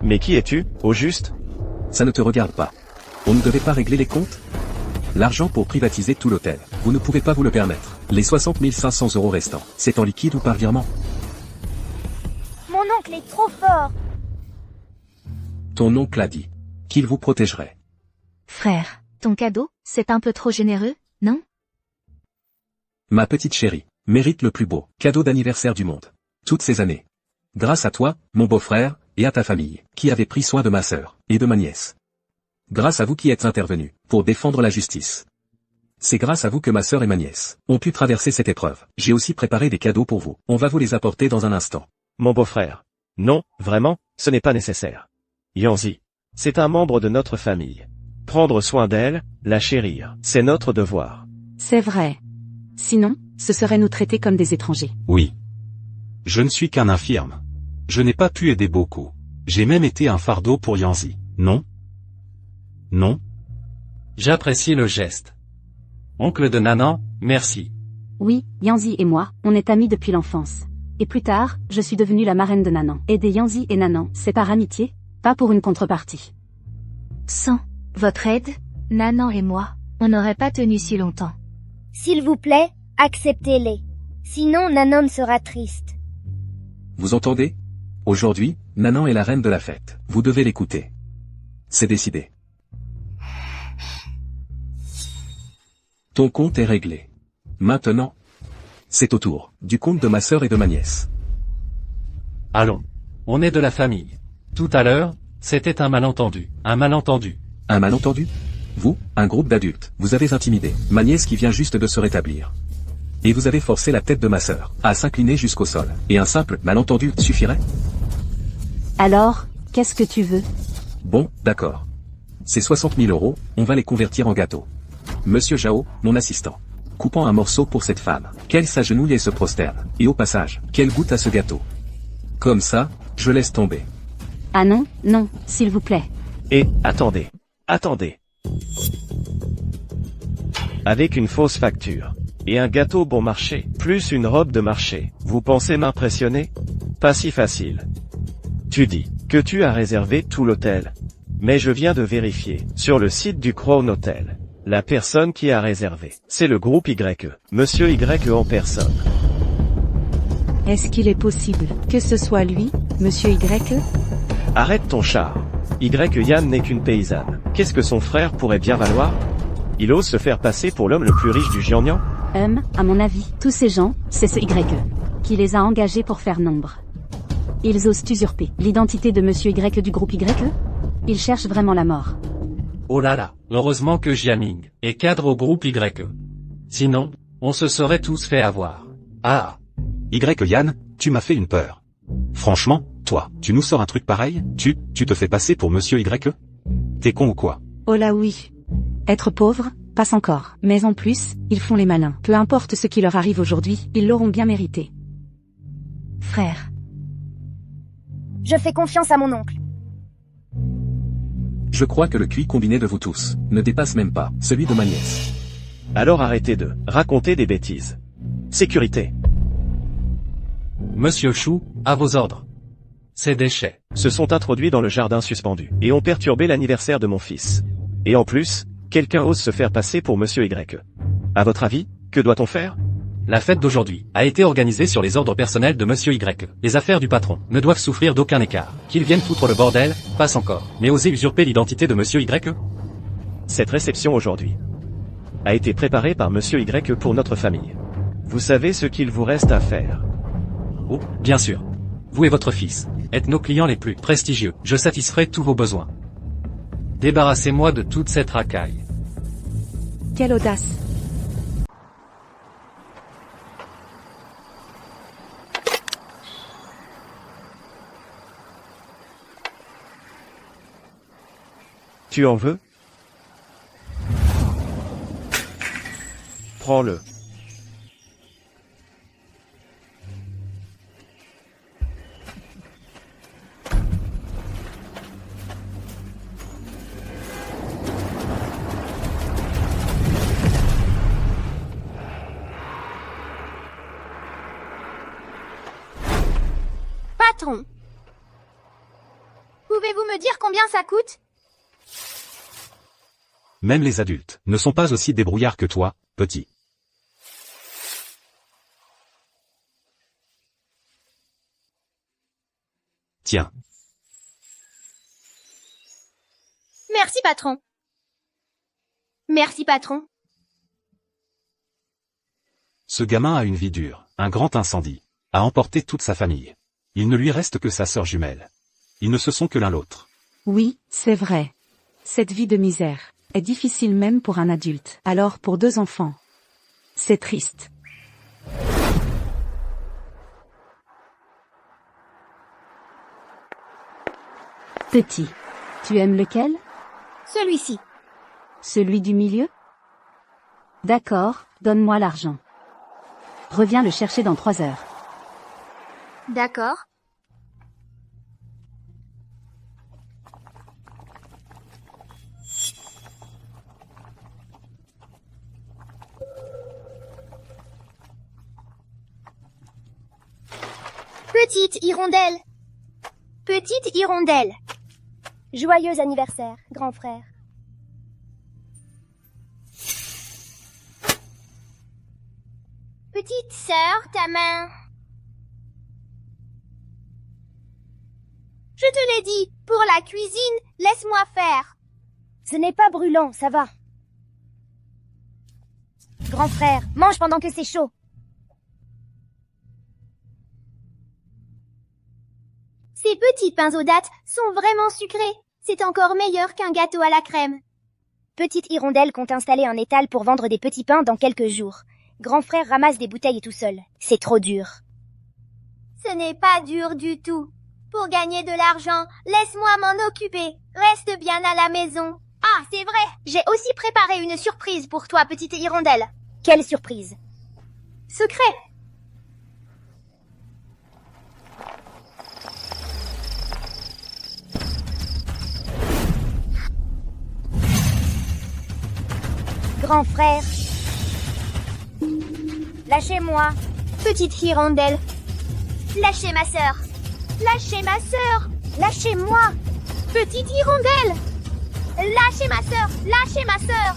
Mais qui es-tu, au juste? Ça ne te regarde pas. On ne devait pas régler les comptes? L'argent pour privatiser tout l'hôtel, vous ne pouvez pas vous le permettre. Les 60 500 € restants, c'est en liquide ou par virement? Mon oncle est trop fort. Ton oncle a dit qu'il vous protégerait. Frère, ton cadeau, c'est un peu trop généreux, non? Ma petite chérie, mérite le plus beau cadeau d'anniversaire du monde. Toutes ces années. Grâce à toi, mon beau-frère, et à ta famille, qui avait pris soin de ma sœur, et de ma nièce. Grâce à vous qui êtes intervenus, pour défendre la justice. C'est grâce à vous que ma sœur et ma nièce ont pu traverser cette épreuve. J'ai aussi préparé des cadeaux pour vous. On va vous les apporter dans un instant. Mon beau-frère. Non, vraiment, ce n'est pas nécessaire. Yanzi. C'est un membre de notre famille. Prendre soin d'elle, la chérir, c'est notre devoir. C'est vrai. Sinon, ce serait nous traiter comme des étrangers. Oui. Je ne suis qu'un infirme. Je n'ai pas pu aider beaucoup. J'ai même été un fardeau pour Yanzi. Non? Non? J'apprécie le geste. Oncle de Nanan, merci. Oui, Yanzi et moi, on est amis depuis l'enfance. Et plus tard, je suis devenue la marraine de Nanan. Aider Yanzi et Nanan, c'est par amitié, pas pour une contrepartie. Sans votre aide, Nanan et moi, on n'aurait pas tenu si longtemps. S'il vous plaît, acceptez-les. Sinon Nanan sera triste. Vous entendez? Aujourd'hui, Nanan est la reine de la fête. Vous devez l'écouter. C'est décidé. Ton compte est réglé. Maintenant, c'est au tour du compte de ma sœur et de ma nièce. Allons. On est de la famille. Tout à l'heure, c'était un malentendu. Un malentendu. Un malentendu? Vous, un groupe d'adultes, vous avez intimidé ma nièce qui vient juste de se rétablir. Et vous avez forcé la tête de ma sœur à s'incliner jusqu'au sol. Et un simple malentendu suffirait? Alors, qu'est-ce que tu veux? Bon, d'accord. Ces 60 000 €, on va les convertir en gâteaux. Monsieur Jao, mon assistant. Coupant un morceau pour cette femme, qu'elle s'agenouille et se prosterne. Et au passage, qu'elle goûte à ce gâteau. Comme ça, je laisse tomber. Ah non, non, s'il vous plaît. Et, attendez. Attendez. Avec une fausse facture. Et un gâteau bon marché, plus une robe de marché, vous pensez m'impressionner? Pas si facile. Tu dis que tu as réservé tout l'hôtel. Mais je viens de vérifier, sur le site du Crown Hotel. La personne qui a réservé, c'est le groupe YE, Monsieur YE en personne. Est-ce qu'il est possible que ce soit lui, Monsieur Y? Arrête ton char. Yann n'est qu'une paysanne. Qu'est-ce que son frère pourrait bien valoir? Il ose se faire passer pour l'homme le plus riche du Jiangnan? À mon avis, tous ces gens, c'est ce YE qui les a engagés pour faire nombre. Ils osent usurper l'identité de Monsieur Y du groupe YE? Ils cherchent vraiment la mort. Oh là là, heureusement que Jiaming est cadre au groupe YE. Sinon, on se serait tous fait avoir. Ah. Yann, tu m'as fait une peur. Franchement, toi, tu nous sors un truc pareil? Tu te fais passer pour Monsieur YE? T'es con ou quoi? Oh là oui. Être pauvre, passe encore. Mais en plus, ils font les malins. Peu importe ce qui leur arrive aujourd'hui, ils l'auront bien mérité. Frère. Je fais confiance à mon oncle. Je crois que le QI combiné de vous tous ne dépasse même pas celui de ma nièce. Alors arrêtez de raconter des bêtises. Sécurité. Monsieur Chou, à vos ordres. Ces déchets se sont introduits dans le jardin suspendu et ont perturbé l'anniversaire de mon fils. Et en plus, quelqu'un ose se faire passer pour Monsieur YE. À votre avis, que doit-on faire? La fête d'aujourd'hui a été organisée sur les ordres personnels de Monsieur YE. Les affaires du patron ne doivent souffrir d'aucun écart. Qu'ils viennent foutre le bordel, passe encore. Mais oser usurper l'identité de Monsieur YE? Cette réception aujourd'hui a été préparée par Monsieur YE pour notre famille. Vous savez ce qu'il vous reste à faire? Oh, bien sûr. Vous et votre fils êtes nos clients les plus prestigieux. Je satisferai tous vos besoins. Débarrassez-moi de toute cette racaille. Quelle audace! Tu en veux? Prends-le. Patron. Vous Pouvez-vous me dire combien ça coûte? Même les adultes ne sont pas aussi débrouillards que toi, petit. Tiens. Merci patron. Merci patron. Ce gamin a une vie dure, un grand incendie a emporté toute sa famille. Il ne lui reste que sa sœur jumelle. Ils ne se sont que l'un l'autre. Oui, c'est vrai. Cette vie de misère est difficile même pour un adulte. Alors pour 2 enfants. C'est triste. Petit. Tu aimes lequel? Celui-ci. Celui du milieu? D'accord, donne-moi l'argent. Reviens le chercher dans 3 heures. D'accord. Petite hirondelle. Petite hirondelle. Joyeux anniversaire, grand frère. Petite sœur, ta main. Je te l'ai dit, pour la cuisine, laisse-moi faire. Ce n'est pas brûlant, ça va. Grand frère, mange pendant que c'est chaud. Ces petits pains aux dattes sont vraiment sucrés. C'est encore meilleur qu'un gâteau à la crème. Petite hirondelle compte installer un étal pour vendre des petits pains dans quelques jours. Grand frère ramasse des bouteilles tout seul. C'est trop dur. Ce n'est pas dur du tout. Pour gagner de l'argent, laisse-moi m'en occuper. Reste bien à la maison. Ah, c'est vrai, j'ai aussi préparé une surprise pour toi, petite hirondelle. Quelle surprise. Secret. Grand frère. Lâchez-moi. Petite hirondelle. Lâchez ma sœur. Lâchez ma sœur. Lâchez-moi. Petite hirondelle. Lâchez ma sœur. Lâchez ma sœur.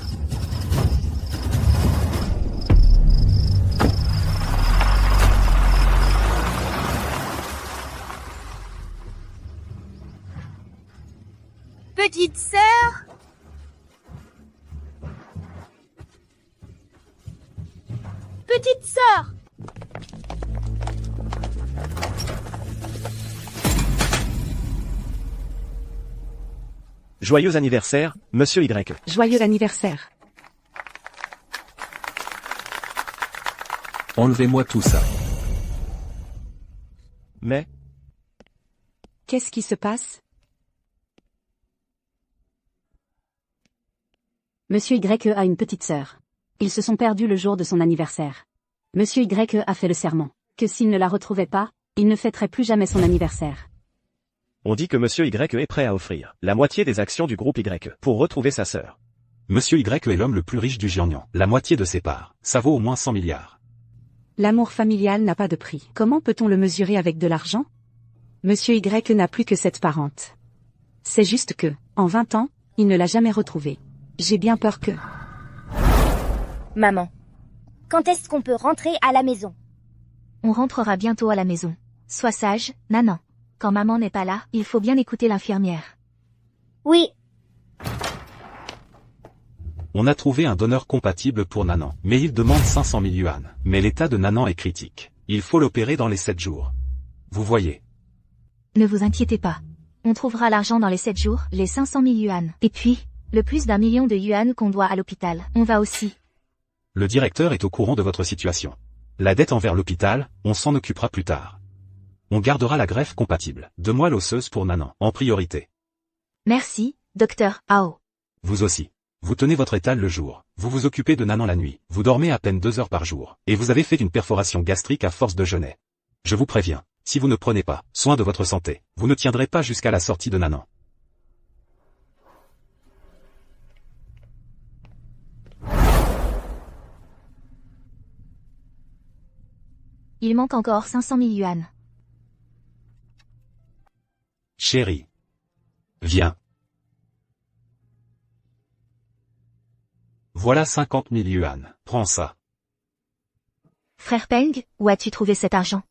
Petite sœur. Petite sœur. Joyeux anniversaire, Monsieur Y. Joyeux anniversaire. Enlevez-moi tout ça. Mais, Qu'est-ce qui se passe? Monsieur Y a une petite sœur. Ils se sont perdus le jour de son anniversaire. Monsieur Y a fait le serment que s'il ne la retrouvait pas, il ne fêterait plus jamais son anniversaire. on dit que Monsieur Y est prêt à offrir la moitié des actions du groupe Y pour retrouver sa sœur. Monsieur Y est l'homme le plus riche du Jiangnan. La moitié de ses parts. Ça vaut au moins 100 milliards. L'amour familial n'a pas de prix. Comment peut-on le mesurer avec de l'argent? Monsieur Y n'a plus que cette parente. C'est juste que, en 20 ans, il ne l'a jamais retrouvée. J'ai bien peur que... Maman. Quand est-ce qu'on peut rentrer à la maison? On rentrera bientôt à la maison. Sois sage, Nanan. Quand maman n'est pas là, il faut bien écouter l'infirmière. Oui. On a trouvé un donneur compatible pour Nanan, mais il demande 500 000 yuan. Mais l'état de Nanan est critique. Il faut l'opérer dans les 7 jours. Vous voyez. Ne vous inquiétez pas. On trouvera l'argent dans les 7 jours, les 500 000 yuan. Et puis, le plus d'1 million de yuan qu'on doit à l'hôpital. On va aussi. Le directeur est au courant de votre situation. La dette envers l'hôpital, on s'en occupera plus tard. On gardera la greffe compatible de moelle osseuse pour Nanan, en priorité. Merci, docteur Ao. Vous aussi. Vous tenez votre étal le jour, vous vous occupez de Nanan la nuit, vous dormez à peine 2 heures par jour, et vous avez fait une perforation gastrique à force de jeûner. Je vous préviens, si vous ne prenez pas soin de votre santé, vous ne tiendrez pas jusqu'à la sortie de Nanan. Il manque encore 500 000 yuan. Chérie. Viens. Voilà 50 000 yuan. Prends ça. Frère Peng, où as-tu trouvé cet argent?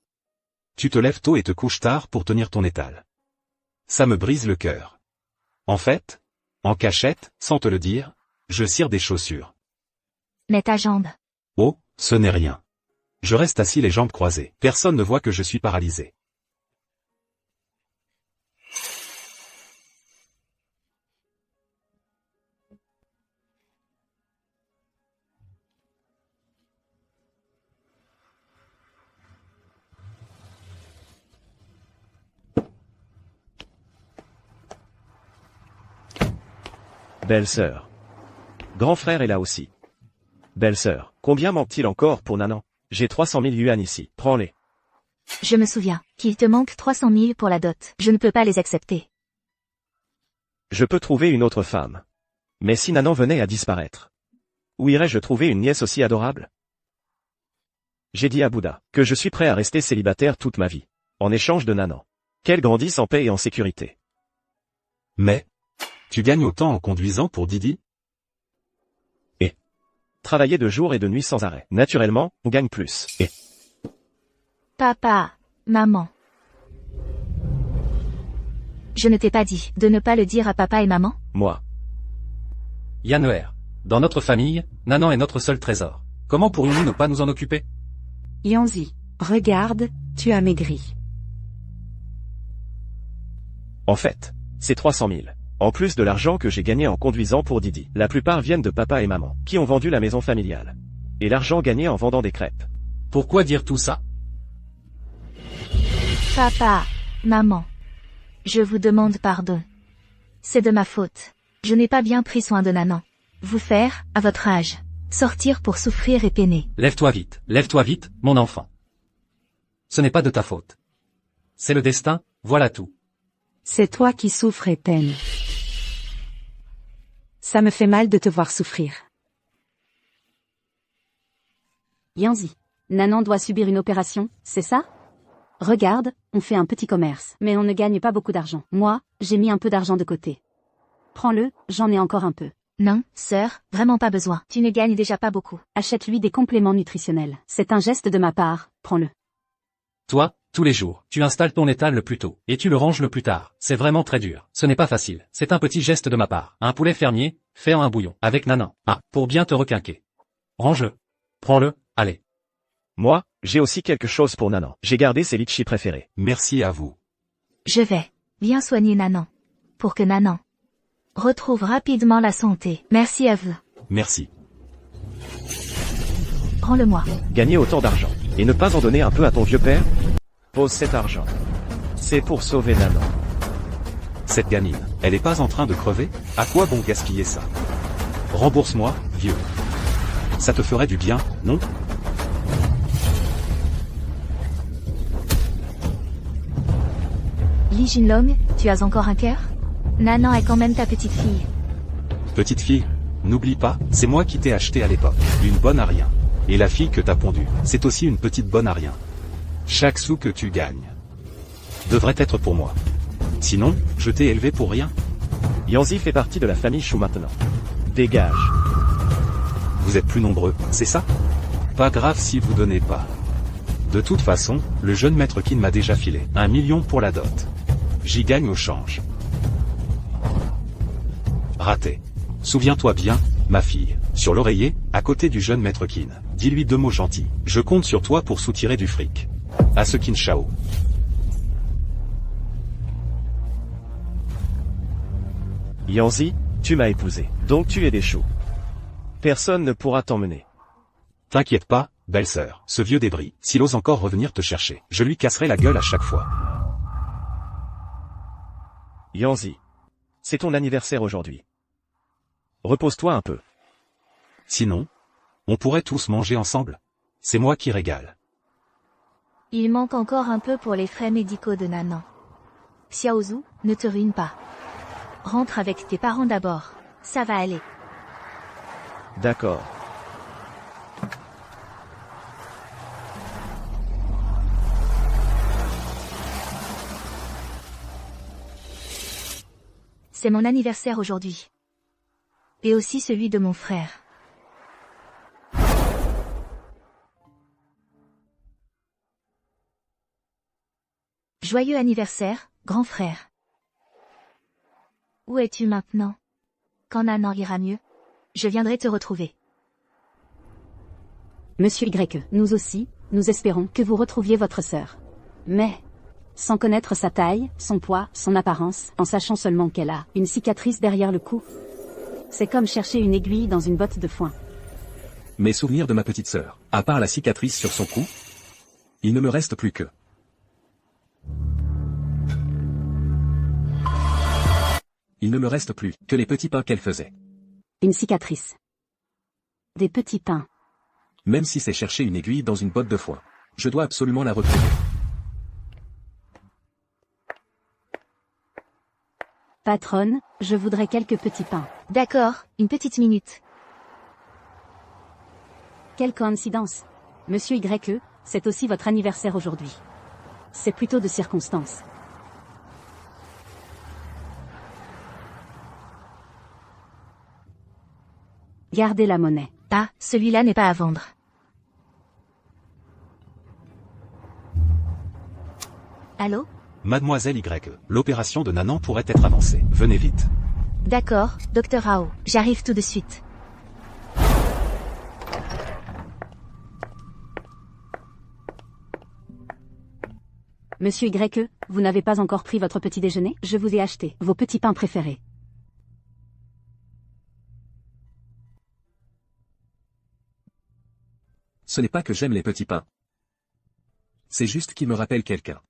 Tu te lèves tôt et te couches tard pour tenir ton étal. Ça me brise le cœur. En fait, en cachette, sans te le dire, je cire des chaussures. Mais ta jambe. Oh, ce n'est rien. Je reste assis les jambes croisées. Personne ne voit que je suis paralysé. Belle-sœur. Grand frère est là aussi. Belle-sœur, combien manque-t-il encore pour Nanan? J'ai 300 000 yuan ici, prends-les. Je me souviens qu'il te manque 300 000 pour la dot. Je ne peux pas les accepter. Je peux trouver une autre femme. Mais si Nanan venait à disparaître, où irais-je trouver une nièce aussi adorable? J'ai dit à Bouddha que je suis prêt à rester célibataire toute ma vie, en échange de Nanan. Qu'elle grandisse en paix et en sécurité. Mais, tu gagnes autant en conduisant pour Didi? Travailler de jour et de nuit sans arrêt. Naturellement, on gagne plus. Et Papa, maman. Je ne t'ai pas dit de ne pas le dire à papa et maman? moi, Yanner. Dans notre famille, Nanan est notre seul trésor. Comment pourrions-nous ne pas nous en occuper? Yanzi, regarde, tu as maigri. en fait, c'est 300 000. En plus de l'argent que j'ai gagné en conduisant pour Didi. La plupart viennent de papa et maman, qui ont vendu la maison familiale. Et l'argent gagné en vendant des crêpes. Pourquoi dire tout ça? Papa, maman. Je vous demande pardon. C'est de ma faute. Je n'ai pas bien pris soin de Nanan. Vous faire, à votre âge, sortir pour souffrir et peiner. Lève-toi vite, mon enfant. Ce n'est pas de ta faute. C'est le destin, voilà tout. C'est toi qui souffres et peines. Ça me fait mal de te voir souffrir. Yanzi, Nanan doit subir une opération, c'est ça? Regarde, on fait un petit commerce, mais on ne gagne pas beaucoup d'argent. Moi, j'ai mis un peu d'argent de côté. Prends-le, j'en ai encore un peu. Non, sœur, vraiment pas besoin. Tu ne gagnes déjà pas beaucoup. Achète-lui des compléments nutritionnels. C'est un geste de ma part, prends-le. Toi, tous les jours, tu installes ton étal le plus tôt, et tu le ranges le plus tard. C'est vraiment très dur. Ce n'est pas facile. C'est un petit geste de ma part. Un poulet fermier, fait en un bouillon, avec Nanan. Ah, pour bien te requinquer. Range-le. Prends-le, allez. Moi, j'ai aussi quelque chose pour Nanan. J'ai gardé ses litchis préférés. Merci à vous. Je vais bien soigner Nanan. Pour que Nanan retrouve rapidement la santé. Merci à vous. Merci. Rends-le-moi. Gagner autant d'argent. Et ne pas en donner un peu à ton vieux père? Pose cet argent. C'est pour sauver Nanan. Cette gamine, elle est pas en train de crever? À quoi bon gaspiller ça? Rembourse-moi, vieux. Ça te ferait du bien, non? Li Jinlong, tu as encore un cœur? Nanan est quand même ta petite fille. Petite fille, n'oublie pas, c'est moi qui t'ai acheté à l'époque. Une bonne à rien. Et la fille que t'as pondue, c'est aussi une petite bonne à rien. Chaque sou que tu gagnes devrait être pour moi. Sinon, je t'ai élevé pour rien. Yanzi fait partie de la famille Chou maintenant. Dégage. Vous êtes plus nombreux, c'est ça? Pas grave si vous donnez pas. De toute façon, le jeune maître Qin m'a déjà filé 1 million pour la dot. J'y gagne au change. Raté. Souviens-toi bien, ma fille, sur l'oreiller, à côté du jeune maître Qin, dis-lui 2 mots gentils. Je compte sur toi pour soutirer du fric. À ce Qin Shao. Yanzi, tu m'as épousé. Donc tu es des choux. Personne ne pourra t'emmener. T'inquiète pas, belle-sœur, ce vieux débris, s'il ose encore revenir te chercher, je lui casserai la gueule à chaque fois. Yanzi. C'est ton anniversaire aujourd'hui. Repose-toi un peu. Sinon, on pourrait tous manger ensemble. C'est moi qui régale. Il manque encore un peu pour les frais médicaux de Nanan. Xiaozu, ne te ruine pas. Rentre avec tes parents d'abord. Ça va aller. D'accord. C'est mon anniversaire aujourd'hui. Et aussi celui de mon frère. Joyeux anniversaire, grand frère. Où es-tu maintenant? Quand Nanan ira mieux, je viendrai te retrouver. Monsieur Y, nous aussi, nous espérons que vous retrouviez votre sœur. Mais, sans connaître sa taille, son poids, son apparence, en sachant seulement qu'elle a une cicatrice derrière le cou, c'est comme chercher une aiguille dans une botte de foin. Mes souvenirs de ma petite sœur, à part la cicatrice sur son cou, il ne me reste plus que... Il ne me reste plus que les petits pains qu'elle faisait. Une cicatrice. Des petits pains. Même si c'est chercher une aiguille dans une botte de foin. Je dois absolument la retrouver. Patronne, je voudrais quelques petits pains. D'accord, une petite minute. Quelle coïncidence. Monsieur Y, c'est aussi votre anniversaire aujourd'hui. C'est plutôt de circonstance. Gardez la monnaie. Ah, celui-là n'est pas à vendre. Allô? Mademoiselle Y, l'opération de Nanan pourrait être avancée. Venez vite. D'accord, Docteur Rao, j'arrive tout de suite. Monsieur Y, vous n'avez pas encore pris votre petit déjeuner? Je vous ai acheté vos petits pains préférés. Ce n'est pas que j'aime les petits pains. C'est juste qu'ils me rappellent quelqu'un.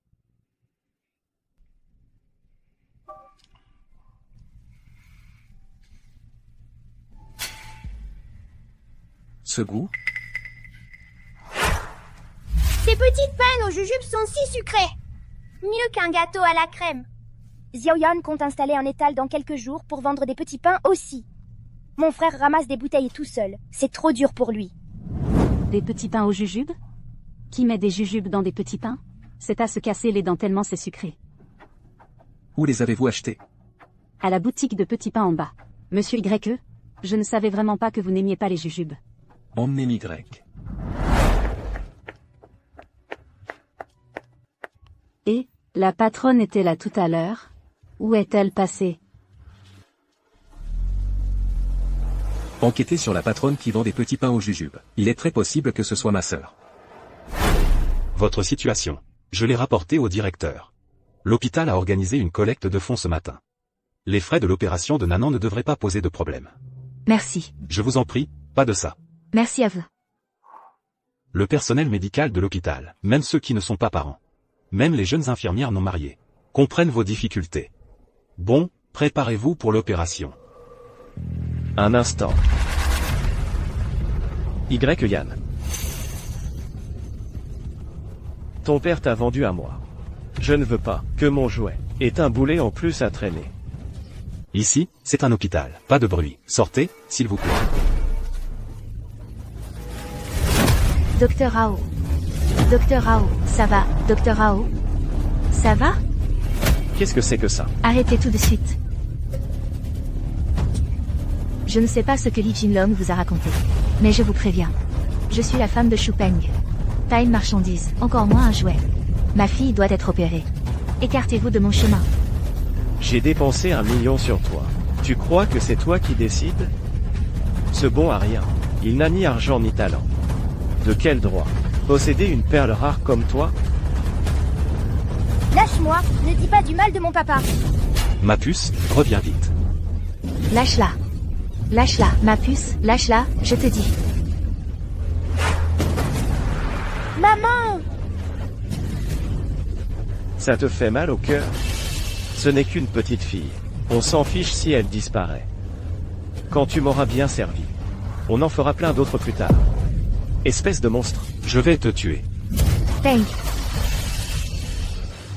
Ce goût? Ces petites pains aux jujubes sont si sucrées. Mieux qu'un gâteau à la crème. Xiaoyan compte installer un étal dans quelques jours pour vendre des petits pains aussi. Mon frère ramasse des bouteilles tout seul. C'est trop dur pour lui. Des petits pains aux jujubes? Qui met des jujubes dans des petits pains? C'est à se casser les dents tellement c'est sucré. Où les avez-vous achetés? À la boutique de petits pains en bas. Monsieur Y, je ne savais vraiment pas que vous n'aimiez pas les jujubes. Emmenez Y. Et, la patronne était là tout à l'heure. Où est-elle passée? Enquêtez sur la patronne qui vend des petits pains aux jujubes. Il est très possible que ce soit ma sœur. Votre situation. Je l'ai rapportée au directeur. L'hôpital a organisé une collecte de fonds ce matin. Les frais de l'opération de Nanan ne devraient pas poser de problème. Merci. Je vous en prie, pas de ça. Merci à vous. Le personnel médical de l'hôpital, même ceux qui ne sont pas parents, même les jeunes infirmières non mariées, comprennent vos difficultés. Bon, préparez-vous pour l'opération. Un instant. Yann. Ton père t'a vendu à moi. Je ne veux pas que mon jouet ait un boulet en plus à traîner. Ici, c'est un hôpital. Pas de bruit. Sortez, s'il vous plaît. Docteur Rao. Docteur Rao, ça va, Docteur Rao? Ça va? Qu'est-ce que c'est que ça? Arrêtez tout de suite. Je ne sais pas ce que Li Jinlong vous a raconté. Mais je vous préviens. Je suis la femme de Shu Peng. Pas une marchandise, encore moins un jouet. Ma fille doit être opérée. Écartez-vous de mon chemin. J'ai dépensé 1 million sur toi. Tu crois que c'est toi qui décides? Ce bon a rien. Il n'a ni argent ni talent. De quel droit posséder une perle rare comme toi? Lâche-moi, ne dis pas du mal de mon papa. Ma puce, reviens vite. Lâche-la. Lâche-la, ma puce, lâche-la, je te dis. Maman! Ça te fait mal au cœur? Ce n'est qu'une petite fille. On s'en fiche si elle disparaît. Quand tu m'auras bien servi. On en fera plein d'autres plus tard. Espèce de monstre. Je vais te tuer. Peng.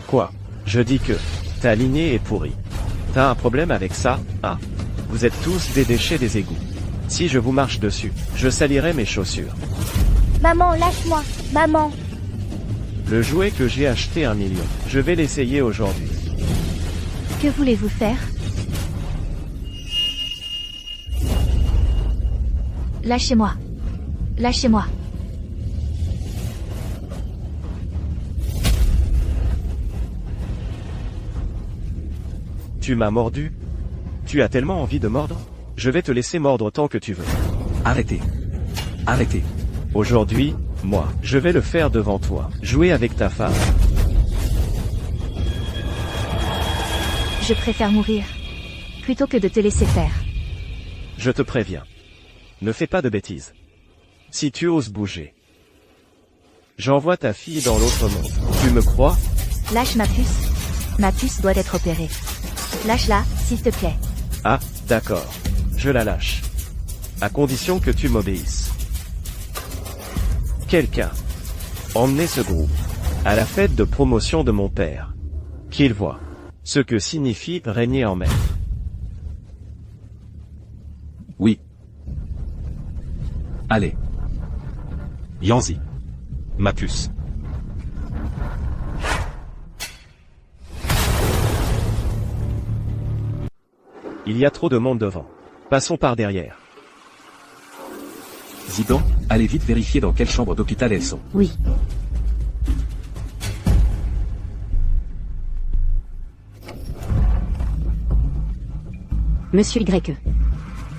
Quoi? Je dis que ta lignée est pourrie. T'as un problème avec ça? Ah. Vous êtes tous des déchets des égouts. Si je vous marche dessus, je salirai mes chaussures. Maman, lâche-moi. Maman. Le jouet que j'ai acheté 1 million. Je vais l'essayer aujourd'hui. Que voulez-vous faire? Lâchez-moi. Lâchez-moi. Tu m'as mordu? Tu as tellement envie de mordre? Je vais te laisser mordre tant que tu veux. Arrêtez. Arrêtez. Aujourd'hui, moi, je vais le faire devant toi. Jouer avec ta femme. Je préfère mourir. Plutôt que de te laisser faire. Je te préviens. Ne fais pas de bêtises. Si tu oses bouger, j'envoie ta fille dans l'autre monde. Tu me crois? Lâche ma puce. Ma puce doit être opérée. Lâche-la, s'il te plaît. Ah, d'accord. Je la lâche. À condition que tu m'obéisses. Quelqu'un. Emmenez ce groupe à la fête de promotion de mon père. Qu'il voit ce que signifie régner en maître. Oui. Allez. Yanzi. Ma puce. Il y a trop de monde devant. Passons par derrière. Zidane, allez vite vérifier dans quelle chambre d'hôpital elles sont. Oui. Monsieur Y.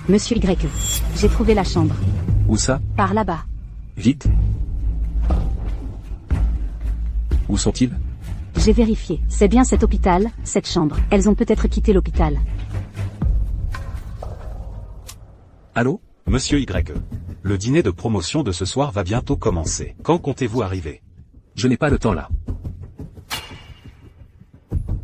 Monsieur Y. J'ai trouvé la chambre. Où ça? Par là-bas. Vite. Où sont-ils? J'ai vérifié. C'est bien cet hôpital, cette chambre. Elles ont peut-être quitté l'hôpital. Allô? Monsieur Y. Le dîner de promotion de ce soir va bientôt commencer. Quand comptez-vous arriver? Je n'ai pas le temps là.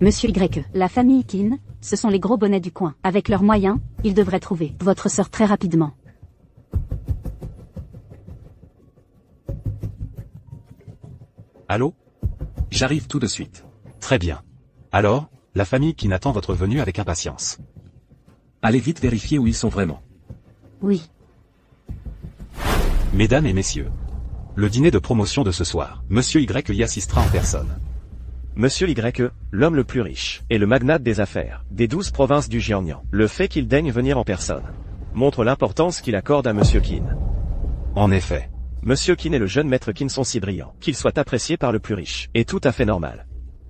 Monsieur Y. La famille Kin, ce sont les gros bonnets du coin. Avec leurs moyens, ils devraient trouver votre sœur très rapidement. Allô? J'arrive tout de suite. Très bien. Alors, la famille qui n'attend votre venue avec impatience. Allez vite vérifier où ils sont vraiment. Oui. Mesdames et messieurs, le dîner de promotion de ce soir, Monsieur Y y assistera en personne. Monsieur Y, l'homme le plus riche, et le magnate des affaires, des 12 provinces du Jiangnan. Le fait qu'il daigne venir en personne montre l'importance qu'il accorde à Monsieur Qin. En effet. Monsieur Qin et le jeune maître Qin sont si brillants qu'ils soient appréciés par le plus riche, et tout à fait normal.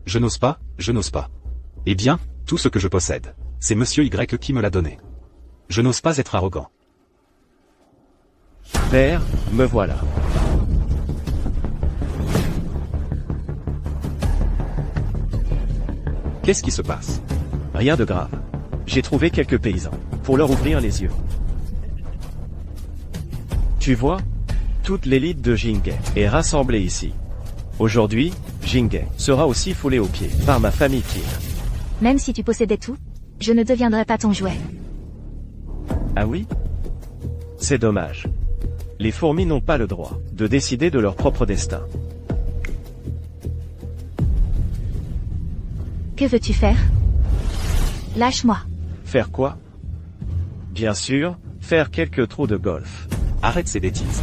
Je n'ose pas, je n'ose pas. Eh bien, tout ce que je possède, c'est Monsieur Y qui me l'a donné. Je n'ose pas être arrogant. Père, me voilà. Qu'est-ce qui se passe? Rien de grave. J'ai trouvé quelques paysans, pour leur ouvrir les yeux. Tu vois? Toute l'élite de Jinghe est rassemblée ici. Aujourd'hui, Jinghe sera aussi foulée aux pieds par ma famille Qin. Même si tu possédais tout, je ne deviendrai pas ton jouet. Ah oui? C'est dommage. Les fourmis n'ont pas le droit de décider de leur propre destin. Que veux-tu faire? Lâche-moi. Faire quoi? Bien sûr, faire quelques trous de golf. Arrête ces bêtises.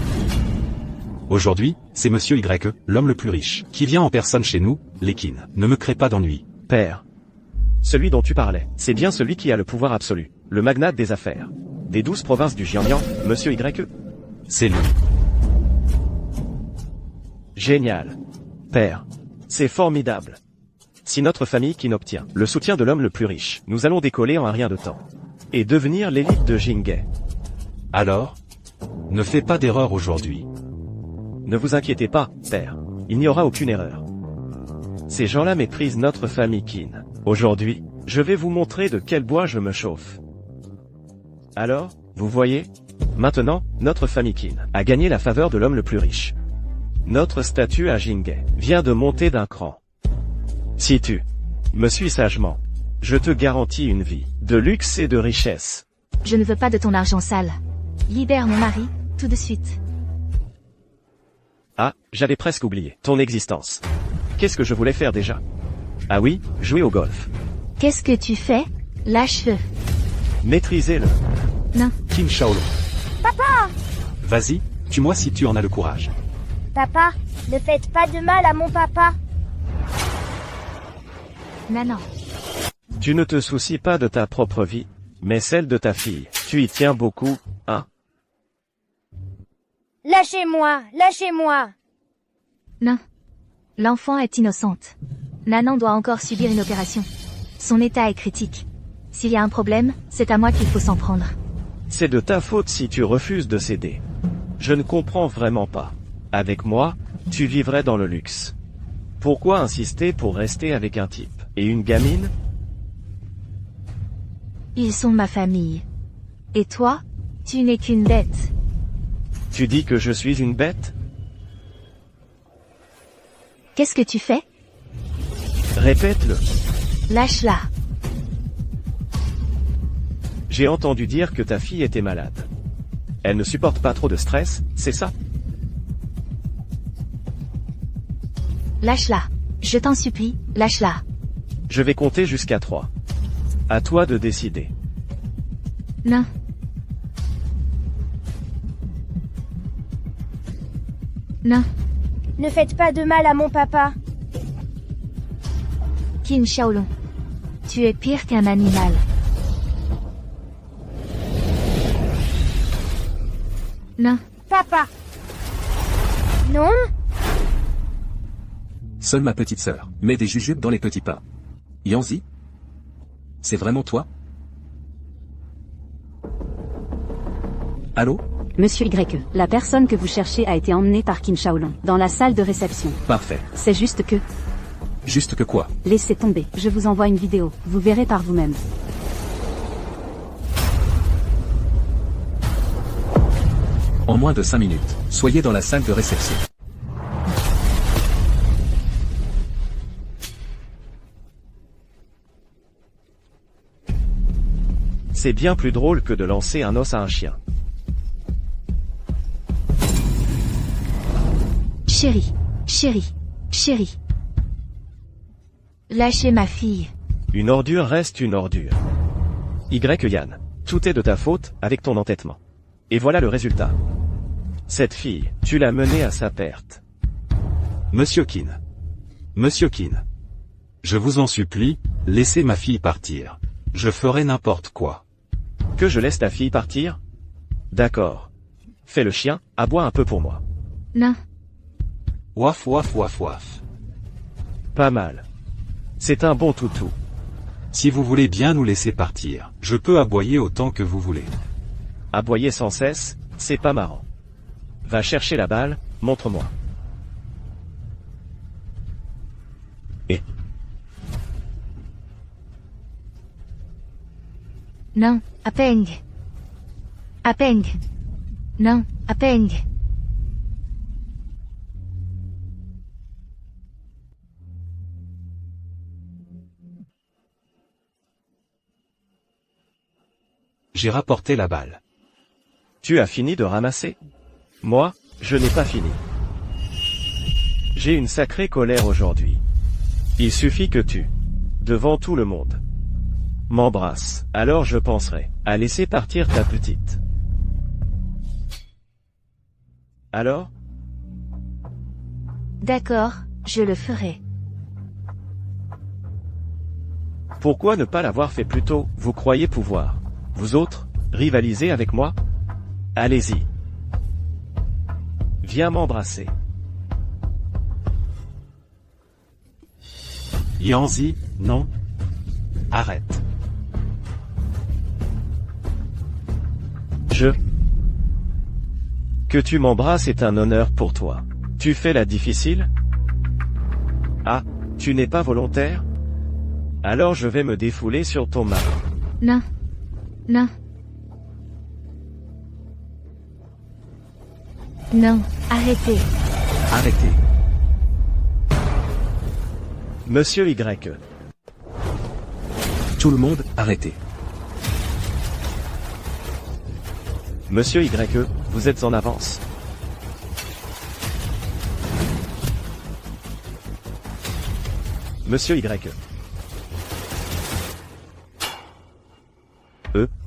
Aujourd'hui, c'est Monsieur Y, l'homme le plus riche, qui vient en personne chez nous, les Qin. Ne me crée pas d'ennui. Père. Celui dont tu parlais, c'est bien celui qui a le pouvoir absolu, le magnate des affaires. Des 12 provinces du Jiangnan, Monsieur Y. C'est lui. Génial. Père. C'est formidable. Si notre famille Qin obtient le soutien de l'homme le plus riche, nous allons décoller en un rien de temps. Et devenir l'élite de Jinghe. Alors? Ne fais pas d'erreur aujourd'hui. Ne vous inquiétez pas, père. Il n'y aura aucune erreur. Ces gens-là méprisent notre famille Qin. Aujourd'hui, je vais vous montrer de quel bois je me chauffe. Alors, vous voyez? Maintenant, notre famille Qin a gagné la faveur de l'homme le plus riche. Notre statut à Jinghe vient de monter d'un cran. Si tu me suis sagement, je te garantis une vie de luxe et de richesse. Je ne veux pas de ton argent sale. Libère mon mari, tout de suite. Ah, j'avais presque oublié ton existence. Qu'est-ce que je voulais faire déjà? Ah oui, jouer au golf. Qu'est-ce que tu fais? Lâche-le. Maîtrisez-le. Non. Qin Shaolong. Papa! Vas-y, tue-moi si tu en as le courage. Papa, ne faites pas de mal à mon papa. Non. Tu ne te soucies pas de ta propre vie, mais celle de ta fille. Tu y tiens beaucoup, hein? Lâchez-moi, lâchez-moi. Non. L'enfant est innocente. Nanan doit encore subir une opération. Son état est critique. S'il y a un problème, c'est à moi qu'il faut s'en prendre. C'est de ta faute si tu refuses de céder. Je ne comprends vraiment pas. Avec moi, tu vivrais dans le luxe. Pourquoi insister pour rester avec un type et une gamine? Ils sont ma famille. Et toi, tu n'es qu'une bête. Tu dis que je suis une bête? Qu'est-ce que tu fais? Répète-le. Lâche-la. J'ai entendu dire que ta fille était malade. Elle ne supporte pas trop de stress, c'est ça? Lâche-la. Je t'en supplie, lâche-la. Je vais compter jusqu'à 3. À toi de décider. Non. Non. Ne faites pas de mal à mon papa. Qin Shaolong. Tu es pire qu'un animal. Non. Papa. Non? Seule ma petite sœur met des jujubes dans les petits pains. Yanzi? C'est vraiment toi? Allô? Monsieur Y, la personne que vous cherchez a été emmenée par Qin Shaolong dans la salle de réception. Parfait. C'est juste que... Juste que quoi? Laissez tomber, je vous envoie une vidéo, vous verrez par vous-même. En moins de 5 minutes, soyez dans la salle de réception. C'est bien plus drôle que de lancer un os à un chien. Chérie, chérie, chérie. Lâchez ma fille. Une ordure reste une ordure. Yann, tout est de ta faute avec ton entêtement. Et voilà le résultat. Cette fille, tu l'as menée à sa perte. Monsieur Qin. Monsieur Qin. Je vous en supplie, laissez ma fille partir. Je ferai n'importe quoi. Que je laisse ta fille partir? D'accord. Fais le chien, aboie un peu pour moi. Non. Waf waf waf waf. Pas mal. C'est un bon toutou. Si vous voulez bien nous laisser partir, je peux aboyer autant que vous voulez. Aboyer sans cesse, c'est pas marrant. Va chercher la balle, montre-moi. Et Non, Apeng. Apeng. Non, Apeng. J'ai rapporté la balle. Tu as fini de ramasser? Moi, je n'ai pas fini. J'ai une sacrée colère aujourd'hui. Il suffit que tu, devant tout le monde, m'embrasses, alors je penserai à laisser partir ta petite. Alors? D'accord, je le ferai. Pourquoi ne pas l'avoir fait plus tôt? Vous croyez pouvoir, vous autres, rivaliser avec moi? Allez-y. Viens m'embrasser. Yanzi, non. Arrête. Que tu m'embrasses est un honneur pour toi. Tu fais la difficile? Ah, tu n'es pas volontaire? Alors je vais me défouler sur ton mari. Non. Non. Non, arrêtez. Arrêtez. Monsieur Y. Tout le monde, arrêtez. Monsieur Y, vous êtes en avance. Monsieur Y.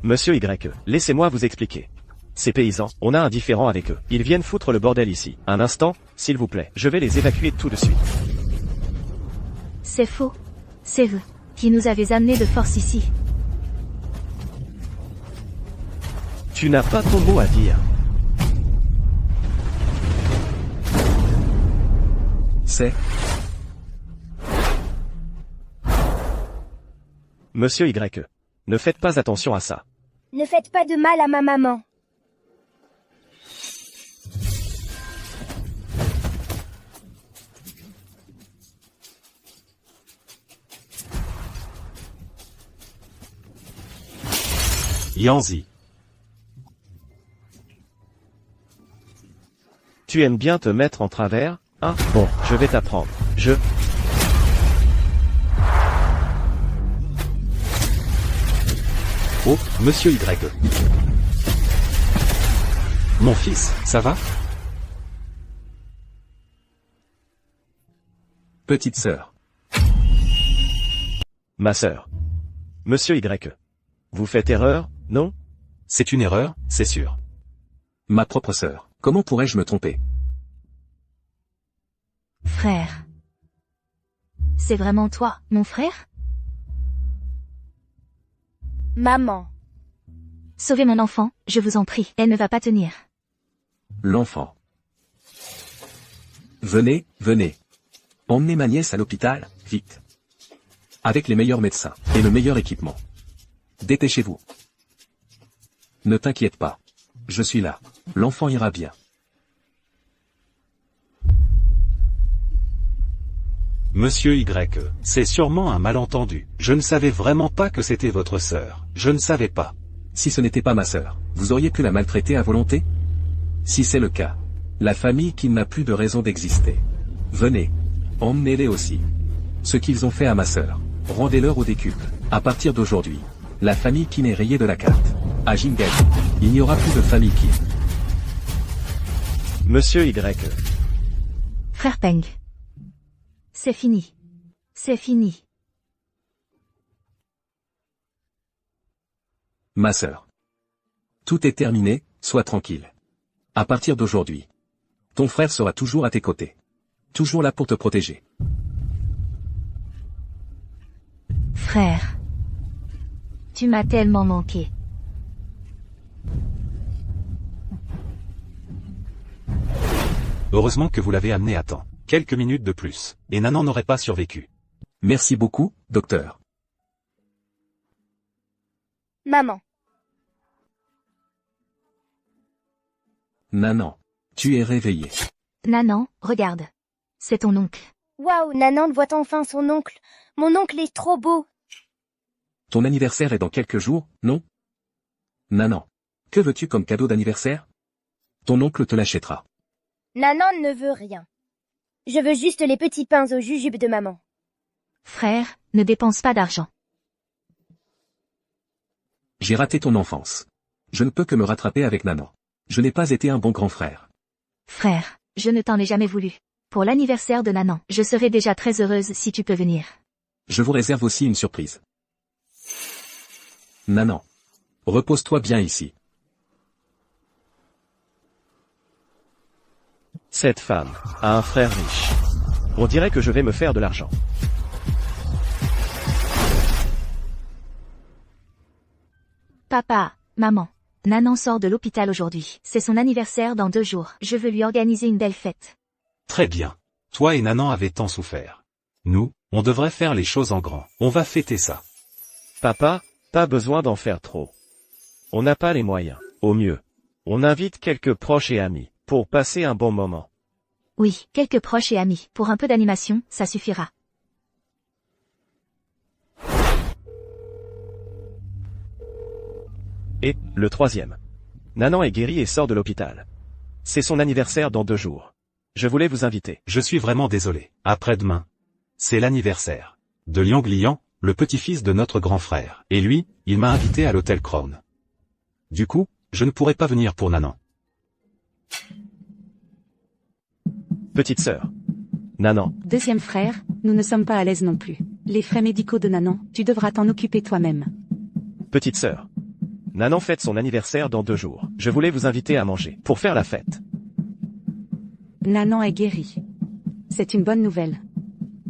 Monsieur Y, laissez-moi vous expliquer. Ces paysans, on a un différend avec eux. Ils viennent foutre le bordel ici. Un instant, s'il vous plaît. Je vais les évacuer tout de suite. C'est faux. C'est vous qui nous avez amenés de force ici. Tu n'as pas ton mot à dire. C'est... Monsieur Y. Ne faites pas attention à ça. Ne faites pas de mal à ma maman. Yanzi. Tu aimes bien te mettre en travers, hein? Bon, je vais t'apprendre. Oh, monsieur Y. Mon fils, ça va? Petite sœur. Ma sœur. Monsieur Y. Vous faites erreur, non? C'est une erreur, c'est sûr. Ma propre sœur. Comment pourrais-je me tromper? Frère. C'est vraiment toi, mon frère? Maman. Sauvez mon enfant, je vous en prie, elle ne va pas tenir. L'enfant. Venez, venez. Emmenez ma nièce à l'hôpital, vite. Avec les meilleurs médecins, et le meilleur équipement. Dépêchez-vous. Ne t'inquiète pas. Je suis là. L'enfant ira bien. Monsieur Y, c'est sûrement un malentendu. Je ne savais vraiment pas que c'était votre sœur. Je ne savais pas. Si ce n'était pas ma sœur, vous auriez pu la maltraiter à volonté? Si c'est le cas, la famille qui n'a plus de raison d'exister. Venez. Emmenez-les aussi. Ce qu'ils ont fait à ma sœur, rendez-leur au décuple. À partir d'aujourd'hui, la famille Kim est rayée de la carte. À Jingali, il n'y aura plus de famille Kim. Monsieur Y. Frère Peng. C'est fini. C'est fini. Ma sœur. Tout est terminé, sois tranquille. À partir d'aujourd'hui, ton frère sera toujours à tes côtés. Toujours là pour te protéger. Frère. Tu m'as tellement manqué. Heureusement que vous l'avez amené à temps. Quelques minutes de plus, et Nanan n'aurait pas survécu. Merci beaucoup, docteur. Maman. Nanan, tu es réveillée. Nanan, regarde. C'est ton oncle. Waouh, Nanan voit enfin son oncle. Mon oncle est trop beau. Ton anniversaire est dans quelques jours, non? Nanan, que veux-tu comme cadeau d'anniversaire? Ton oncle te l'achètera. Nanan ne veut rien. Je veux juste les petits pains au jujube de maman. Frère, ne dépense pas d'argent. J'ai raté ton enfance. Je ne peux que me rattraper avec Nanan. Je n'ai pas été un bon grand frère. Frère, je ne t'en ai jamais voulu. Pour l'anniversaire de Nanan, je serai déjà très heureuse si tu peux venir. Je vous réserve aussi une surprise. Nanan, repose-toi bien ici. Cette femme a un frère riche. On dirait que je vais me faire de l'argent. Papa, maman. Nanan sort de l'hôpital aujourd'hui. C'est son anniversaire dans 2 jours. Je veux lui organiser une belle fête. Très bien. Toi et Nanan avez tant souffert. Nous, on devrait faire les choses en grand. On va fêter ça. Papa, pas besoin d'en faire trop. On n'a pas les moyens. Au mieux, on invite quelques proches et amis, pour passer un bon moment. Oui, quelques proches et amis. Pour un peu d'animation, ça suffira. Et, le 3e. Nanan est guéri et sort de l'hôpital. C'est son anniversaire dans 2 jours. Je voulais vous inviter. Je suis vraiment désolé. Après-demain. C'est l'anniversaire de Liang Liang, le petit-fils de notre grand frère. Et lui, il m'a invité à l'hôtel Crown. Du coup, je ne pourrai pas venir pour Nanan. Petite sœur. Nanan. Deuxième frère, nous ne sommes pas à l'aise non plus. Les frais médicaux de Nanan, tu devras t'en occuper toi-même. Petite sœur. Nanan fête son anniversaire dans 2 jours. Je voulais vous inviter à manger, pour faire la fête. Nanan est guéri. C'est une bonne nouvelle.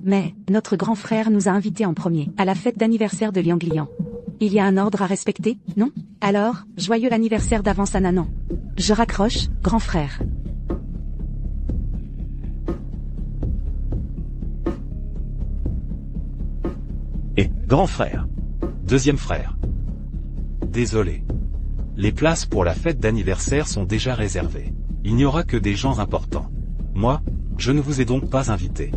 Mais, notre grand frère nous a invités en premier, à la fête d'anniversaire de Liang Liang. Il y a un ordre à respecter, non? Alors, joyeux anniversaire d'avance à Nanan. Je raccroche, grand frère. Et, grand frère. Deuxième frère. Désolé. Les places pour la fête d'anniversaire sont déjà réservées. Il n'y aura que des gens importants. Moi, je ne vous ai donc pas invité.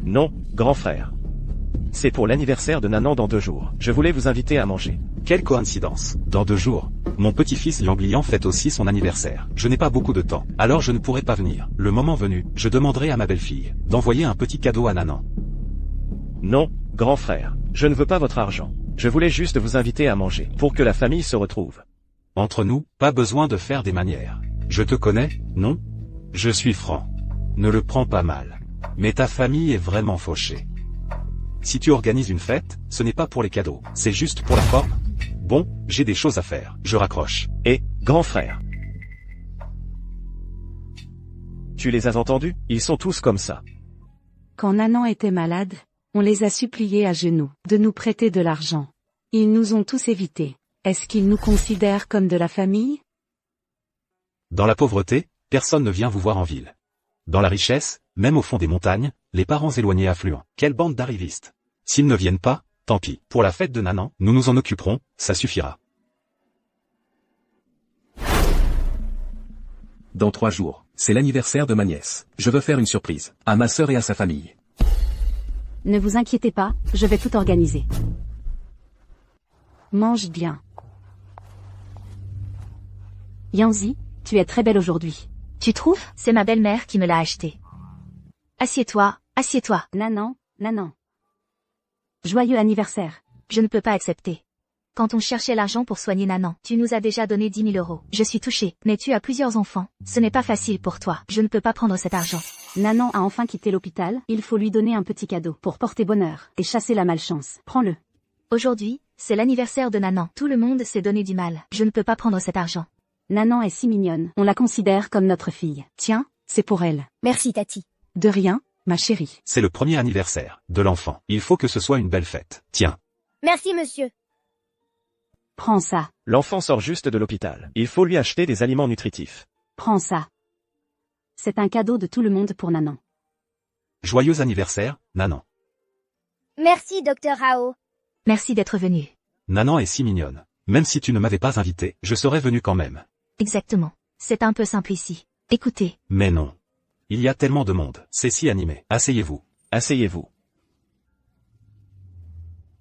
Non, grand frère. C'est pour l'anniversaire de Nanan dans 2 jours. Je voulais vous inviter à manger. Quelle coïncidence. Dans 2 jours, mon petit-fils Lianglian fête aussi son anniversaire. Je n'ai pas beaucoup de temps, alors je ne pourrai pas venir. Le moment venu, je demanderai à ma belle-fille d'envoyer un petit cadeau à Nanan. Non, grand frère. Je ne veux pas votre argent. Je voulais juste vous inviter à manger, pour que la famille se retrouve. Entre nous, pas besoin de faire des manières. Je te connais, non? Je suis franc. Ne le prends pas mal. Mais ta famille est vraiment fauchée. Si tu organises une fête, ce n'est pas pour les cadeaux, c'est juste pour la forme. Bon, j'ai des choses à faire, je raccroche. Et, grand frère. Tu les as entendus? Ils sont tous comme ça. Quand Nanan était malade, on les a suppliés à genoux de nous prêter de l'argent. Ils nous ont tous évités. Est-ce qu'ils nous considèrent comme de la famille? Dans la pauvreté, personne ne vient vous voir en ville. Dans la richesse, même au fond des montagnes, les parents éloignés affluents. Quelle bande d'arrivistes. S'ils ne viennent pas, tant pis. Pour la fête de Nanan, nous nous en occuperons, ça suffira. Dans 3 jours, c'est l'anniversaire de ma nièce. Je veux faire une surprise, à ma sœur et à sa famille. Ne vous inquiétez pas, je vais tout organiser. Mange bien. Yanzi, tu es très belle aujourd'hui. Tu trouves? C'est ma belle-mère qui me l'a acheté. Assieds-toi, assieds-toi. Nanan. Joyeux anniversaire. Je ne peux pas accepter. Quand on cherchait l'argent pour soigner Nanan, tu nous as déjà donné 10 000 €. Je suis touchée, mais tu as plusieurs enfants. Ce n'est pas facile pour toi. Je ne peux pas prendre cet argent. Nanan a enfin quitté l'hôpital, il faut lui donner un petit cadeau pour porter bonheur et chasser la malchance. Prends-le. Aujourd'hui, c'est l'anniversaire de Nanan. Tout le monde s'est donné du mal. Je ne peux pas prendre cet argent. Nanan est si mignonne, on la considère comme notre fille. Tiens, c'est pour elle. Merci, Tati. De rien, ma chérie. C'est le premier anniversaire de l'enfant. Il faut que ce soit une belle fête. Tiens. Merci, monsieur. Prends ça. L'enfant sort juste de l'hôpital. Il faut lui acheter des aliments nutritifs. Prends ça. C'est un cadeau de tout le monde pour Nanan. Joyeux anniversaire, Nanan. Merci, docteur Rao. Merci d'être venu. Nanan est si mignonne. Même si tu ne m'avais pas invité, je serais venu quand même. Exactement. C'est un peu simple ici. Écoutez. Mais non. Il y a tellement de monde. C'est si animé. Asseyez-vous. Asseyez-vous.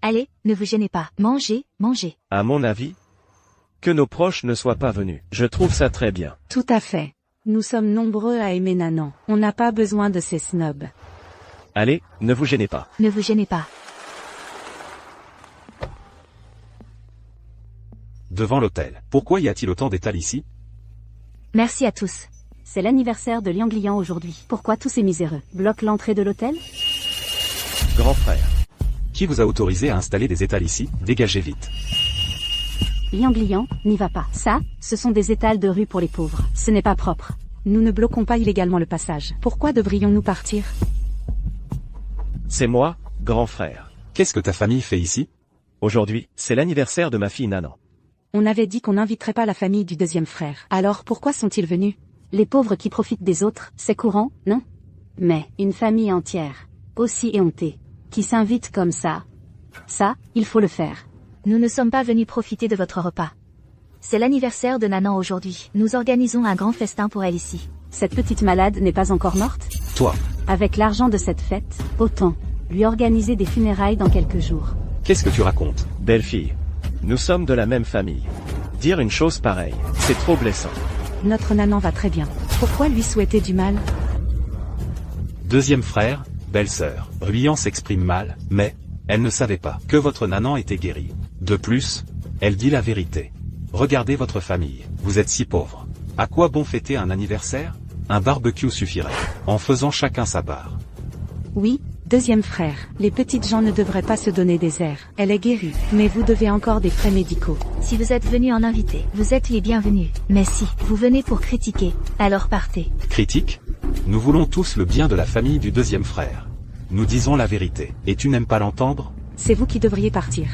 Allez, ne vous gênez pas. Mangez, mangez. À mon avis, que nos proches ne soient pas venus. Je trouve ça très bien. Tout à fait. Nous sommes nombreux à aimer Nanan. On n'a pas besoin de ces snobs. Allez, ne vous gênez pas. Ne vous gênez pas. Devant l'hôtel. Pourquoi y a-t-il autant d'étals ici? Merci à tous. C'est l'anniversaire de Lianglian aujourd'hui. Pourquoi tous ces miséreux bloquent l'entrée de l'hôtel? Grand frère. Qui vous a autorisé à installer des étals ici? Dégagez vite. Lianglian, n'y va pas. Ça, ce sont des étals de rue pour les pauvres. Ce n'est pas propre. Nous ne bloquons pas illégalement le passage. Pourquoi devrions-nous partir? C'est moi, grand frère. Qu'est-ce que ta famille fait ici? Aujourd'hui, c'est l'anniversaire de ma fille Nanan. On avait dit qu'on n'inviterait pas la famille du deuxième frère. Alors pourquoi sont-ils venus? Les pauvres qui profitent des autres, c'est courant, non? Mais, une famille entière, aussi éhontée, qui s'invite comme ça, il faut le faire. Nous ne sommes pas venus profiter de votre repas. C'est l'anniversaire de Nanan aujourd'hui. Nous organisons un grand festin pour elle ici. Cette petite malade n'est pas encore morte? Toi. Avec l'argent de cette fête, autant lui organiser des funérailles dans quelques jours. Qu'est-ce que tu racontes? Belle fille. Nous sommes de la même famille. Dire une chose pareille, c'est trop blessant. Notre Nanan va très bien. Pourquoi lui souhaiter du mal? Deuxième frère, belle-sœur. Ruyan s'exprime mal, mais elle ne savait pas que votre Nanan était guéri. De plus, elle dit la vérité. Regardez votre famille, vous êtes si pauvres. À quoi bon fêter un anniversaire? Un barbecue suffirait, en faisant chacun sa part. Oui, deuxième frère, les petites gens ne devraient pas se donner des airs. Elle est guérie, mais vous devez encore des frais médicaux. Si vous êtes venu en invité, vous êtes les bienvenus. Mais si vous venez pour critiquer, alors partez. Critique? Nous voulons tous le bien de la famille du deuxième frère. Nous disons la vérité, et tu n'aimes pas l'entendre? C'est vous qui devriez partir.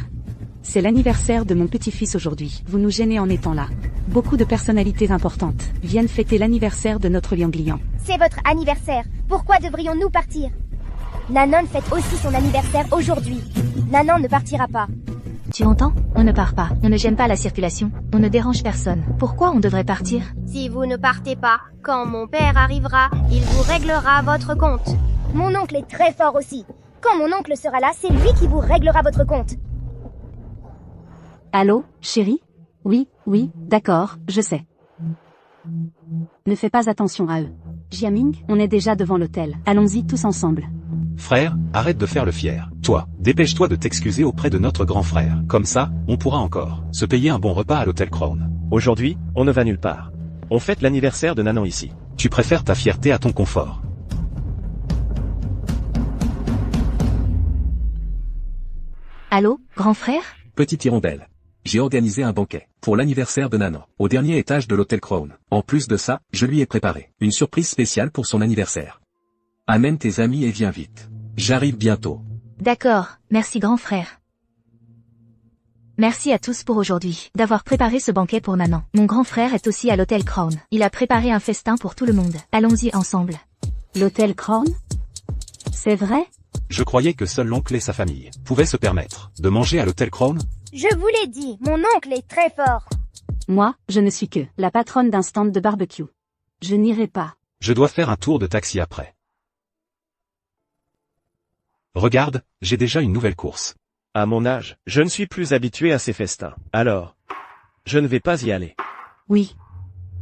C'est l'anniversaire de mon petit-fils aujourd'hui. Vous nous gênez en étant là. Beaucoup de personnalités importantes viennent fêter l'anniversaire de notre Lianglian. C'est votre anniversaire. Pourquoi devrions-nous partir? Nanan fête aussi son anniversaire aujourd'hui. Nanan ne partira pas. Tu entends? On ne part pas. On ne gêne pas la circulation. On ne dérange personne. Pourquoi on devrait partir? Si vous ne partez pas, quand mon père arrivera, il vous réglera votre compte. Mon oncle est très fort aussi. Quand mon oncle sera là, c'est lui qui vous réglera votre compte. Allô, chérie? Oui, d'accord, je sais. Ne fais pas attention à eux. Jiaming, on est déjà devant l'hôtel. Allons-y tous ensemble. Frère, arrête de faire le fier. Toi, dépêche-toi de t'excuser auprès de notre grand frère. Comme ça, on pourra encore se payer un bon repas à l'hôtel Crown. Aujourd'hui, on ne va nulle part. On fête l'anniversaire de Nanan ici. Tu préfères ta fierté à ton confort. Allô, grand frère? Petite hirondelle. J'ai organisé un banquet pour l'anniversaire de Nanan, au dernier étage de l'hôtel Crown. En plus de ça, je lui ai préparé une surprise spéciale pour son anniversaire. Amène tes amis et viens vite. J'arrive bientôt. D'accord, merci grand frère. Merci à tous pour aujourd'hui, d'avoir préparé ce banquet pour Nanan. Mon grand frère est aussi à l'hôtel Crown. Il a préparé un festin pour tout le monde. Allons-y ensemble. L'hôtel Crown? C'est vrai? Je croyais que seul l'oncle et sa famille pouvaient se permettre de manger à l'hôtel Crown. Je vous l'ai dit, mon oncle est très fort. Moi, je ne suis que la patronne d'un stand de barbecue. Je n'irai pas. Je dois faire un tour de taxi après. Regarde, j'ai déjà une nouvelle course. À mon âge, je ne suis plus habitué à ces festins. Alors, je ne vais pas y aller. Oui.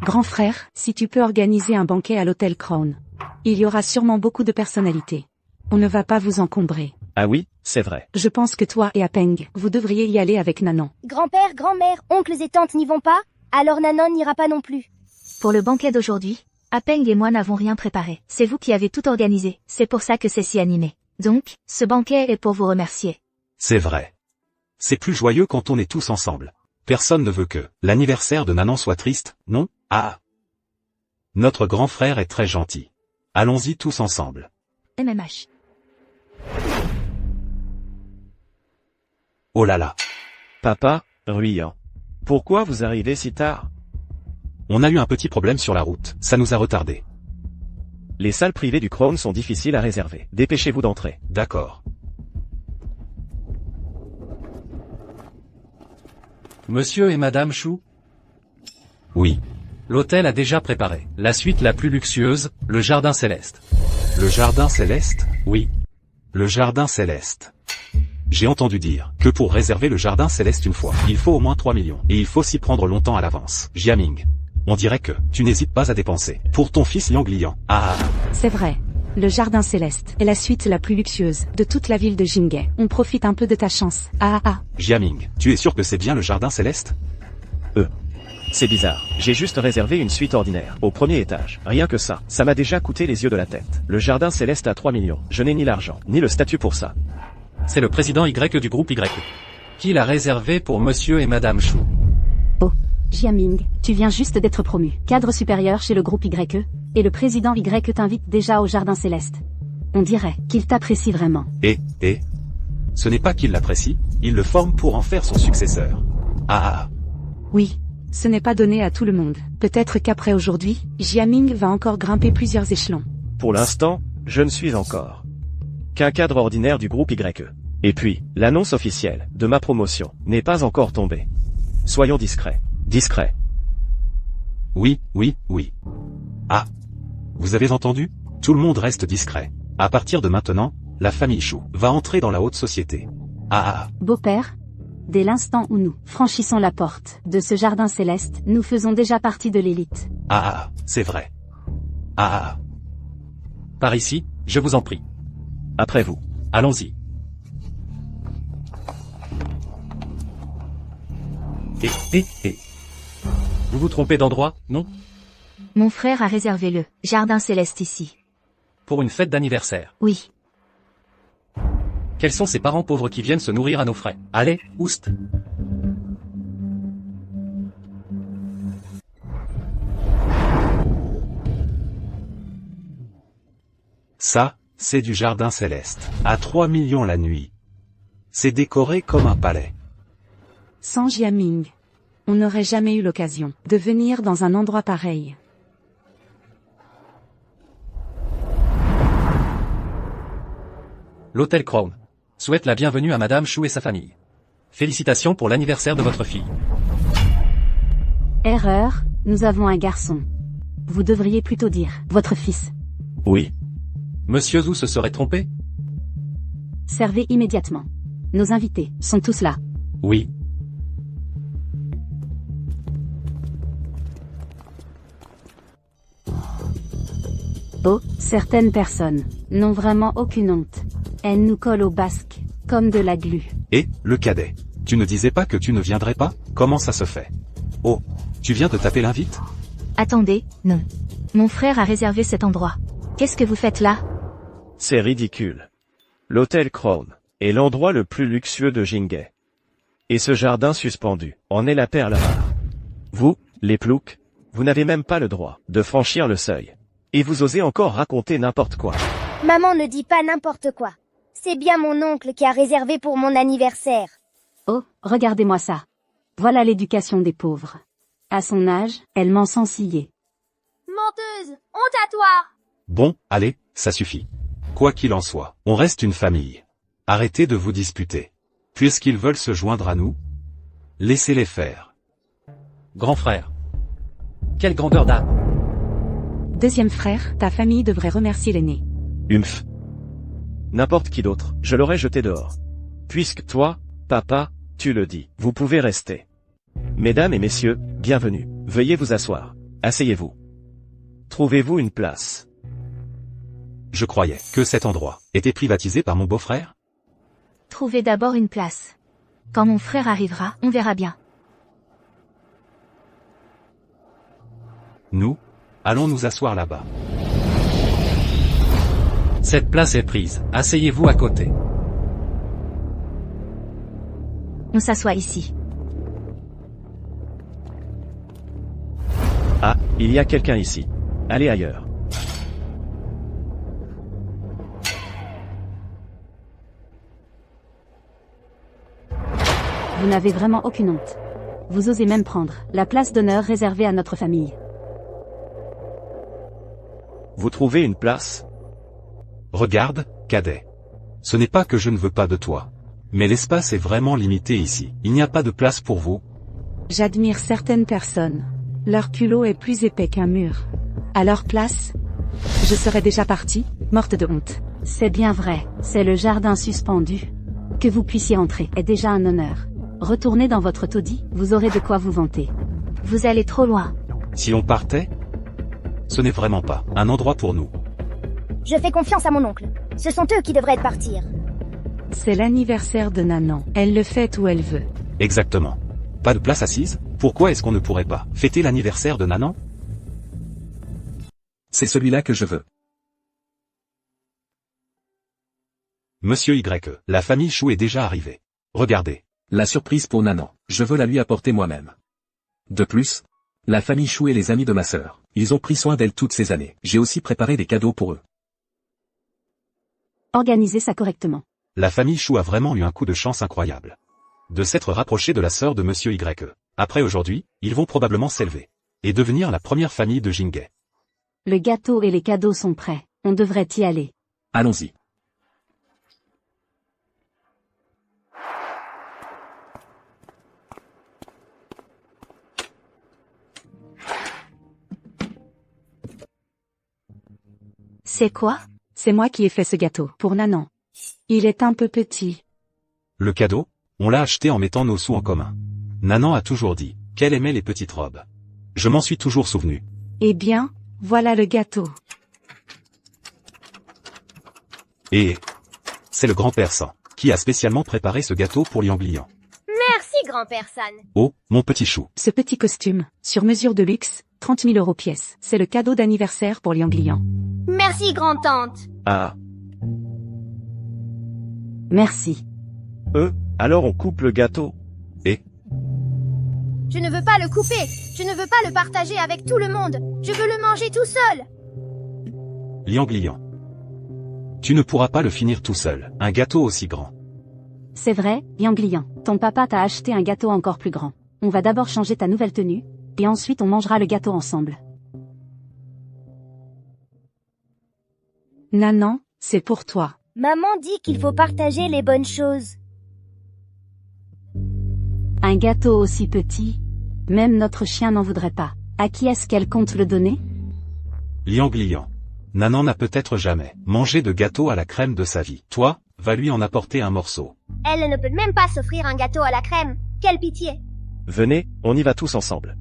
Grand frère, si tu peux organiser un banquet à l'hôtel Crown. Il y aura sûrement beaucoup de personnalités. On ne va pas vous encombrer. Ah oui, c'est vrai. Je pense que toi et Apeng, vous devriez y aller avec Nanan. Grand-père, grand-mère, oncles et tantes n'y vont pas? Alors Nanan n'ira pas non plus. Pour le banquet d'aujourd'hui, Apeng et moi n'avons rien préparé. C'est vous qui avez tout organisé. C'est pour ça que c'est si animé. Donc, ce banquet est pour vous remercier. C'est vrai. C'est plus joyeux quand on est tous ensemble. Personne ne veut que l'anniversaire de Nanan soit triste, non? Ah. Notre grand frère est très gentil. Allons-y tous ensemble. MMH. Oh là là. Papa, Ruyan. Pourquoi vous arrivez si tard? On a eu un petit problème sur la route, ça nous a retardés. Les salles privées du Crown sont difficiles à réserver. Dépêchez-vous d'entrer. D'accord. Monsieur et Madame Chou? Oui. L'hôtel a déjà préparé la suite la plus luxueuse, le jardin céleste. Le jardin céleste? Oui. Le jardin céleste. J'ai entendu dire que pour réserver le jardin céleste une fois, il faut au moins 3 millions. Et il faut s'y prendre longtemps à l'avance. Jiaming. On dirait que tu n'hésites pas à dépenser. Pour ton fils Yang Liang. Ah. C'est vrai. Le jardin céleste est la suite la plus luxueuse de toute la ville de Jinghe. On profite un peu de ta chance. Jiaming, tu es sûr que c'est bien le jardin céleste? C'est bizarre. J'ai juste réservé une suite ordinaire, au premier étage. Rien que ça. Ça m'a déjà coûté les yeux de la tête. Le jardin céleste à 3 millions. Je n'ai ni l'argent, ni le statut pour ça. C'est le président Y du groupe Y. Qui l'a réservé pour Monsieur et Madame Chou. Jiaming, tu viens juste d'être promu cadre supérieur chez le groupe YE, et le président Y t'invite déjà au jardin céleste. On dirait qu'il t'apprécie vraiment. Et ce n'est pas qu'il l'apprécie, il le forme pour en faire son successeur. Oui, ce n'est pas donné à tout le monde. Peut-être qu'après aujourd'hui, Jiaming va encore grimper plusieurs échelons. Pour l'instant, je ne suis encore qu'un cadre ordinaire du groupe YE. Et puis, l'annonce officielle de ma promotion n'est pas encore tombée. Soyons discrets. Discret. Oui. Ah. Vous avez entendu? Tout le monde reste discret. À partir de maintenant, la famille Chou va entrer dans la haute société. Beau-père, dès l'instant où nous franchissons la porte de ce jardin céleste, nous faisons déjà partie de l'élite. C'est vrai. Par ici, je vous en prie. Après vous. Allons-y. Vous vous trompez d'endroit, non? Mon frère a réservé le jardin céleste ici. Pour une fête d'anniversaire. Oui. Quels sont ces parents pauvres qui viennent se nourrir à nos frais? Allez, oust. Ça, c'est du jardin céleste. À 3 millions la nuit. C'est décoré comme un palais. Sans Jiaming, on n'aurait jamais eu l'occasion de venir dans un endroit pareil. L'hôtel Crown. souhaite la bienvenue à Madame Chou et sa famille. Félicitations pour l'anniversaire de votre fille. Erreur, nous avons un garçon. Vous devriez plutôt dire votre fils. Oui. Monsieur Zhou se serait trompé? Servez immédiatement. Nos invités sont tous là. Oui. Oh, certaines personnes n'ont vraiment aucune honte. Elles nous collent au basque, comme de la glu. Et, le cadet. Tu ne disais pas que tu ne viendrais pas? Comment ça se fait? Oh, tu viens de taper l'invite? Attendez, non. Mon frère a réservé cet endroit. Qu'est-ce que vous faites là? C'est ridicule. L'hôtel Crown est l'endroit le plus luxueux de Jingay. Et ce jardin suspendu en est la perle rare. Vous, les ploucs, vous n'avez même pas le droit de franchir le seuil. Et vous osez encore raconter n'importe quoi. Maman ne dit pas n'importe quoi. C'est bien mon oncle qui a réservé pour mon anniversaire. Oh, regardez-moi ça. Voilà l'éducation des pauvres. À son âge, elle ment sans ciller. Menteuse, honte à toi. Bon, allez, ça suffit. Quoi qu'il en soit, on reste une famille. Arrêtez de vous disputer. Puisqu'ils veulent se joindre à nous, laissez-les faire. Grand frère. Quelle grandeur d'âme. Deuxième frère, ta famille devrait remercier l'aîné. Humph. N'importe qui d'autre, je l'aurais jeté dehors. Puisque toi, papa, tu le dis, vous pouvez rester. Mesdames et messieurs, bienvenue. Veuillez vous asseoir. Asseyez-vous. Trouvez-vous une place. Je croyais que cet endroit était privatisé par mon beau-frère? Trouvez d'abord une place. Quand mon frère arrivera, on verra bien. Nous, allons nous asseoir là-bas. Cette place est prise, asseyez-vous à côté. On s'assoit ici. Ah, il y a quelqu'un ici. Allez ailleurs. Vous n'avez vraiment aucune honte. Vous osez même prendre la place d'honneur réservée à notre famille. Vous trouvez une place? Regarde, cadet. Ce n'est pas que je ne veux pas de toi. Mais l'espace est vraiment limité ici. Il n'y a pas de place pour vous. J'admire certaines personnes. Leur culot est plus épais qu'un mur. À leur place, je serais déjà partie, morte de honte. C'est bien vrai, c'est le jardin suspendu. Que vous puissiez entrer est déjà un honneur. Retournez dans votre taudis, vous aurez de quoi vous vanter. Vous allez trop loin. Si on partait, ce n'est vraiment pas un endroit pour nous. Je fais confiance à mon oncle. Ce sont eux qui devraient partir. C'est l'anniversaire de Nanan. Elle le fait où elle veut. Exactement. Pas de place assise? Pourquoi est-ce qu'on ne pourrait pas fêter l'anniversaire de Nanan? C'est celui-là que je veux. Monsieur Y, la famille Chou est déjà arrivée. Regardez. La surprise pour Nanan, je veux la lui apporter moi-même. De plus, la famille Chou et les amis de ma sœur, ils ont pris soin d'elle toutes ces années. J'ai aussi préparé des cadeaux pour eux. Organisez ça correctement. La famille Chou a vraiment eu un coup de chance incroyable. De s'être rapprochée de la sœur de Monsieur Y. Après aujourd'hui, ils vont probablement s'élever. Et devenir la première famille de Jingay. Le gâteau et les cadeaux sont prêts. On devrait y aller. Allons-y. C'est quoi? C'est moi qui ai fait ce gâteau pour Nanan. Il est un peu petit. Le cadeau? On l'a acheté en mettant nos sous en commun. Nanan a toujours dit qu'elle aimait les petites robes. Je m'en suis toujours souvenu. Eh bien, voilà le gâteau. Et c'est le grand-père San qui a spécialement préparé ce gâteau pour Liang Liang. Merci, grand-père San. Oh, mon petit chou. Ce petit costume, sur mesure de luxe, 30 000 € pièce. C'est le cadeau d'anniversaire pour Liang Liang. Merci, grand-tante. Ah, Merci. alors on coupe le gâteau. Je ne veux pas le couper. Je ne veux pas le partager avec tout le monde. Je veux le manger tout seul. Liang Liang. Tu ne pourras pas le finir tout seul, un gâteau aussi grand. C'est vrai, Liang Liang. Ton papa t'a acheté un gâteau encore plus grand. On va d'abord changer ta nouvelle tenue, et ensuite on mangera le gâteau ensemble. Nanan, c'est pour toi. Maman dit qu'il faut partager les bonnes choses. Un gâteau aussi petit, même notre chien n'en voudrait pas. À qui est-ce qu'elle compte le donner? Liang Liang. Nanan n'a peut-être jamais mangé de gâteau à la crème de sa vie. Toi, va lui en apporter un morceau. Elle ne peut même pas s'offrir un gâteau à la crème. Quelle pitié. Venez, on y va tous ensemble.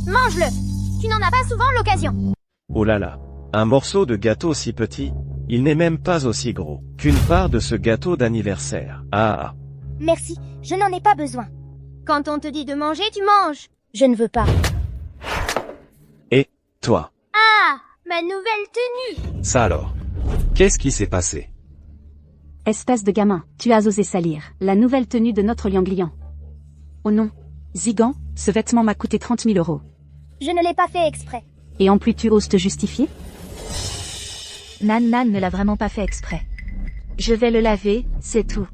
Mange-le. Tu n'en as pas souvent l'occasion. Oh là là. Un morceau de gâteau si petit, il n'est même pas aussi gros qu'une part de ce gâteau d'anniversaire. Ah. Merci, je n'en ai pas besoin. Quand on te dit de manger, tu manges. Je ne veux pas. Et, toi? Ah, ma nouvelle tenue. Ça alors. Qu'est-ce qui s'est passé? Espèce de gamin, tu as osé salir la nouvelle tenue de notre Liang Liang. Oh non. Zigan, ce vêtement m'a coûté 30 000 €. Je ne l'ai pas fait exprès. Et en plus tu oses te justifier? Nan Nan ne l'a vraiment pas fait exprès. Je vais le laver, c'est tout.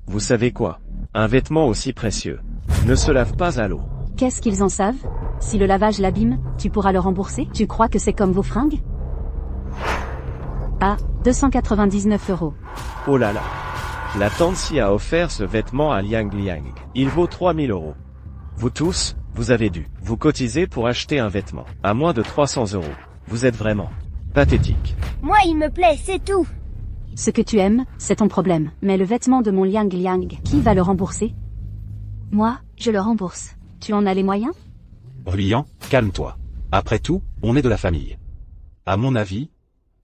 Vous savez quoi? Un vêtement aussi précieux ne se lave pas à l'eau. Qu'est-ce qu'ils en savent? Si le lavage l'abîme, tu pourras le rembourser? Tu crois que c'est comme vos fringues? Ah, 299 €. Oh là là. La tante Si a offert ce vêtement à Liang Liang. Il vaut 3000 €. Vous tous, vous avez dû vous cotiser pour acheter un vêtement à moins de 300 €. Vous êtes vraiment pathétique. Moi, il me plaît, c'est tout. Ce que tu aimes, c'est ton problème. Mais le vêtement de mon Liang Liang, qui va le rembourser? Moi, je le rembourse. Tu en as les moyens? Liang, calme-toi. Après tout, on est de la famille. À mon avis,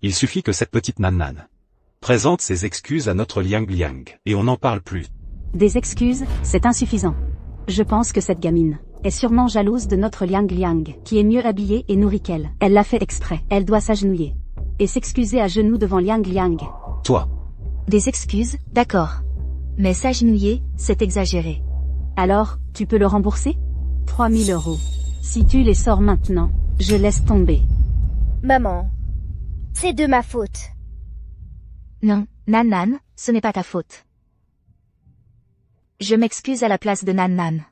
il suffit que cette petite Nan présente ses excuses à notre Liang Liang, et on n'en parle plus. Des excuses, c'est insuffisant. Je pense que cette gamine est sûrement jalouse de notre Liang Liang, qui est mieux habillée et nourrie qu'elle. Elle l'a fait exprès. Elle doit s'agenouiller et s'excuser à genoux devant Liang Liang. Toi. Des excuses, d'accord. Mais s'agenouiller, c'est exagéré. Alors, tu peux le rembourser? 3000 €. Si tu les sors maintenant, je laisse tomber. Maman, c'est de ma faute. Non, Nan Nan, ce n'est pas ta faute. Je m'excuse à la place de Nan Nan.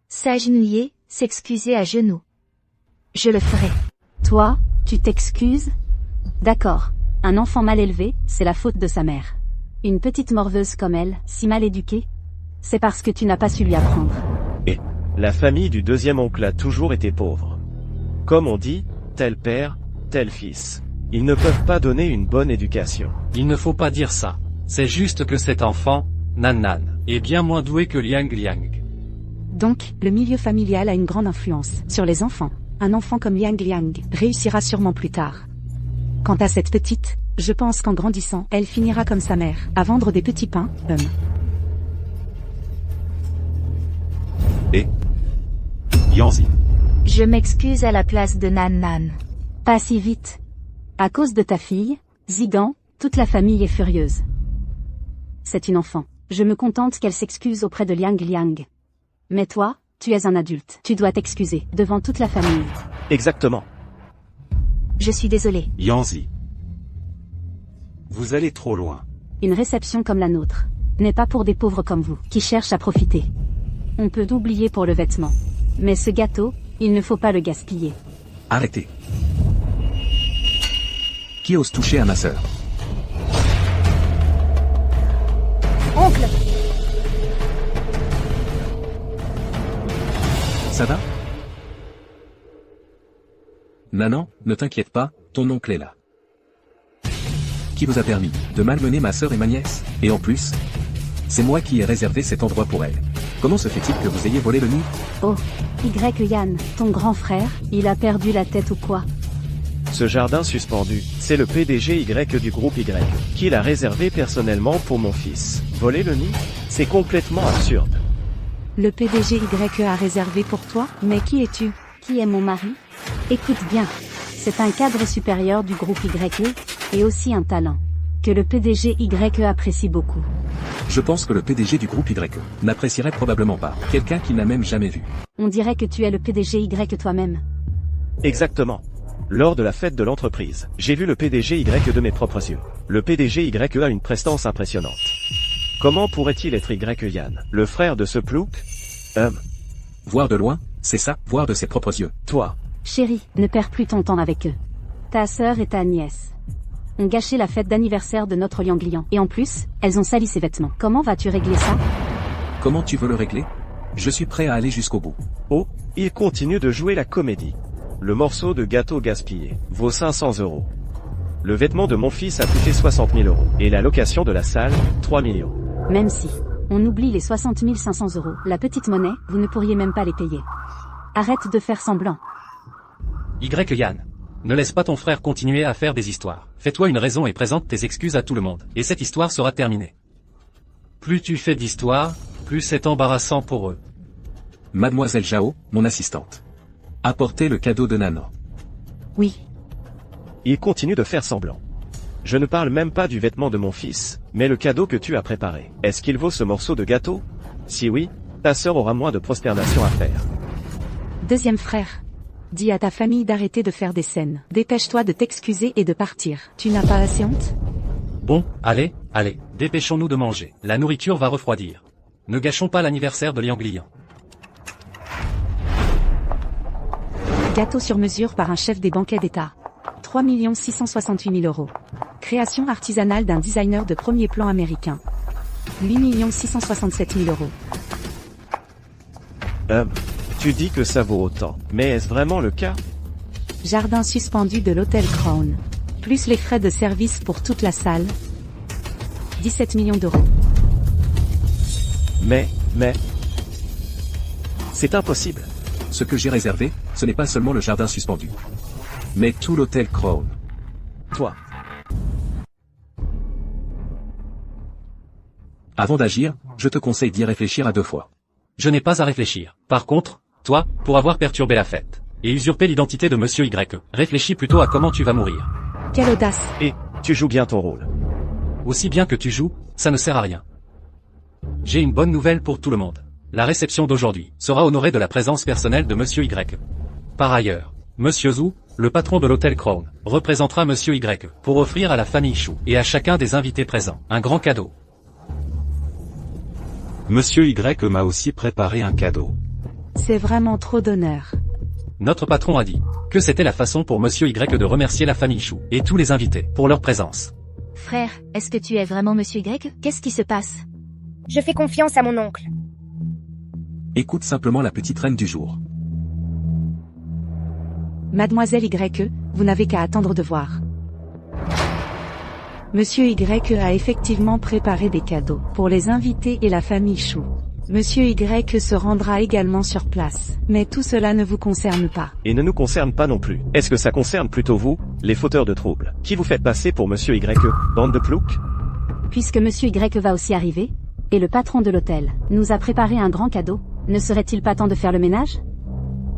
S'agenouiller, s'excuser à genoux. Je le ferai. Toi, tu t'excuses? D'accord. Un enfant mal élevé, c'est la faute de sa mère. Une petite morveuse comme elle, si mal éduquée, c'est parce que tu n'as pas su lui apprendre. Et la famille du deuxième oncle a toujours été pauvre. Comme on dit, tel père, tel fils. Ils ne peuvent pas donner une bonne éducation. Il ne faut pas dire ça. C'est juste que cet enfant, Nan Nan, est bien moins doué que Liang Liang. Donc, le milieu familial a une grande influence sur les enfants. Un enfant comme Liang Liang réussira sûrement plus tard. Quant à cette petite, je pense qu'en grandissant, elle finira comme sa mère, à vendre des petits pains, Et Yanzi. Je m'excuse à la place de Nan Nan. Pas si vite. À cause de ta fille, Zigan, toute la famille est furieuse. C'est une enfant. Je me contente qu'elle s'excuse auprès de Liang Liang. Mais toi, tu es un adulte. Tu dois t'excuser devant toute la famille. Exactement. Je suis désolée. Yanzi. Vous allez trop loin. Une réception comme la nôtre n'est pas pour des pauvres comme vous, qui cherchent à profiter. On peut oublier pour le vêtement. Mais ce gâteau, il ne faut pas le gaspiller. Arrêtez. Qui ose toucher à ma sœur? Oncle, Ça va? Nanan, ne t'inquiète pas, ton oncle est là. Qui vous a permis de malmener ma sœur et ma nièce? Et en plus, c'est moi qui ai réservé cet endroit pour elle. Comment se fait-il que vous ayez volé le nid? Oh, Yann, ton grand frère, il a perdu la tête ou quoi? Ce jardin suspendu, c'est le PDG Y du groupe Y, qui l'a réservé personnellement pour mon fils. Voler le nid? C'est complètement absurde. Le PDG Y a réservé pour toi? Mais qui es-tu? Qui est mon mari? Écoute bien, c'est un cadre supérieur du groupe YE, et aussi un talent, que le PDG YE apprécie beaucoup. Je pense que le PDG du groupe YE n'apprécierait probablement pas quelqu'un qu'il n'a même jamais vu. On dirait que tu es le PDG Y toi-même. Exactement. Lors de la fête de l'entreprise, j'ai vu le PDG Y de mes propres yeux. Le PDG Y a une prestance impressionnante. Comment pourrait-il être Yann, le frère de ce plouc? Voir de loin, c'est ça, voir de ses propres yeux. Toi. Chérie, ne perds plus ton temps avec eux. Ta sœur et ta nièce ont gâché la fête d'anniversaire de notre Lianglian. Et en plus, elles ont sali ses vêtements. Comment vas-tu régler ça? Comment tu veux le régler? Je suis prêt à aller jusqu'au bout. Oh, il continue de jouer la comédie. Le morceau de gâteau gaspillé vaut 500 €. Le vêtement de mon fils a coûté 60 000 €. Et la location de la salle, 3 millions. Même si on oublie les 60 500 €, la petite monnaie, vous ne pourriez même pas les payer. Arrête de faire semblant. Yann. Ne laisse pas ton frère continuer à faire des histoires. Fais-toi une raison et présente tes excuses à tout le monde. Et cette histoire sera terminée. Plus tu fais d'histoires, plus c'est embarrassant pour eux. Mademoiselle Zhao, mon assistante. Apportez le cadeau de Nanan. Oui. Il continue de faire semblant. Je ne parle même pas du vêtement de mon fils, mais le cadeau que tu as préparé. Est-ce qu'il vaut ce morceau de gâteau? Si oui, ta sœur aura moins de prosternation à faire. Deuxième frère. Dis à ta famille d'arrêter de faire des scènes. Dépêche-toi de t'excuser et de partir. Tu n'as pas assez honte? Bon, allez, dépêchons-nous de manger. La nourriture va refroidir. Ne gâchons pas l'anniversaire de Lianglian. Gâteau sur mesure par un chef des banquets d'État. 3 668 000 €. Création artisanale d'un designer de premier plan américain. 8 667 000 €. Tu dis que ça vaut autant, mais est-ce vraiment le cas? Jardin suspendu de l'hôtel Crown. Plus les frais de service pour toute la salle. 17 millions €. Mais... C'est impossible. Ce que j'ai réservé, ce n'est pas seulement le jardin suspendu. Mais tout l'hôtel Crown. Toi. Avant d'agir, je te conseille d'y réfléchir à 2 fois. Je n'ai pas à réfléchir. Par contre, toi, pour avoir perturbé la fête et usurpé l'identité de Monsieur Y, réfléchis plutôt à comment tu vas mourir. Quelle audace! Et, tu joues bien ton rôle. Aussi bien que tu joues, ça ne sert à rien. J'ai une bonne nouvelle pour tout le monde. La réception d'aujourd'hui sera honorée de la présence personnelle de Monsieur Y. Par ailleurs, Monsieur Zhu, le patron de l'hôtel Crown, représentera Monsieur Y pour offrir à la famille Chou et à chacun des invités présents un grand cadeau. Monsieur Y m'a aussi préparé un cadeau. C'est vraiment trop d'honneur. Notre patron a dit que c'était la façon pour Monsieur Y de remercier la famille Chou et tous les invités pour leur présence. Frère, est-ce que tu es vraiment Monsieur Y? Qu'est-ce qui se passe? Je fais confiance à mon oncle. Écoute simplement la petite reine du jour. Mademoiselle Y, vous n'avez qu'à attendre de voir. Monsieur Y a effectivement préparé des cadeaux pour les invités et la famille Chou. Monsieur Y se rendra également sur place. Mais tout cela ne vous concerne pas. Et ne nous concerne pas non plus. Est-ce que ça concerne plutôt vous, les fauteurs de troubles, qui vous faites passer pour Monsieur Y, bande de ploucs? Puisque Monsieur Y va aussi arriver, et le patron de l'hôtel nous a préparé un grand cadeau, ne serait-il pas temps de faire le ménage?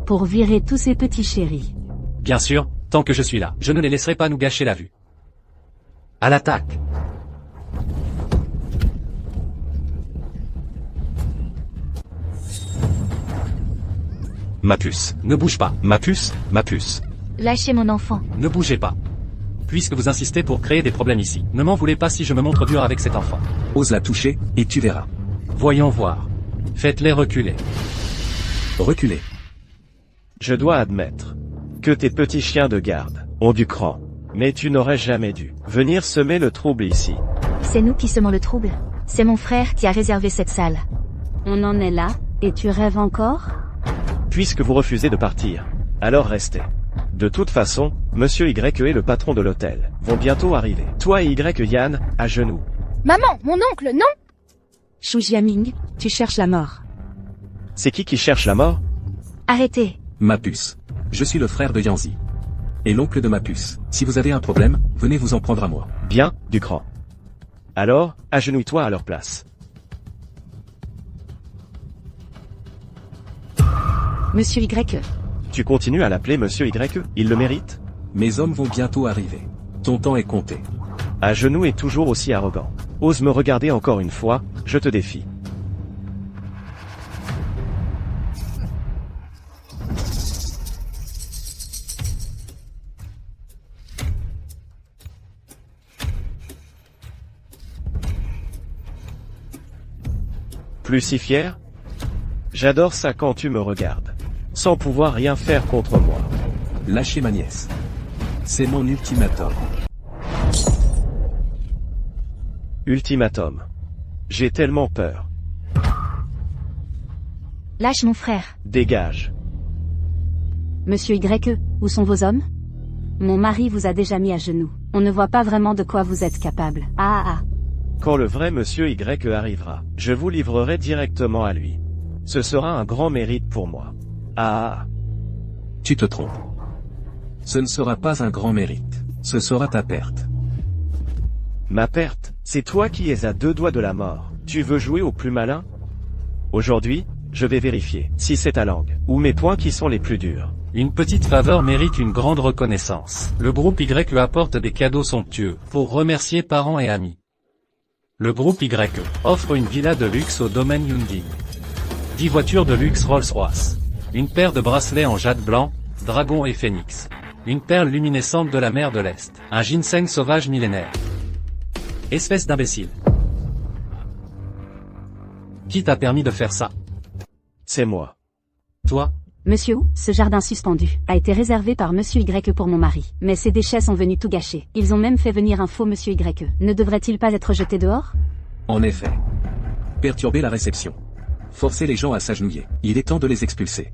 Pour virer tous ces petits chéris. Bien sûr, tant que je suis là, je ne les laisserai pas nous gâcher la vue. À l'attaque! Ma puce. Ne bouge pas. Ma puce. Lâchez mon enfant. Ne bougez pas. Puisque vous insistez pour créer des problèmes ici, ne m'en voulez pas si je me montre dur avec cet enfant. Ose la toucher, et tu verras. Voyons voir. Faites-les reculer. Reculez. Je dois admettre que tes petits chiens de garde ont du cran. Mais tu n'aurais jamais dû venir semer le trouble ici. C'est nous qui semons le trouble. C'est mon frère qui a réservé cette salle. On en est là, et tu rêves encore? Puisque vous refusez de partir, alors restez. De toute façon, Monsieur Y et le patron de l'hôtel vont bientôt arriver. Toi et Y Yann, à genoux. Maman, mon oncle, non! Shu Jiaming, tu cherches la mort. C'est qui cherche la mort? Arrêtez. Ma puce. Je suis le frère de Yanzi. Et l'oncle de ma puce. Si vous avez un problème, venez vous en prendre à moi. Bien, du cran. Alors, agenouille-toi à leur place. Monsieur Y. Tu continues à l'appeler Monsieur Y, il le mérite? Mes hommes vont bientôt arriver. Ton temps est compté. À genoux est toujours aussi arrogant. Ose me regarder encore une fois, je te défie. Plus si fier? J'adore ça quand tu me regardes. Sans pouvoir rien faire contre moi. Lâchez ma nièce. C'est mon ultimatum. Ultimatum. J'ai tellement peur. Lâche mon frère. Dégage. Monsieur Y, où sont vos hommes? Mon mari vous a déjà mis à genoux. On ne voit pas vraiment de quoi vous êtes capable. Ah. Quand le vrai monsieur Y arrivera, je vous livrerai directement à lui. Ce sera un grand mérite pour moi. Ah. Tu te trompes. Ce ne sera pas un grand mérite. Ce sera ta perte. Ma perte, c'est toi qui es à 2 doigts de la mort. Tu veux jouer au plus malin? Aujourd'hui, je vais vérifier si c'est ta langue, ou mes poings qui sont les plus durs. Une petite faveur mérite une grande reconnaissance. Le groupe Y lui apporte des cadeaux somptueux, pour remercier parents et amis. Le groupe Y offre une villa de luxe au domaine Yunding. 10 voitures de luxe Rolls-Royce. Une paire de bracelets en jade blanc, dragon et phénix. Une perle luminescente de la mer de l'Est. Un ginseng sauvage millénaire. Espèce d'imbécile. Qui t'a permis de faire ça? C'est moi. Toi? Monsieur, ce jardin suspendu a été réservé par Monsieur Y pour mon mari. Mais ces déchets sont venus tout gâcher. Ils ont même fait venir un faux Monsieur Y. Ne devrait-il pas être jeté dehors? En effet. Perturber la réception. Forcer les gens à s'agenouiller. Il est temps de les expulser.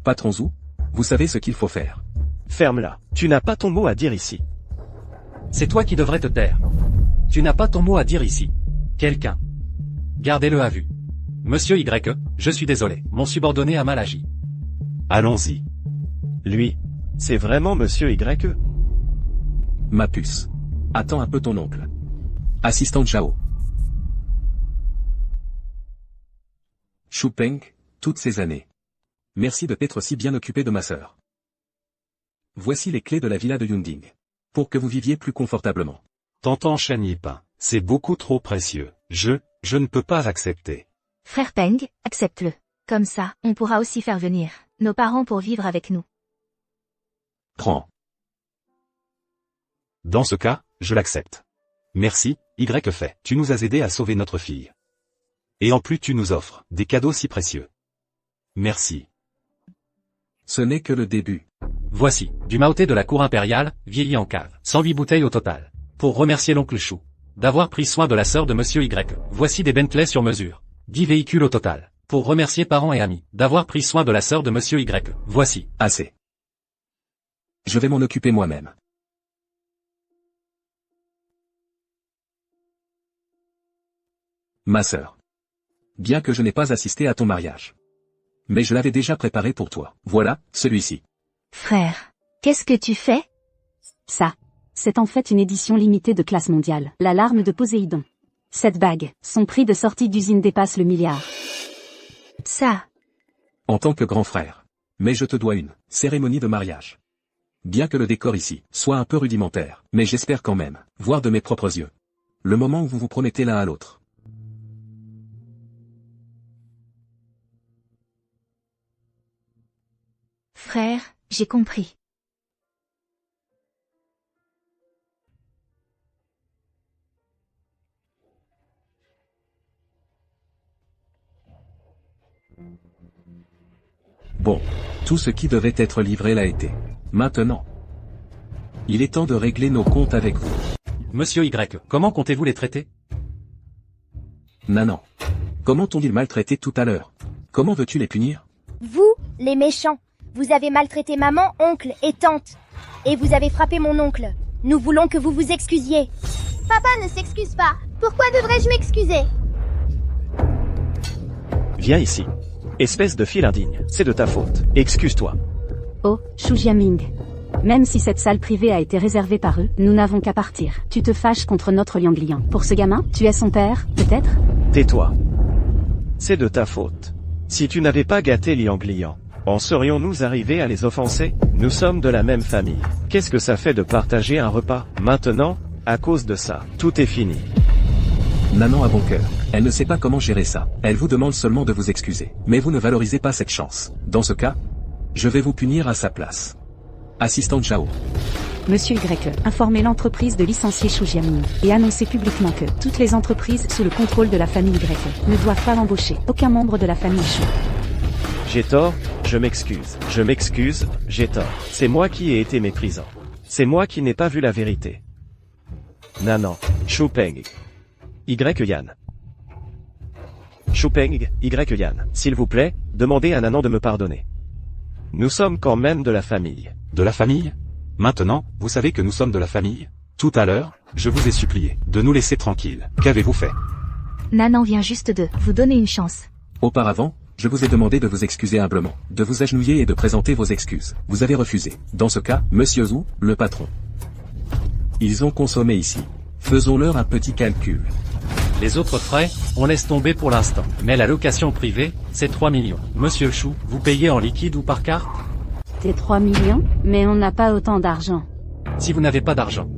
Patron Zou, vous savez ce qu'il faut faire. Ferme-la. Tu n'as pas ton mot à dire ici. C'est toi qui devrais te taire. Tu n'as pas ton mot à dire ici. Quelqu'un. Gardez-le à vue. Monsieur Y, je suis désolé, mon subordonné a mal agi. Allons-y. Lui. C'est vraiment monsieur Y? Ma puce. Attends un peu ton oncle. Assistant Zhao. Shu Peng, toutes ces années. Merci de t'être si bien occupé de ma sœur. Voici les clés de la villa de Yunding. Pour que vous viviez plus confortablement. Tonton Shen Yipin, c'est beaucoup trop précieux. Je ne peux pas accepter. Frère Peng, accepte-le. Comme ça, on pourra aussi faire venir nos parents pour vivre avec nous. Prends. Dans ce cas, je l'accepte. Merci, Y fait. Tu nous as aidés à sauver notre fille. Et en plus tu nous offres des cadeaux si précieux. Merci. Ce n'est que le début. Voici, du maoté de la cour impériale, vieilli en cave. 108 bouteilles au total. Pour remercier l'oncle Chou d'avoir pris soin de la sœur de monsieur Y. Voici des Bentley sur mesure. 10 véhicules au total. Pour remercier parents et amis d'avoir pris soin de la sœur de monsieur Y. Voici. Assez. Je vais m'en occuper moi-même. Ma sœur. Bien que je n'ai pas assisté à ton mariage. Mais je l'avais déjà préparé pour toi. Voilà, celui-ci. Frère, qu'est-ce que tu fais? Ça. C'est en fait une édition limitée de classe mondiale. La larme de Poséidon. Cette bague, son prix de sortie d'usine dépasse le milliard. Ça. En tant que grand frère. Mais je te dois une cérémonie de mariage. Bien que le décor ici soit un peu rudimentaire, mais j'espère quand même voir de mes propres yeux le moment où vous vous promettez l'un à l'autre. Frère, j'ai compris. Bon, tout ce qui devait être livré l'a été. Maintenant, il est temps de régler nos comptes avec vous. Monsieur Y, comment comptez-vous les traiter? Nanan. Comment t'ont-ils maltraité tout à l'heure? Comment veux-tu les punir? Vous, les méchants, vous avez maltraité maman, oncle et tante. Et vous avez frappé mon oncle. Nous voulons que vous vous excusiez. Papa ne s'excuse pas. Pourquoi devrais-je m'excuser? Viens ici. Espèce de fille indigne, c'est de ta faute. Excuse-toi. Oh, Shu Jiaming. Même si cette salle privée a été réservée par eux, nous n'avons qu'à partir. Tu te fâches contre notre Liang Liang. Pour ce gamin, tu es son père, peut-être? Tais-toi. C'est de ta faute. Si tu n'avais pas gâté Liang Liang, en serions-nous arrivés à les offenser? Nous sommes de la même famille. Qu'est-ce que ça fait de partager un repas? Maintenant, à cause de ça, tout est fini. Nanan a bon cœur. Elle ne sait pas comment gérer ça. Elle vous demande seulement de vous excuser. Mais vous ne valorisez pas cette chance. Dans ce cas, je vais vous punir à sa place. Assistant Zhao. Monsieur Y, informez l'entreprise de licencier Shu Jiaming et annoncez publiquement que toutes les entreprises sous le contrôle de la famille Y ne doivent pas l'embaucher. Aucun membre de la famille Shu. J'ai tort, je m'excuse, j'ai tort. C'est moi qui ai été méprisant. C'est moi qui n'ai pas vu la vérité. Nanan, Shu Peng. Y Yann. Choupeng, Y Yann. S'il vous plaît, demandez à Nanan de me pardonner. Nous sommes quand même de la famille. De la famille? Maintenant, vous savez que nous sommes de la famille? Tout à l'heure, je vous ai supplié de nous laisser tranquilles. Qu'avez-vous fait? Nanan vient juste de vous donner une chance. Auparavant, je vous ai demandé de vous excuser humblement, de vous agenouiller et de présenter vos excuses. Vous avez refusé. Dans ce cas, Monsieur Zhou, le patron. Ils ont consommé ici. Faisons-leur un petit calcul. Les autres frais, on laisse tomber pour l'instant. Mais la location privée, c'est 3 millions. Monsieur Chou, vous payez en liquide ou par carte? C'est 3 millions, mais on n'a pas autant d'argent. Si vous n'avez pas d'argent,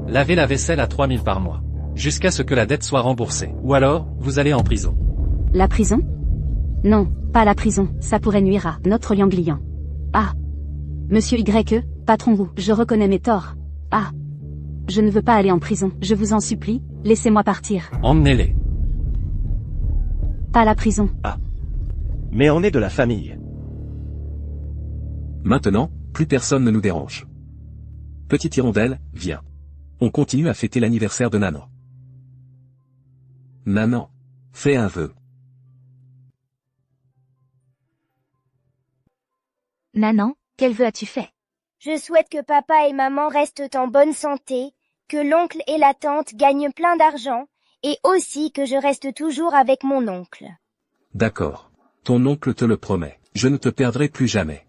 lavez la vaisselle à 3 000 par mois. Jusqu'à ce que la dette soit remboursée. Ou alors, vous allez en prison. La prison? Non, pas la prison, ça pourrait nuire à notre Lianglian. Ah. Monsieur Y, patron Wu, je reconnais mes torts. Ah. Je ne veux pas aller en prison, je vous en supplie, laissez-moi partir. Emmenez-les. Pas la prison. Mais on est de la famille. Maintenant, plus personne ne nous dérange. Petite hirondelle, viens. On continue à fêter l'anniversaire de Nanan. Nanan, fais un vœu. Nanan, quel vœu as-tu fait? Je souhaite que papa et maman restent en bonne santé, que l'oncle et la tante gagnent plein d'argent, et aussi que je reste toujours avec mon oncle. D'accord. Ton oncle te le promet. Je ne te perdrai plus jamais.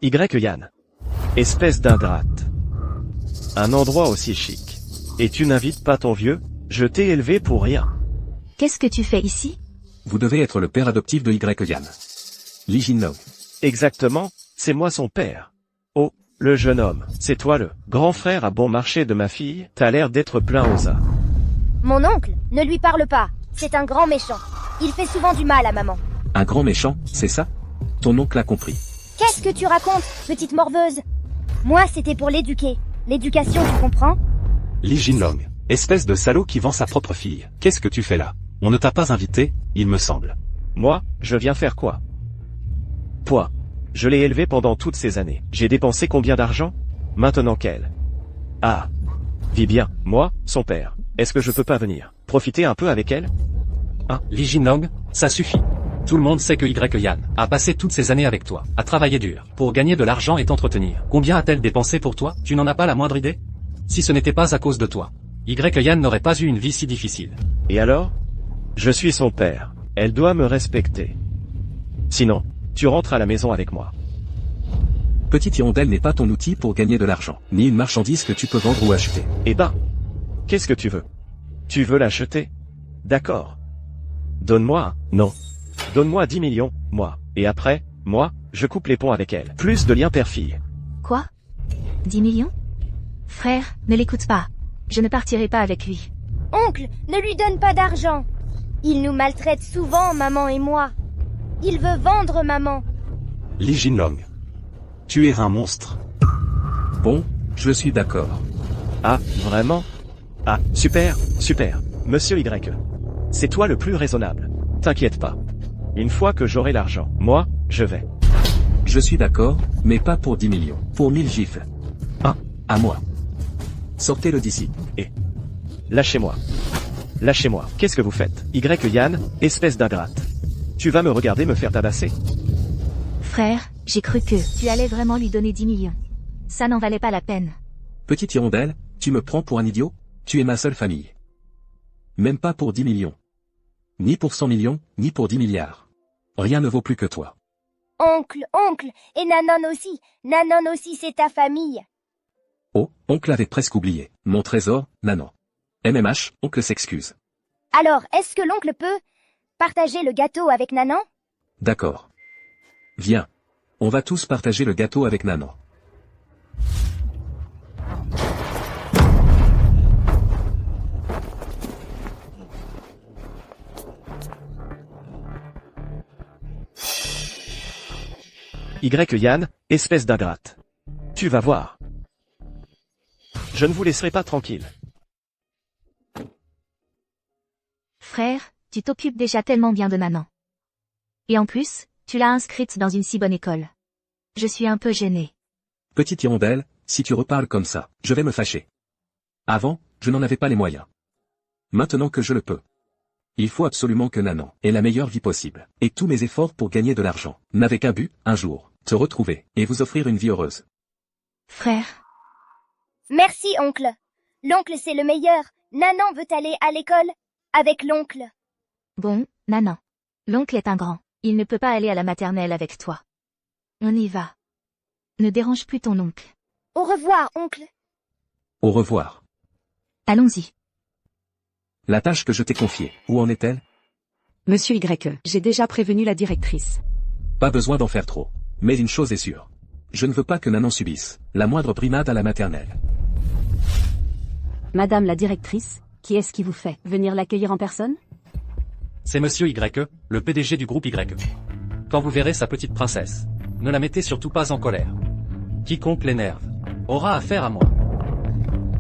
Y Yann. Espèce d'ingrate. Un endroit aussi chic. Et tu n'invites pas ton vieux? Je t'ai élevé pour rien. Qu'est-ce que tu fais ici? Vous devez être le père adoptif de Y Yann. Li Jinlong. Exactement, c'est moi son père. Oh, le jeune homme, c'est toi le grand frère à bon marché de ma fille, t'as l'air d'être plein aux as. Mon oncle, ne lui parle pas, c'est un grand méchant. Il fait souvent du mal à maman. Un grand méchant, c'est ça? Ton oncle a compris. Qu'est-ce que tu racontes, petite morveuse? Moi, c'était pour l'éduquer. L'éducation, tu comprends? Li Jinlong, espèce de salaud qui vend sa propre fille. Qu'est-ce que tu fais là? On ne t'a pas invité, il me semble. Moi, je viens faire quoi? Point. Je l'ai élevée pendant toutes ces années. J'ai dépensé combien d'argent? Maintenant qu'elle. Ah. Vis bien, moi, son père. Est-ce que je peux pas venir profiter un peu avec elle? Li Jinlong, ça suffit. Tout le monde sait que Y Yann a passé toutes ces années avec toi, a travaillé dur, pour gagner de l'argent et t'entretenir. Combien a-t-elle dépensé pour toi? Tu n'en as pas la moindre idée? Si ce n'était pas à cause de toi, Y Yann n'aurait pas eu une vie si difficile. Et alors? Je suis son père. Elle doit me respecter. Sinon, tu rentres à la maison avec moi. Petite hirondelle n'est pas ton outil pour gagner de l'argent, ni une marchandise que tu peux vendre ou acheter. Eh ben, qu'est-ce que tu veux? Tu veux l'acheter? D'accord. Donne-moi, non. Donne-moi 10 millions, moi. Et après, moi, je coupe les ponts avec elle. Plus de liens père-fille. Quoi? 10 millions? Frère, ne l'écoute pas. Je ne partirai pas avec lui. Oncle, ne lui donne pas d'argent. Il nous maltraite souvent, maman et moi. Il veut vendre maman. Li Jinlong. Tu es un monstre. Bon, je suis d'accord. Ah, vraiment? Ah, super, super. Monsieur Y. C'est toi le plus raisonnable. T'inquiète pas. Une fois que j'aurai l'argent, moi, je vais. Je suis d'accord, mais pas pour 10 millions. Pour 1000 gifles. À moi. Sortez-le d'ici. Lâchez-moi. Lâchez-moi. Qu'est-ce que vous faites? Y Yann, espèce d'ingrate. Tu vas me regarder me faire tabasser? Frère, j'ai cru que tu allais vraiment lui donner 10 millions. Ça n'en valait pas la peine. Petite hirondelle, tu me prends pour un idiot? Tu es ma seule famille. Même pas pour 10 millions. Ni pour 100 millions, ni pour 10 milliards. Rien ne vaut plus que toi. Oncle, et Nanon aussi c'est ta famille. Oh, oncle avait presque oublié. Mon trésor, Nanan. MMH, oncle s'excuse. Alors, est-ce que l'oncle peut partager le gâteau avec Nanan? D'accord. Viens. On va tous partager le gâteau avec Nanan. Y Yann, espèce d'ingrate. Tu vas voir. Je ne vous laisserai pas tranquille. Frère, tu t'occupes déjà tellement bien de Nanan. Et en plus, tu l'as inscrite dans une si bonne école. Je suis un peu gênée. Petite hirondelle, si tu reparles comme ça, je vais me fâcher. Avant, je n'en avais pas les moyens. Maintenant que je le peux, Il faut absolument que Nanan ait la meilleure vie possible. Et tous mes efforts pour gagner de l'argent n'avaient qu'un but, un jour, te retrouver et vous offrir une vie heureuse. Frère, Merci, oncle. L'oncle, c'est le meilleur. Nanan veut aller à l'école avec l'oncle. bon, Nanan. L'oncle est un grand. Il ne peut pas aller à la maternelle avec toi. On y va. Ne dérange plus ton oncle. Au revoir, oncle. Au revoir. Allons-y. La tâche que je t'ai confiée, où en est-elle? Monsieur Y, j'ai déjà prévenu la directrice. Pas besoin d'en faire trop. Mais une chose est sûre. Je ne veux pas que Nanan subisse la moindre brimade à la maternelle. Madame la directrice, qui est-ce qui vous fait venir l'accueillir en personne? C'est monsieur Y, le PDG du groupe Y. Quand vous verrez sa petite princesse, ne la mettez surtout pas en colère. Quiconque l'énerve aura affaire à moi.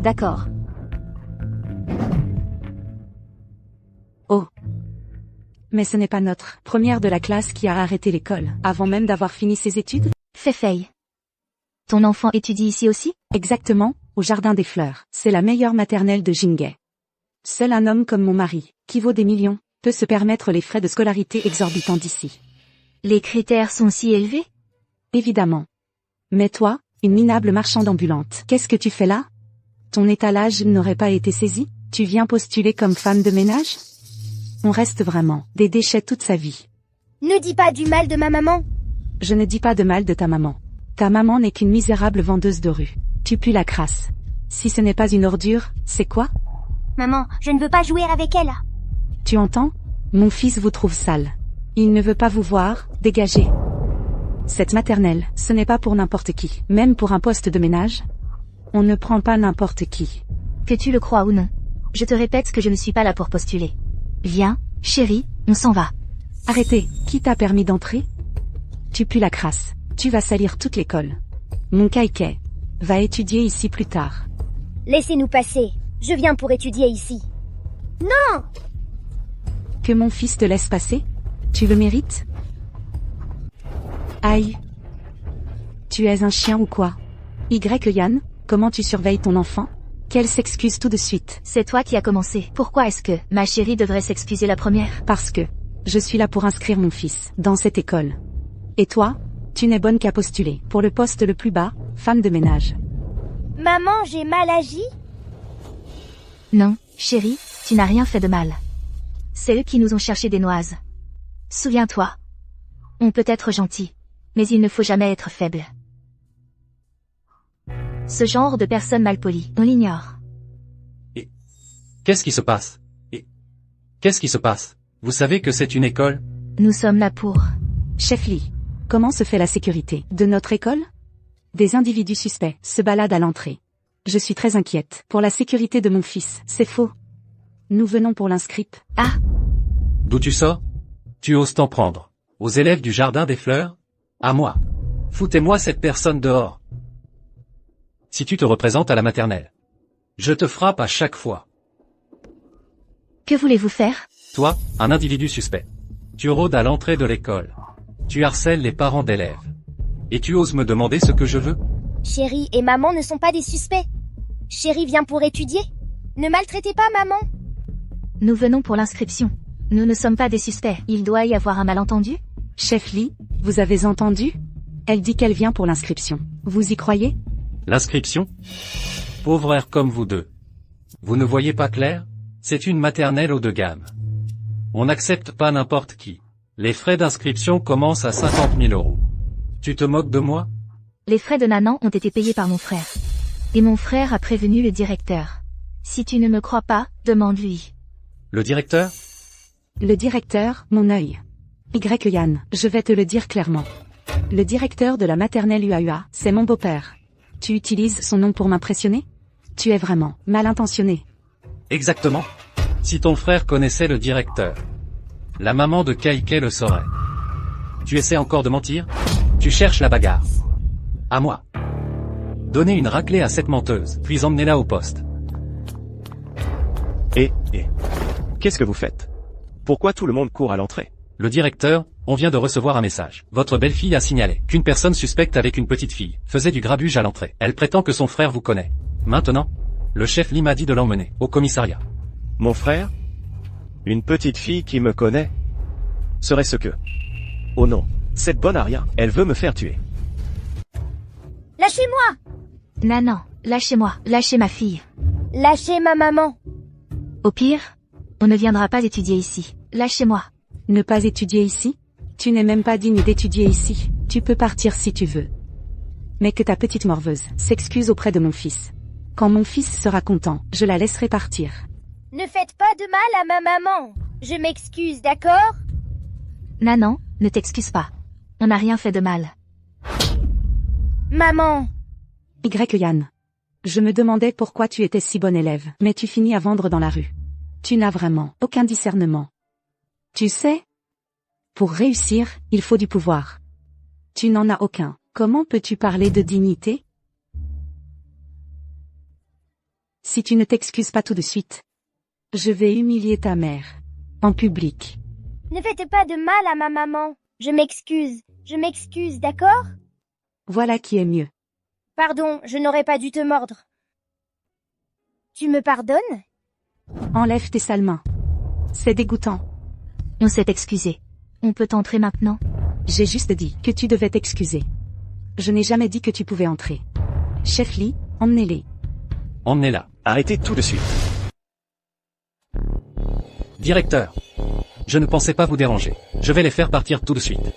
D'accord. Oh. Mais ce n'est pas notre première de la classe qui a arrêté l'école, avant même d'avoir fini ses études? Fei. Ton enfant étudie ici aussi? Exactement, au Jardin des Fleurs. C'est la meilleure maternelle de Jingay. Seul un homme comme mon mari, qui vaut des millions, peut se permettre les frais de scolarité exorbitants d'ici. Les critères sont si élevés? Évidemment. Mais toi, une minable marchande ambulante, qu'est-ce que tu fais là? Ton étalage n'aurait pas été saisi? Tu viens postuler comme femme de ménage? On reste vraiment des déchets toute sa vie. Ne dis pas du mal de ma maman. Je ne dis pas de mal de ta maman. Ta maman n'est qu'une misérable vendeuse de rue. Tu pues la crasse. Si ce n'est pas une ordure, c'est quoi? Maman, je ne veux pas jouer avec elle. Tu entends? Mon fils vous trouve sale. Il ne veut pas vous voir, dégagez. Cette maternelle, ce n'est pas pour n'importe qui, même pour un poste de ménage. On ne prend pas n'importe qui. Que tu le crois ou non. Je te répète que je ne suis pas là pour postuler. Viens, chérie, on s'en va. Arrêtez, qui t'a permis d'entrer? Tu pues la crasse. Tu vas salir toute l'école. Mon Kaikai va étudier ici plus tard. Laissez-nous passer. Je viens pour étudier ici. Non! Que mon fils te laisse passer? Tu le mérites? Aïe. Tu es un chien ou quoi? Yann, comment tu surveilles ton enfant? Qu'elle s'excuse tout de suite. C'est toi qui as commencé. Pourquoi est-ce que ma chérie devrait s'excuser la première? Parce que je suis là pour inscrire mon fils dans cette école. Et toi, tu n'es bonne qu'à postuler pour le poste le plus bas, femme de ménage. Maman, j'ai mal agi? Non, chérie, tu n'as rien fait de mal. C'est eux qui nous ont cherché des noises. Souviens-toi. On peut être gentil, mais il ne faut jamais être faible. Ce genre de personnes malpolies, on l'ignore. Qu'est-ce qui se passe? Et qu'est-ce qui se passe? Vous savez que c'est une école? Nous sommes là pour... Chef Lee, comment se fait la sécurité de notre école? Des individus suspects se baladent à l'entrée. Je suis très inquiète pour la sécurité de mon fils, c'est faux. Nous venons pour l'inscript. Ah! D'où tu sors? Tu oses t'en prendre aux élèves du Jardin des Fleurs? À moi. Foutez-moi cette personne dehors. Si tu te représentes à la maternelle, je te frappe à chaque fois. Que voulez-vous faire? Toi, un individu suspect. Tu rôdes à l'entrée de l'école. Tu harcèles les parents d'élèves. Et tu oses me demander ce que je veux? Chérie et maman ne sont pas des suspects. Chérie vient pour étudier. Ne maltraitez pas maman. Nous venons pour l'inscription. Nous ne sommes pas des suspects. Il doit y avoir un malentendu? Chef Lee, vous avez entendu? Elle dit qu'elle vient pour l'inscription. Vous y croyez? L'inscription? Pauvre air comme vous deux. Vous ne voyez pas clair? C'est une maternelle haut de gamme. On n'accepte pas n'importe qui. Les frais d'inscription commencent à 50 000 €. Tu te moques de moi? Les frais de Nanan ont été payés par mon frère. Et mon frère a prévenu le directeur. Si tu ne me crois pas, demande-lui. Le directeur? Le directeur, mon œil. Yann, je vais te le dire clairement. Le directeur de la maternelle UAUA, c'est mon beau-père. Tu utilises son nom pour m'impressionner? Tu es vraiment mal intentionné. Exactement. Si ton frère connaissait le directeur, la maman de Kaikai le saurait. Tu essaies encore de mentir? Tu cherches la bagarre. À moi. Donnez une raclée à cette menteuse, puis emmenez-la au poste. Et, qu'est-ce que vous faites? Pourquoi tout le monde court à l'entrée? Le directeur, on vient de recevoir un message. Votre belle-fille a signalé qu'une personne suspecte avec une petite fille faisait du grabuge à l'entrée. Elle prétend que son frère vous connaît. Maintenant, le chef Lee m'a dit de l'emmener au commissariat. Mon frère? Une petite fille qui me connaît? Serait-ce que... Oh non, cette bonne a rien, elle veut me faire tuer. Lâchez-moi! Nanan, lâchez-moi, lâchez ma fille. Lâchez ma maman. Au pire, on ne viendra pas étudier ici. Lâchez-moi. Ne pas étudier ici? Tu n'es même pas digne d'étudier ici. Tu peux partir si tu veux. Mais que ta petite morveuse s'excuse auprès de mon fils. Quand mon fils sera content, je la laisserai partir. Ne faites pas de mal à ma maman. Je m'excuse, d'accord? Nanan, ne t'excuse pas. On n'a rien fait de mal. Maman. Yann. Je me demandais pourquoi tu étais si bon élève, mais tu finis à vendre dans la rue. Tu n'as vraiment aucun discernement. Tu sais? Pour réussir, il faut du pouvoir. Tu n'en as aucun. Comment peux-tu parler de dignité? Si tu ne t'excuses pas tout de suite, je vais humilier ta mère. En public. Ne faites pas de mal à ma maman. Je m'excuse, d'accord? Voilà qui est mieux. Pardon, je n'aurais pas dû te mordre. Tu me pardonnes? Enlève tes sales mains. C'est dégoûtant. On s'est excusé. On peut entrer maintenant? J'ai juste dit que tu devais t'excuser. Je n'ai jamais dit que tu pouvais entrer. Chef Lee, emmenez-les. Emmenez-la. Arrêtez tout de suite. Directeur. Je ne pensais pas vous déranger. Je vais les faire partir tout de suite.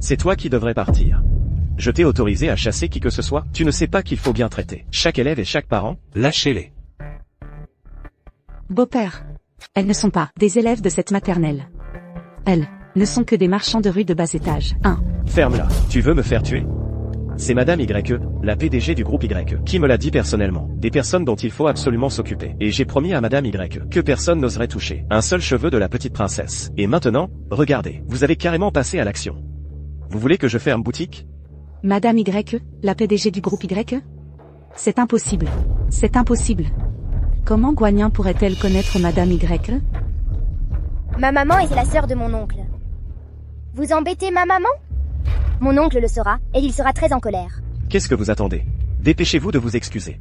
C'est toi qui devrais partir. Je t'ai autorisé à chasser qui que ce soit, tu ne sais pas qu'il faut bien traiter chaque élève et chaque parent? Lâchez-les. Beau-père. Elles ne sont pas des élèves de cette maternelle. Elles ne sont que des marchands de rue de bas étage. Ferme-la, tu veux me faire tuer? C'est Madame YE, la PDG du groupe YE, qui me l'a dit personnellement. Des personnes dont il faut absolument s'occuper. Et j'ai promis à Madame YE que personne n'oserait toucher un seul cheveu de la petite princesse. Et maintenant, regardez, vous avez carrément passé à l'action. Vous voulez que je ferme boutique? Madame YE, la PDG du groupe YE? C'est impossible. C'est impossible. Comment Guanyin pourrait-elle connaître Madame YE? Ma maman est la sœur de mon oncle. Vous embêtez ma maman? Mon oncle le saura, et il sera très en colère. Qu'est-ce que vous attendez? Dépêchez-vous de vous excuser.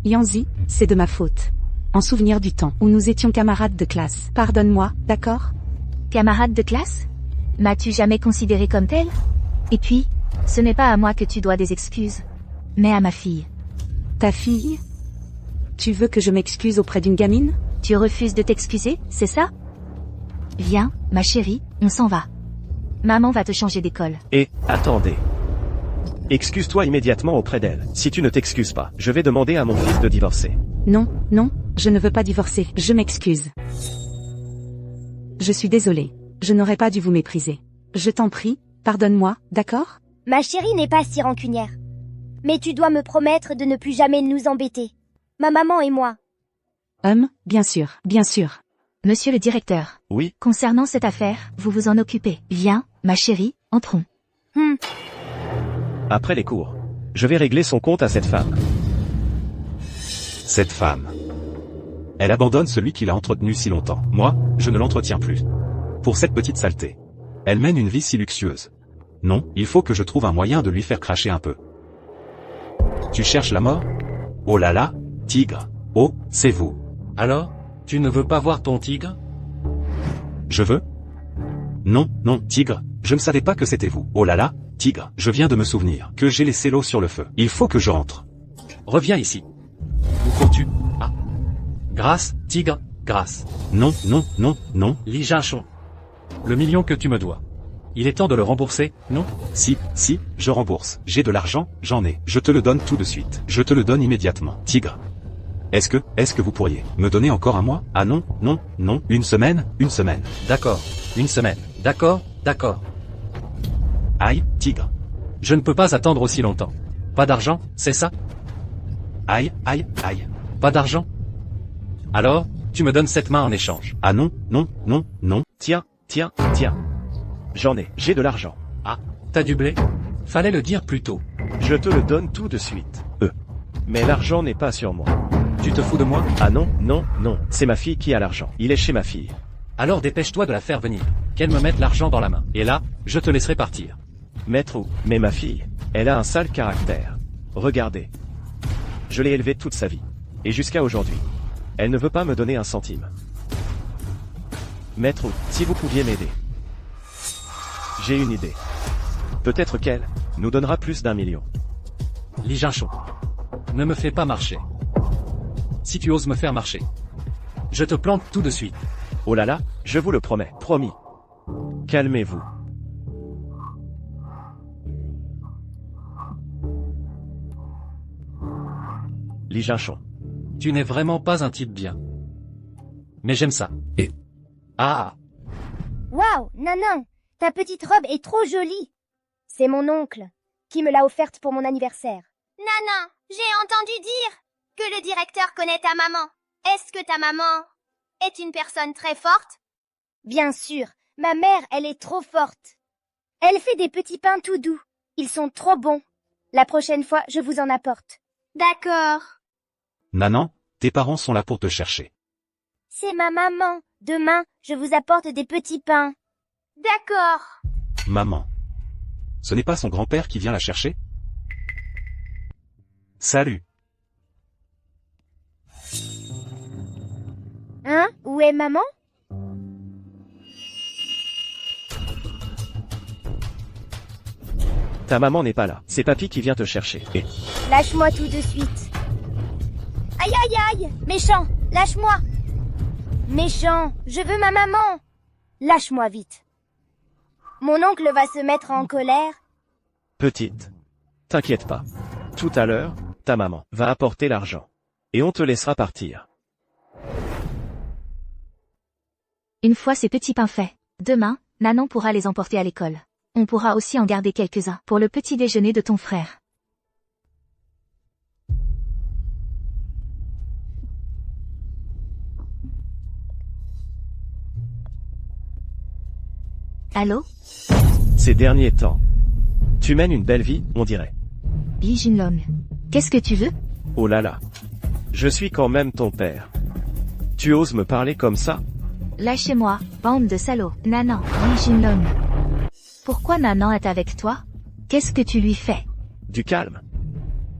Yanzi, c'est de ma faute. En souvenir du temps où nous étions camarades de classe. Pardonne-moi, d'accord? Camarade de classe? M'as-tu jamais considéré comme tel? Et puis, ce n'est pas à moi que tu dois des excuses, mais à ma fille. Ta fille? Tu veux que je m'excuse auprès d'une gamine? Tu refuses de t'excuser, c'est ça? Viens, ma chérie, on s'en va. Maman va te changer d'école. Et, attendez. Excuse-toi immédiatement auprès d'elle. Si tu ne t'excuses pas, je vais demander à mon fils de divorcer. Non, non, je ne veux pas divorcer, je m'excuse. Je suis désolée. Je n'aurais pas dû vous mépriser. Je t'en prie, pardonne-moi, d'accord? Ma chérie n'est pas si rancunière. Mais tu dois me promettre de ne plus jamais nous embêter. Ma maman et moi. Bien sûr, bien sûr. Monsieur le directeur. Oui? Concernant cette affaire, vous vous en occupez. Viens, ma chérie, entrons. Après les cours. Je vais régler son compte à cette femme. Cette femme. Elle abandonne celui qui l'a entretenu si longtemps. Moi, je ne l'entretiens plus. Pour cette petite saleté. Elle mène une vie si luxueuse. Non, il faut que je trouve un moyen de lui faire cracher un peu. Tu cherches la mort? Oh là là, tigre. Oh, c'est vous. Alors, tu ne veux pas voir ton tigre? Je veux? Non, non, tigre, je ne savais pas que c'était vous. Oh là là, tigre, je viens de me souvenir que j'ai laissé l'eau sur le feu. Il faut que je rentre. Reviens ici. Où cours-tu? Ah. Grâce, tigre, grâce. Non, non, non, non. Lijinchon. Le million que tu me dois. Il est temps de le rembourser, non? Si, je rembourse. J'ai de l'argent, j'en ai. Je te le donne tout de suite. Je te le donne immédiatement. Tigre. Est-ce que vous pourriez me donner encore un mois? Ah non, non, non. Une semaine. D'accord. Une semaine. D'accord. Aïe, tigre. Je ne peux pas attendre aussi longtemps. Pas d'argent, c'est ça? Aïe. Pas d'argent? Alors, tu me donnes cette main en échange. Ah non, non, non, non. Tiens. J'en ai, j'ai de l'argent. Ah, t'as du blé? Fallait le dire plus tôt. Je te le donne tout de suite. Mais l'argent n'est pas sur moi. Tu te fous de moi? Ah non, c'est ma fille qui a l'argent. Il est chez ma fille. Alors dépêche-toi de la faire venir. Qu'elle me mette l'argent dans la main. Et là, je te laisserai partir. Maître où? Mais ma fille, elle a un sale caractère. Regardez. Je l'ai élevée toute sa vie. Et jusqu'à aujourd'hui. Elle ne veut pas me donner un centime. Maître, si vous pouviez m'aider. J'ai une idée. Peut-être qu'elle nous donnera plus d'1 million. Li Jinchon. Ne me fais pas marcher. Si tu oses me faire marcher, je te plante tout de suite. Oh là là, je vous le promets, promis. Calmez-vous. Li Jinchon. Tu n'es vraiment pas un type bien. Mais j'aime ça. Et... Ah. Waouh, Nanan, ta petite robe est trop jolie. C'est mon oncle qui me l'a offerte pour mon anniversaire. Nanan, j'ai entendu dire que le directeur connaît ta maman. Est-ce que ta maman est une personne très forte? Bien sûr, ma mère, elle est trop forte. Elle fait des petits pains tout doux. Ils sont trop bons. La prochaine fois, je vous en apporte. D'accord. Nanan, tes parents sont là pour te chercher. C'est ma maman. Demain, je vous apporte des petits pains. D'accord. Maman. Ce n'est pas son grand-père qui vient la chercher? Salut. Hein? Où est maman? Ta maman n'est pas là. C'est papy qui vient te chercher. Et Lâche-moi tout de suite. Aïe aïe aïe! Méchant! Lâche-moi! Méchant! Je veux ma maman! Lâche-moi vite. Mon oncle va se mettre en colère. petite. T'inquiète pas. Tout à l'heure, ta maman va apporter l'argent. Et on te laissera partir. Une fois ces petits pains faits, demain, Nanan pourra les emporter à l'école. On pourra aussi en garder quelques-uns pour le petit déjeuner de ton frère. Allô? Ces derniers temps, tu mènes une belle vie, on dirait. Li Jinlong. Qu'est-ce que tu veux? Oh là là. Je suis quand même ton père. Tu oses me parler comme ça? Lâchez-moi, bande de salauds. Nanan, Li Jinlong. Pourquoi Nanan est avec toi? Qu'est-ce que tu lui fais? Du calme.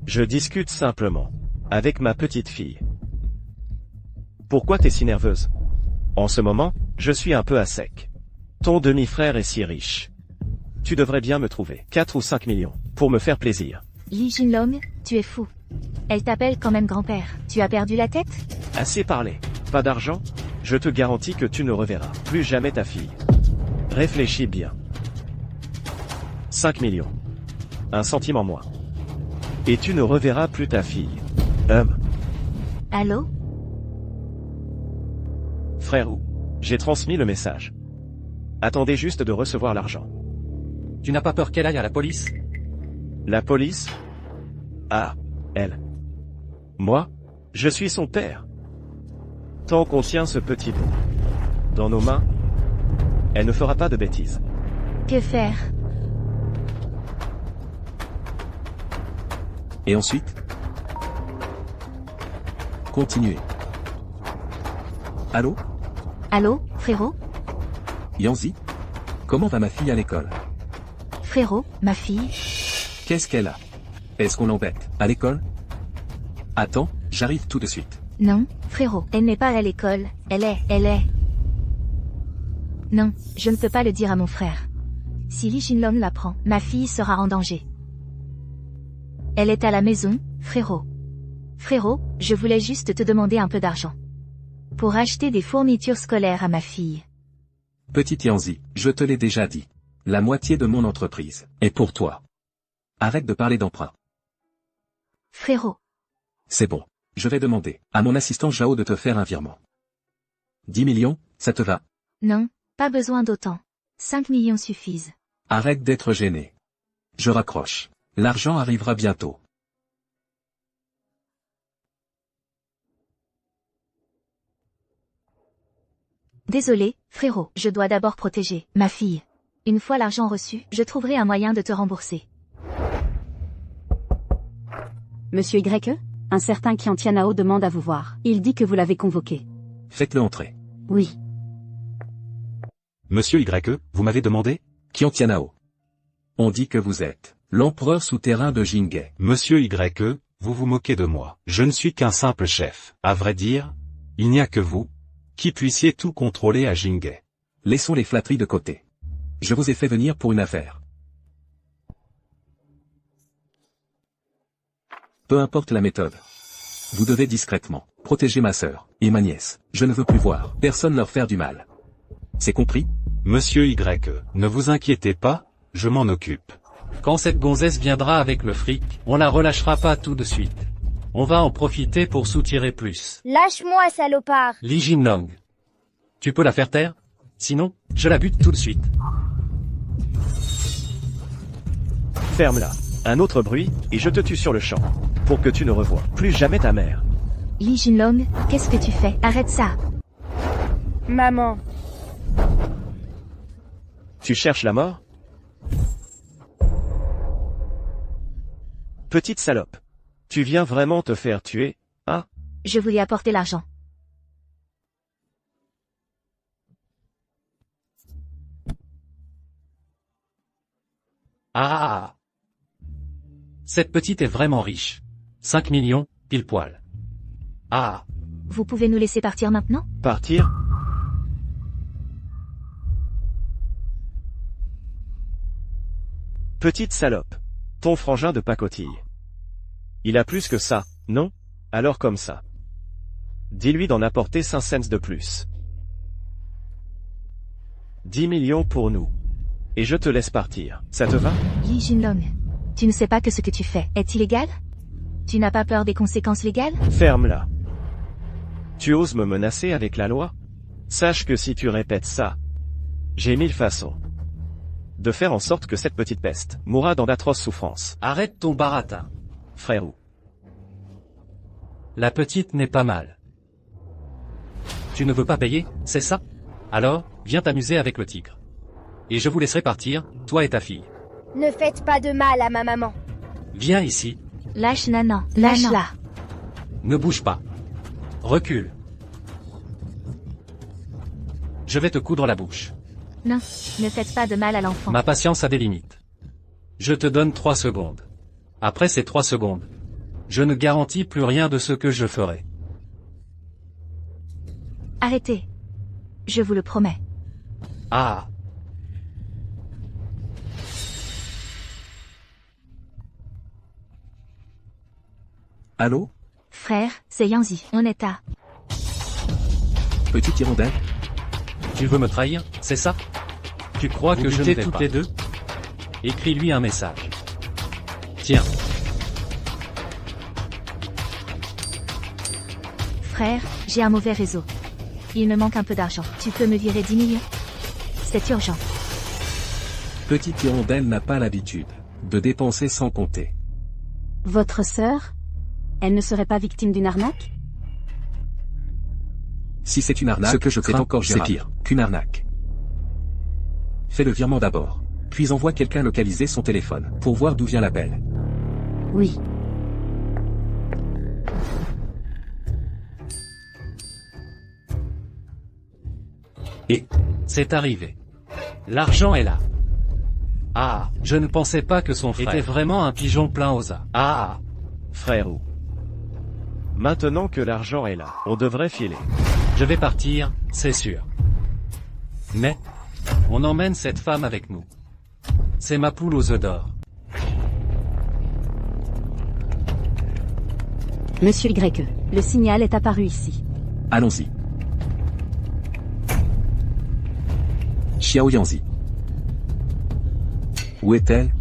Je discute simplement. Avec ma petite fille. Pourquoi t'es si nerveuse? En ce moment, je suis un peu à sec. Ton demi-frère est si riche. Tu devrais bien me trouver 4 ou 5 millions, pour me faire plaisir. Li Jinlong, tu es fou. Elle t'appelle quand même grand-père. Tu as perdu la tête? Assez parlé. Pas d'argent? Je te garantis que tu ne reverras plus jamais ta fille. Réfléchis bien. 5 millions. Un centime en moins. Et tu ne reverras plus ta fille. Allô? Frère ou? J'ai transmis le message. Attendez juste de recevoir l'argent. Tu n'as pas peur qu'elle aille à la police? La police? Ah, elle. Moi, je suis son père. Tant qu'on tient ce petit bout dans nos mains, elle ne fera pas de bêtises. Que faire? Et ensuite? Continuez. Allô? Allô, frérot? Yanzi? Comment va ma fille à l'école? Frérot, ma fille? Qu'est-ce qu'elle a? Est-ce qu'on l'embête à l'école? Attends, j'arrive tout de suite. Non, frérot, elle n'est pas à l'école, elle est... Non, je ne peux pas le dire à mon frère. Si Li Jinlong l'apprend, ma fille sera en danger. Elle est à la maison, frérot. Frérot, je voulais juste te demander un peu d'argent. Pour acheter des fournitures scolaires à ma fille. Petite Yanzi, je te l'ai déjà dit. La moitié de mon entreprise est pour toi. Arrête de parler d'emprunt. Frérot. C'est bon. Je vais demander à mon assistant Jao de te faire un virement. 10 millions, ça te va? Non, pas besoin d'autant. 5 millions suffisent. Arrête d'être gêné. Je raccroche. L'argent arrivera bientôt. Désolé, frérot, je dois d'abord protéger ma fille. Une fois l'argent reçu, je trouverai un moyen de te rembourser. Monsieur Y, un certain Qian Tianao demande à vous voir. Il dit que vous l'avez convoqué. Faites-le entrer. Oui. Monsieur Y, vous m'avez demandé? Qian Tianao. On dit que vous êtes l'empereur souterrain de Jinghe. Monsieur Y, vous vous moquez de moi. Je ne suis qu'un simple chef. À vrai dire, il n'y a que vous Qui puissiez tout contrôler à Jingay. Laissons les flatteries de côté. Je vous ai fait venir pour une affaire. Peu importe la méthode. Vous devez discrètement protéger ma sœur et ma nièce. Je ne veux plus voir personne leur faire du mal. C'est compris? Monsieur Y, ne vous inquiétez pas, je m'en occupe. Quand cette gonzesse viendra avec le fric, on la relâchera pas tout de suite. On va en profiter pour soutirer plus. Lâche-moi, salopard. Lee Jin-long. Tu peux la faire taire? Sinon, je la bute tout de suite. Ferme-la. Un autre bruit, et je te tue sur le champ. Pour que tu ne revoies plus jamais ta mère. Lee Jin-long, qu'est-ce que tu fais? Arrête ça. Maman. Tu cherches la mort? Petite salope. Tu viens vraiment te faire tuer, hein? Je voulais apporter l'argent. Ah! Cette petite est vraiment riche. 5 millions, pile poil. Ah! Vous pouvez nous laisser partir maintenant? Partir? Petite salope. Ton frangin de pacotille. Il a plus que ça, non? Alors comme ça. Dis-lui d'en apporter 5 cents de plus. 10 millions pour nous. Et je te laisse partir. Ça te va? Lee Jin-long, tu ne sais pas que ce que tu fais est illégal? Tu n'as pas peur des conséquences légales? Ferme-la. Tu oses me menacer avec la loi? Sache que si tu répètes ça, j'ai 1000 façons de faire en sorte que cette petite peste mourra dans d'atroces souffrances. Arrête ton baratin. Frérot. La petite n'est pas mal. Tu ne veux pas payer, c'est ça? Alors, viens t'amuser avec le tigre. Et je vous laisserai partir, toi et ta fille. Ne faites pas de mal à ma maman. Viens ici. Lâche Nanan, lâche-la. Ne bouge pas. Recule. Je vais te coudre la bouche. Non, ne faites pas de mal à l'enfant. Ma patience a des limites. Je te donne 3 secondes. Après ces 3 secondes, je ne garantis plus rien de ce que je ferai. Arrêtez. Je vous le promets. Ah! Allô? Frère, c'est Yanzi. On est à... Petite hirondelle? Tu veux me trahir, c'est ça? Tu crois que je ne vais toutes les deux? Écris-lui un message. Tiens. Frère, j'ai un mauvais réseau. Il me manque un peu d'argent. Tu peux me virer 10 millions? C'est urgent. Petite hirondelle n'a pas l'habitude de dépenser sans compter. Votre sœur? Elle ne serait pas victime d'une arnaque? Si c'est une arnaque, ce que je crains, encore c'est pire qu'une arnaque. Fais le virement d'abord, puis envoie quelqu'un localiser son téléphone pour voir d'où vient l'appel. Oui. Et c'est arrivé. L'argent est là. Ah, je ne pensais pas que son frère était vraiment un pigeon plein aux as. Ah, Frérot. Maintenant que l'argent est là, on devrait filer. je vais partir, c'est sûr. Mais, on emmène cette femme avec nous. C'est ma poule aux œufs d'or. Monsieur Y, le signal est apparu ici. Allons-y. Xiao Yanzi. Où est-elle?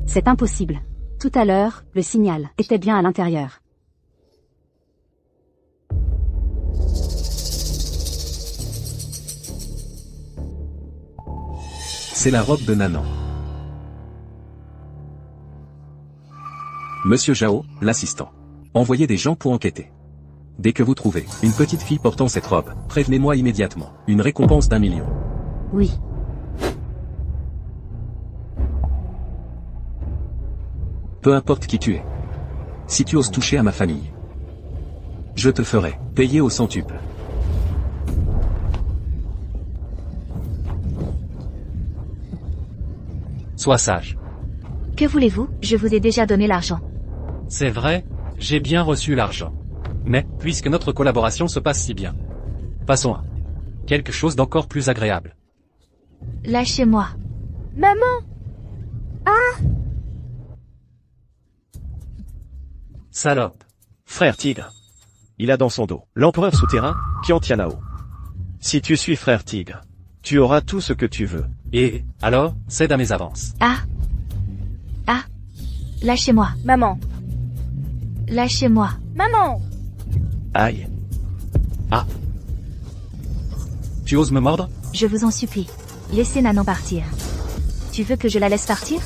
C'est impossible. Tout à l'heure, le signal était bien à l'intérieur. C'est la robe de Nanan. Monsieur Zhao, l'assistant. Envoyez des gens pour enquêter. Dès que vous trouvez une petite fille portant cette robe, prévenez-moi immédiatement. Une récompense d'1 million. Oui. Peu importe qui tu es. Si tu oses toucher à ma famille, je te ferai payer au centuple. Sois sage. Que voulez-vous? Je vous ai déjà donné l'argent. C'est vrai, j'ai bien reçu l'argent. Mais, puisque notre collaboration se passe si bien, passons à quelque chose d'encore plus agréable. Lâchez-moi. Maman! Salope. Frère Tigre. Il a dans son dos l'empereur souterrain, Qiantianao. Si tu suis frère Tigre, tu auras tout ce que tu veux. Et, alors, cède à mes avances. Ah. Ah. Lâchez-moi. Maman! Lâchez-moi. Maman! Aïe. Tu oses me mordre? Je vous en supplie. Laissez Nanan partir. Tu veux que je la laisse partir?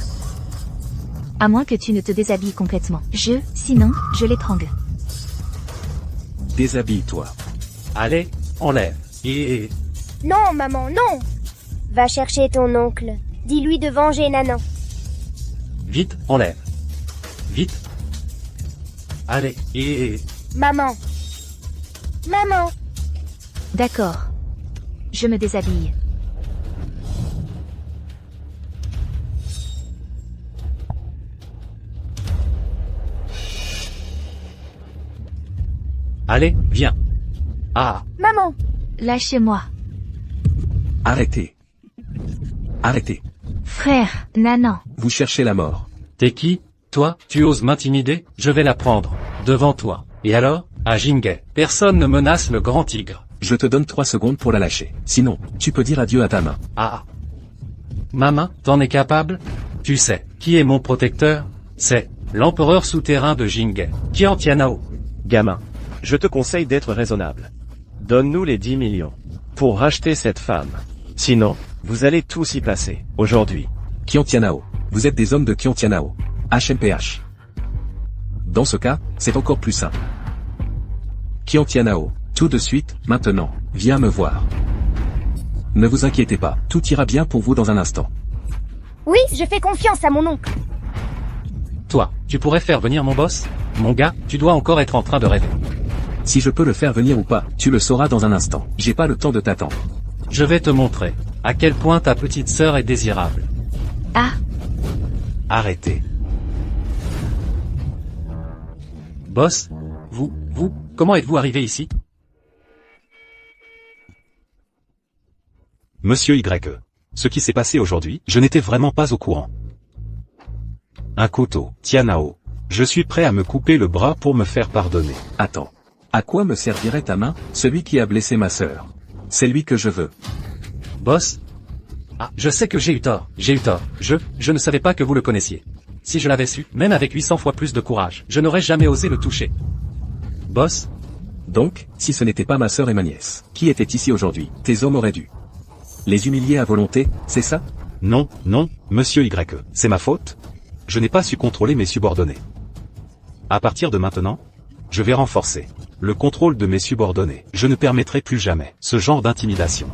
À moins que tu ne te déshabilles complètement. Sinon, je l'étrangle. Déshabille-toi. Allez, enlève. Et... Non, maman, non! Va chercher ton oncle. Dis-lui de venger Nanan. Vite, enlève. Vite. Allez, et... Maman! Maman! D'accord. Je me déshabille. Allez, viens. Ah, Maman! Lâchez-moi. Arrêtez. Arrêtez. Frère, Nanan. Vous cherchez la mort. t'es qui? Toi, tu oses m'intimider? Je vais la prendre. Devant toi. Et alors? À Jingay. Personne ne menace le grand tigre. Je te donne 3 secondes pour la lâcher. Sinon, tu peux dire adieu à ta main. Ah. Ma main, t'en es capable? Tu sais, qui est mon protecteur? C'est l'empereur souterrain de Jingay, Qiantianao. Gamin. Je te conseille d'être raisonnable. Donne-nous les 10 millions. Pour racheter cette femme. Sinon, vous allez tous y passer. Aujourd'hui. Qiantianao. Vous êtes des hommes de Qiantianao. HMPH. Dans ce cas, c'est encore plus simple. Qiantianao. Tout de suite, maintenant, viens me voir. Ne vous inquiétez pas, tout ira bien pour vous dans un instant. Oui, je fais confiance à mon oncle. Toi, tu pourrais faire venir mon boss? Mon gars, tu dois encore être en train de rêver. Si je peux le faire venir ou pas, tu le sauras dans un instant. J'ai pas le temps de t'attendre. Je vais te montrer à quel point ta petite sœur est désirable. Ah. Arrêtez. Boss, comment êtes-vous arrivé ici? Monsieur Y. Ce qui s'est passé aujourd'hui, je n'étais vraiment pas au courant. Un couteau, Tianao. Je suis prêt à me couper le bras pour me faire pardonner. Attends. À quoi me servirait ta main, celui qui a blessé ma sœur? C'est lui que je veux. Boss? Ah, je sais que j'ai eu tort. Je ne savais pas que vous le connaissiez. Si je l'avais su, même avec 800 fois plus de courage, je n'aurais jamais osé le toucher. Boss? Donc, si ce n'était pas ma sœur et ma nièce, qui étaient ici aujourd'hui, tes hommes auraient dû les humilier à volonté, c'est ça? Non, monsieur Y. C'est ma faute? Je n'ai pas su contrôler mes subordonnés. À partir de maintenant, je vais renforcer le contrôle de mes subordonnés. Je ne permettrai plus jamais ce genre d'intimidation.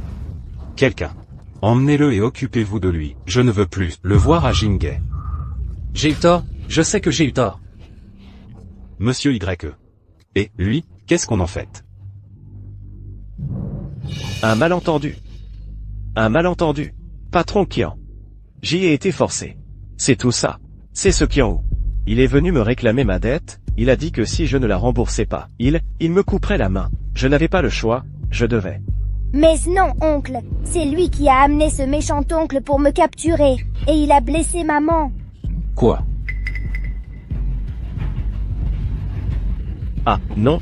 Quelqu'un, emmenez-le et occupez-vous de lui. Je ne veux plus le voir à Jingay. J'ai eu tort, je sais que j'ai eu tort. Monsieur Y. Et, lui, qu'est-ce qu'on en fait? Un malentendu. Un malentendu. Patron Qian. J'y ai été forcé. C'est tout ça. C'est ce Qian. Il est venu me réclamer ma dette, il a dit que si je ne la remboursais pas, il me couperait la main. Je n'avais pas le choix, je devais. Mais non, oncle. C'est lui qui a amené ce méchant oncle pour me capturer. Et il a blessé maman. Quoi? Ah, non.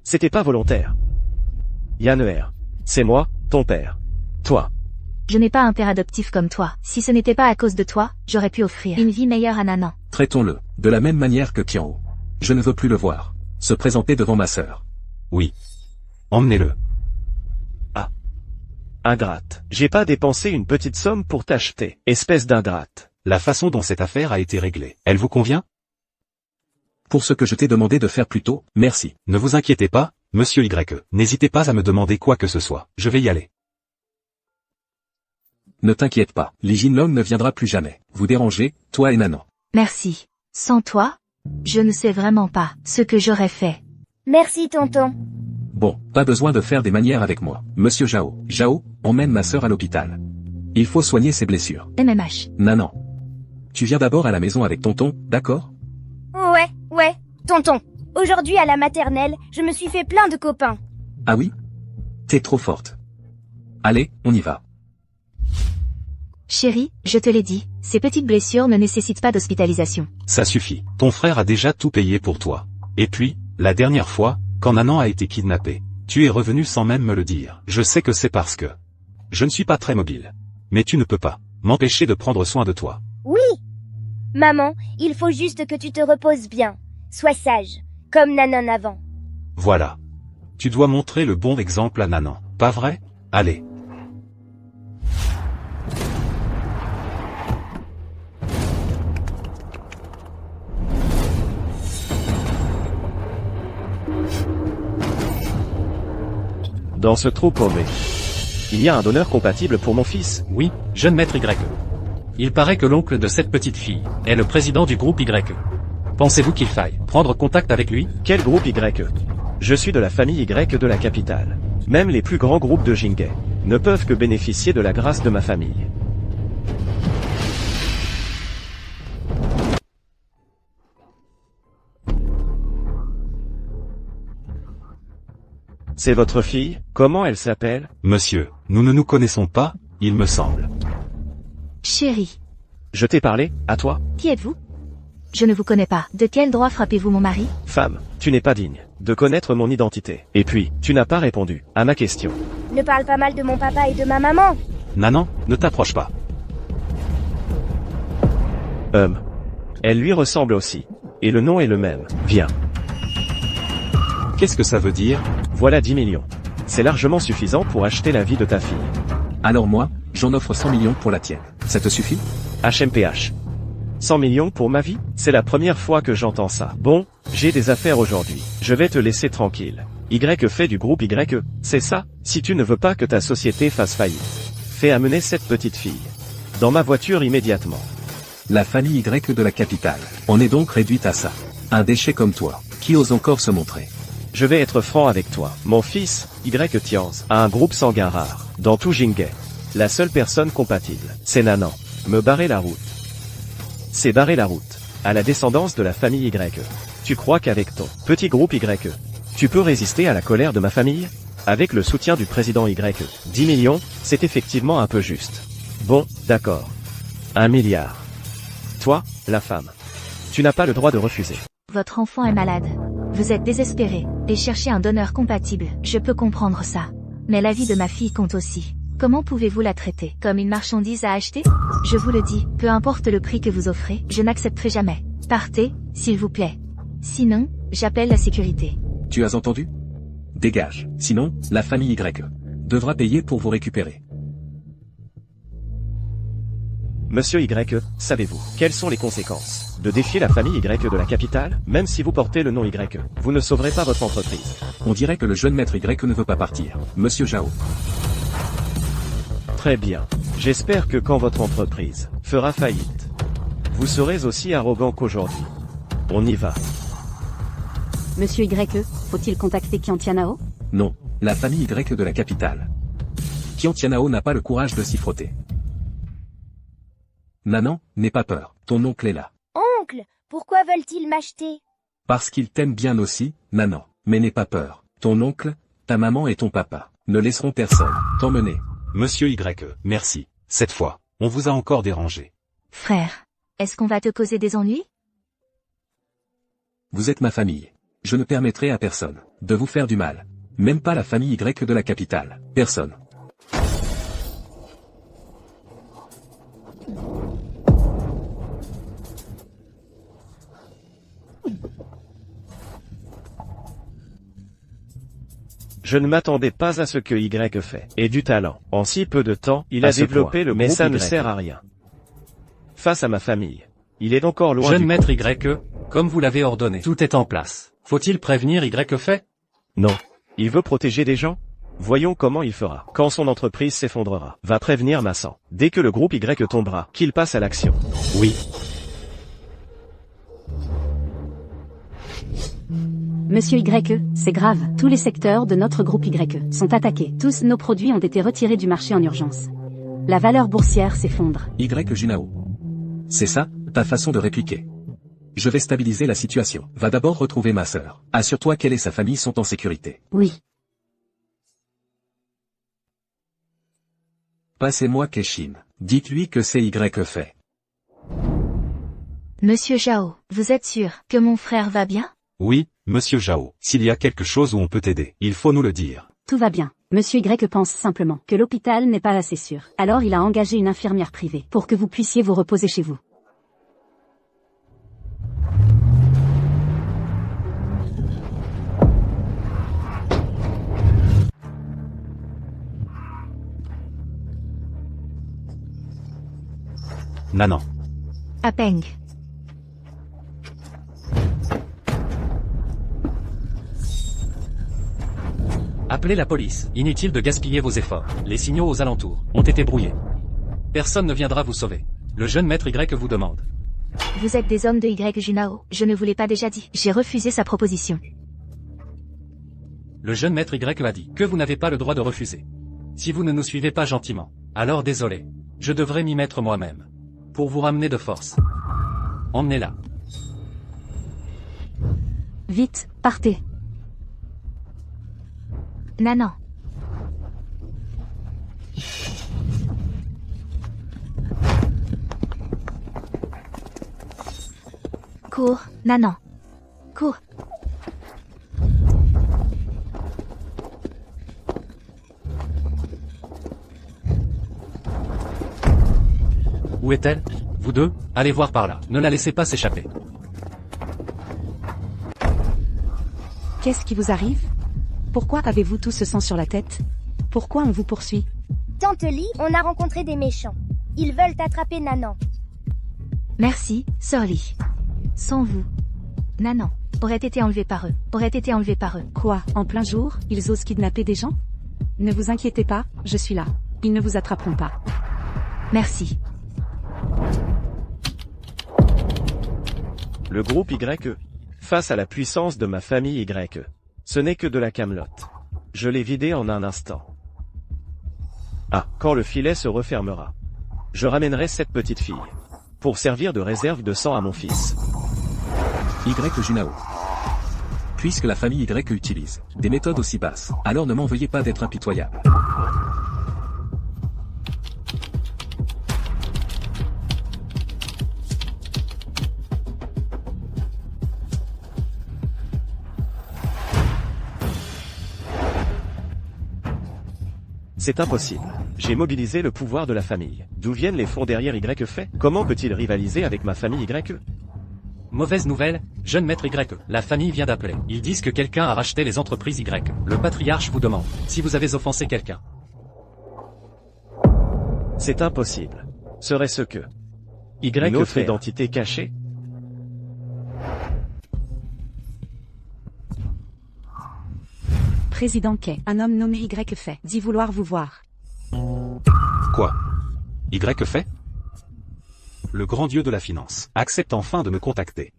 C'était pas volontaire. Yanner. C'est moi, ton père. Toi. Je n'ai pas un père adoptif comme toi. Si ce n'était pas à cause de toi, j'aurais pu offrir une vie meilleure à Nanan. Traitons-le, de la même manière que Qianho. Je ne veux plus le voir se présenter devant ma sœur. Oui. Emmenez-le. Ah. Ingrate. J'ai pas dépensé une petite somme pour t'acheter, espèce d'ingrate. La façon dont cette affaire a été réglée, elle vous convient? Pour ce que je t'ai demandé de faire plus tôt, merci. Ne vous inquiétez pas, monsieur Y. N'hésitez pas à me demander quoi que ce soit, je vais y aller. Ne t'inquiète pas, Li Jinlong ne viendra plus jamais vous déranger, toi et Nanan. Merci. Sans toi, je ne sais vraiment pas ce que j'aurais fait. Merci, tonton. Bon, pas besoin de faire des manières avec moi. Monsieur Zhao, emmène ma sœur à l'hôpital. Il faut soigner ses blessures. MMH. Nanan. Tu viens d'abord à la maison avec tonton, d'accord? Ouais, tonton. Aujourd'hui à la maternelle, je me suis fait plein de copains. Ah oui? T'es trop forte. Allez, on y va. Chérie, je te l'ai dit, ces petites blessures ne nécessitent pas d'hospitalisation. Ça suffit. Ton frère a déjà tout payé pour toi. Et puis, la dernière fois, quand Nanan a été kidnappé, tu es revenu sans même me le dire. Je sais que c'est parce que je ne suis pas très mobile. Mais tu ne peux pas m'empêcher de prendre soin de toi. Oui. Maman, il faut juste que tu te reposes bien. Sois sage, comme Nanan avant. Voilà. Tu dois montrer le bon exemple à Nanan, pas vrai? Allez. Dans ce trou paumé, il y a un donneur compatible pour mon fils. Oui, jeune maître YE. Il paraît que l'oncle de cette petite fille est le président du groupe YE. Pensez-vous qu'il faille prendre contact avec lui? Quel groupe YE? Je suis de la famille Y de la capitale. Même les plus grands groupes de Jingay ne peuvent que bénéficier de la grâce de ma famille. C'est votre fille? Comment elle s'appelle? Monsieur, nous ne nous connaissons pas, il me semble. Chérie, Je t'ai parlé, à toi? qui êtes-vous? Je ne vous connais pas. De quel droit frappez-vous mon mari? Femme, tu n'es pas digne de connaître mon identité. Et puis, tu n'as pas répondu à ma question. Ne parle pas mal de mon papa et de ma maman. Nanan, ne t'approche pas. Elle lui ressemble aussi. Et le nom est le même. Viens. Qu'est-ce que ça veut dire? Voilà 10 millions. C'est largement suffisant pour acheter la vie de ta fille. Alors moi, j'en offre 100 millions pour la tienne. Ça te suffit? HMPH. 100 millions pour ma vie? C'est la première fois que j'entends ça. Bon, j'ai des affaires aujourd'hui. Je vais te laisser tranquille. Y fait du groupe YE, c'est ça? Si tu ne veux pas que ta société fasse faillite, fais amener cette petite fille dans ma voiture immédiatement. La famille Y de la capitale. On est donc réduite à ça. Un déchet comme toi, qui ose encore se montrer. Je vais être franc avec toi. Mon fils, Y Tianz, a un groupe sanguin rare. Dans tout Jingay. La seule personne compatible, c'est Nanan. Me barrer la route. C'est barrer la route à la descendance de la famille YE. Tu crois qu'avec ton petit groupe YE, tu peux résister à la colère de ma famille? Avec le soutien du président YE, 10 millions, c'est effectivement un peu juste. Bon, d'accord. 1 milliard. Toi, la femme. Tu n'as pas le droit de refuser. Votre enfant est malade. Vous êtes désespéré, et cherchez un donneur compatible. Je peux comprendre ça. Mais la vie de ma fille compte aussi. Comment pouvez-vous la traiter? Comme une marchandise à acheter? Je vous le dis, peu importe le prix que vous offrez, je n'accepterai jamais. Partez, s'il vous plaît. Sinon, j'appelle la sécurité. Tu as entendu? Dégage. Sinon, la famille Y devra payer pour vous récupérer. Monsieur Y, savez-vous quelles sont les conséquences de défier la famille Y de la capitale? Même si vous portez le nom Y, vous ne sauverez pas votre entreprise. On dirait que le jeune maître Y ne veut pas partir. Monsieur Zhao. Très bien. J'espère que quand votre entreprise fera faillite, vous serez aussi arrogant qu'aujourd'hui. On y va. Monsieur YE, faut-il contacter Qiantianao? Non, la famille Y de la capitale. Qiantianao n'a pas le courage de s'y frotter. Nanan, n'aie pas peur, ton oncle est là. Oncle, pourquoi veulent-ils m'acheter? Parce qu'il t'aime bien aussi, Nanan. Mais n'aie pas peur, ton oncle, ta maman et ton papa ne laisseront personne t'emmener. Monsieur YE, merci. Cette fois, on vous a encore dérangé. Frère, est-ce qu'on va te causer des ennuis? Vous êtes ma famille. Je ne permettrai à personne de vous faire du mal. Même pas la famille Y de la capitale. Personne. Je ne m'attendais pas à ce que Y fait. Et du talent. En si peu de temps, il a développé le groupe. Mais ça ne sert à rien. Face à ma famille. Il est encore loin Jeune du maître YE, comme vous l'avez ordonné, tout est en place. Faut-il prévenir Y fait? Non. Il veut protéger des gens? Voyons comment il fera. Quand son entreprise s'effondrera, va prévenir Massan. Dès que le groupe Y tombera, qu'il passe à l'action. Oui. Monsieur YE, c'est grave. Tous les secteurs de notre groupe YE sont attaqués. Tous nos produits ont été retirés du marché en urgence. La valeur boursière s'effondre. Y Junao. C'est ça, ta façon de répliquer. Je vais stabiliser la situation. Va d'abord retrouver ma sœur. Assure-toi qu'elle et sa famille sont en sécurité. Oui. Passez-moi Keshin. Dites-lui que c'est Y fait. Monsieur Zhao, vous êtes sûr que mon frère va bien? Oui, monsieur Zhao. S'il y a quelque chose où on peut t'aider, il faut nous le dire. Tout va bien. Monsieur Y pense simplement que l'hôpital n'est pas assez sûr. Alors il a engagé une infirmière privée pour que vous puissiez vous reposer chez vous. Nanan. À Peng. Appelez la police. Inutile de gaspiller vos efforts. Les signaux aux alentours ont été brouillés. Personne ne viendra vous sauver. Le jeune maître Y vous demande. Vous êtes des hommes de Y Junao, je ne vous l'ai pas déjà dit. J'ai refusé sa proposition. Le jeune maître Y a dit que vous n'avez pas le droit de refuser. Si vous ne nous suivez pas gentiment, alors désolé. Je devrais m'y mettre moi-même. Pour vous ramener de force. Emmenez-la. Vite, partez. Nanan. Cours, Nanan. Cours. Où est-elle? Vous deux, allez voir par là. Ne la laissez pas s'échapper. Qu'est-ce qui vous arrive? Pourquoi avez-vous tout ce sang sur la tête? Pourquoi on vous poursuit? Tante Li, on a rencontré des méchants. Ils veulent attraper Nanan. Merci, Sœur Li. Sans vous, Nanan aurait été enlevé par eux. Quoi, en plein jour, ils osent kidnapper des gens? Ne vous inquiétez pas, je suis là. Ils ne vous attraperont pas. Merci. Le groupe YE. Face à la puissance de ma famille YE. Ce n'est que de la camelote. Je l'ai vidé en un instant. Ah, quand le filet se refermera. Je ramènerai cette petite fille. Pour servir de réserve de sang à mon fils. Y Junao. Puisque la famille Y utilise des méthodes aussi basses, alors ne m'en veuillez pas d'être impitoyable. C'est impossible. J'ai mobilisé le pouvoir de la famille. D'où viennent les fonds derrière Y fait? Comment peut-il rivaliser avec ma famille YE? Mauvaise nouvelle, jeune maître Y. La famille vient d'appeler. Ils disent que quelqu'un a racheté les entreprises Y. Le patriarche vous demande si vous avez offensé quelqu'un. C'est impossible. Serait-ce que Y Une autre fait ère. d'entité cachée? Président Kay, un homme nommé Y fait, dit vouloir vous voir. Quoi? Y fait? Le grand dieu de la finance accepte enfin de me contacter.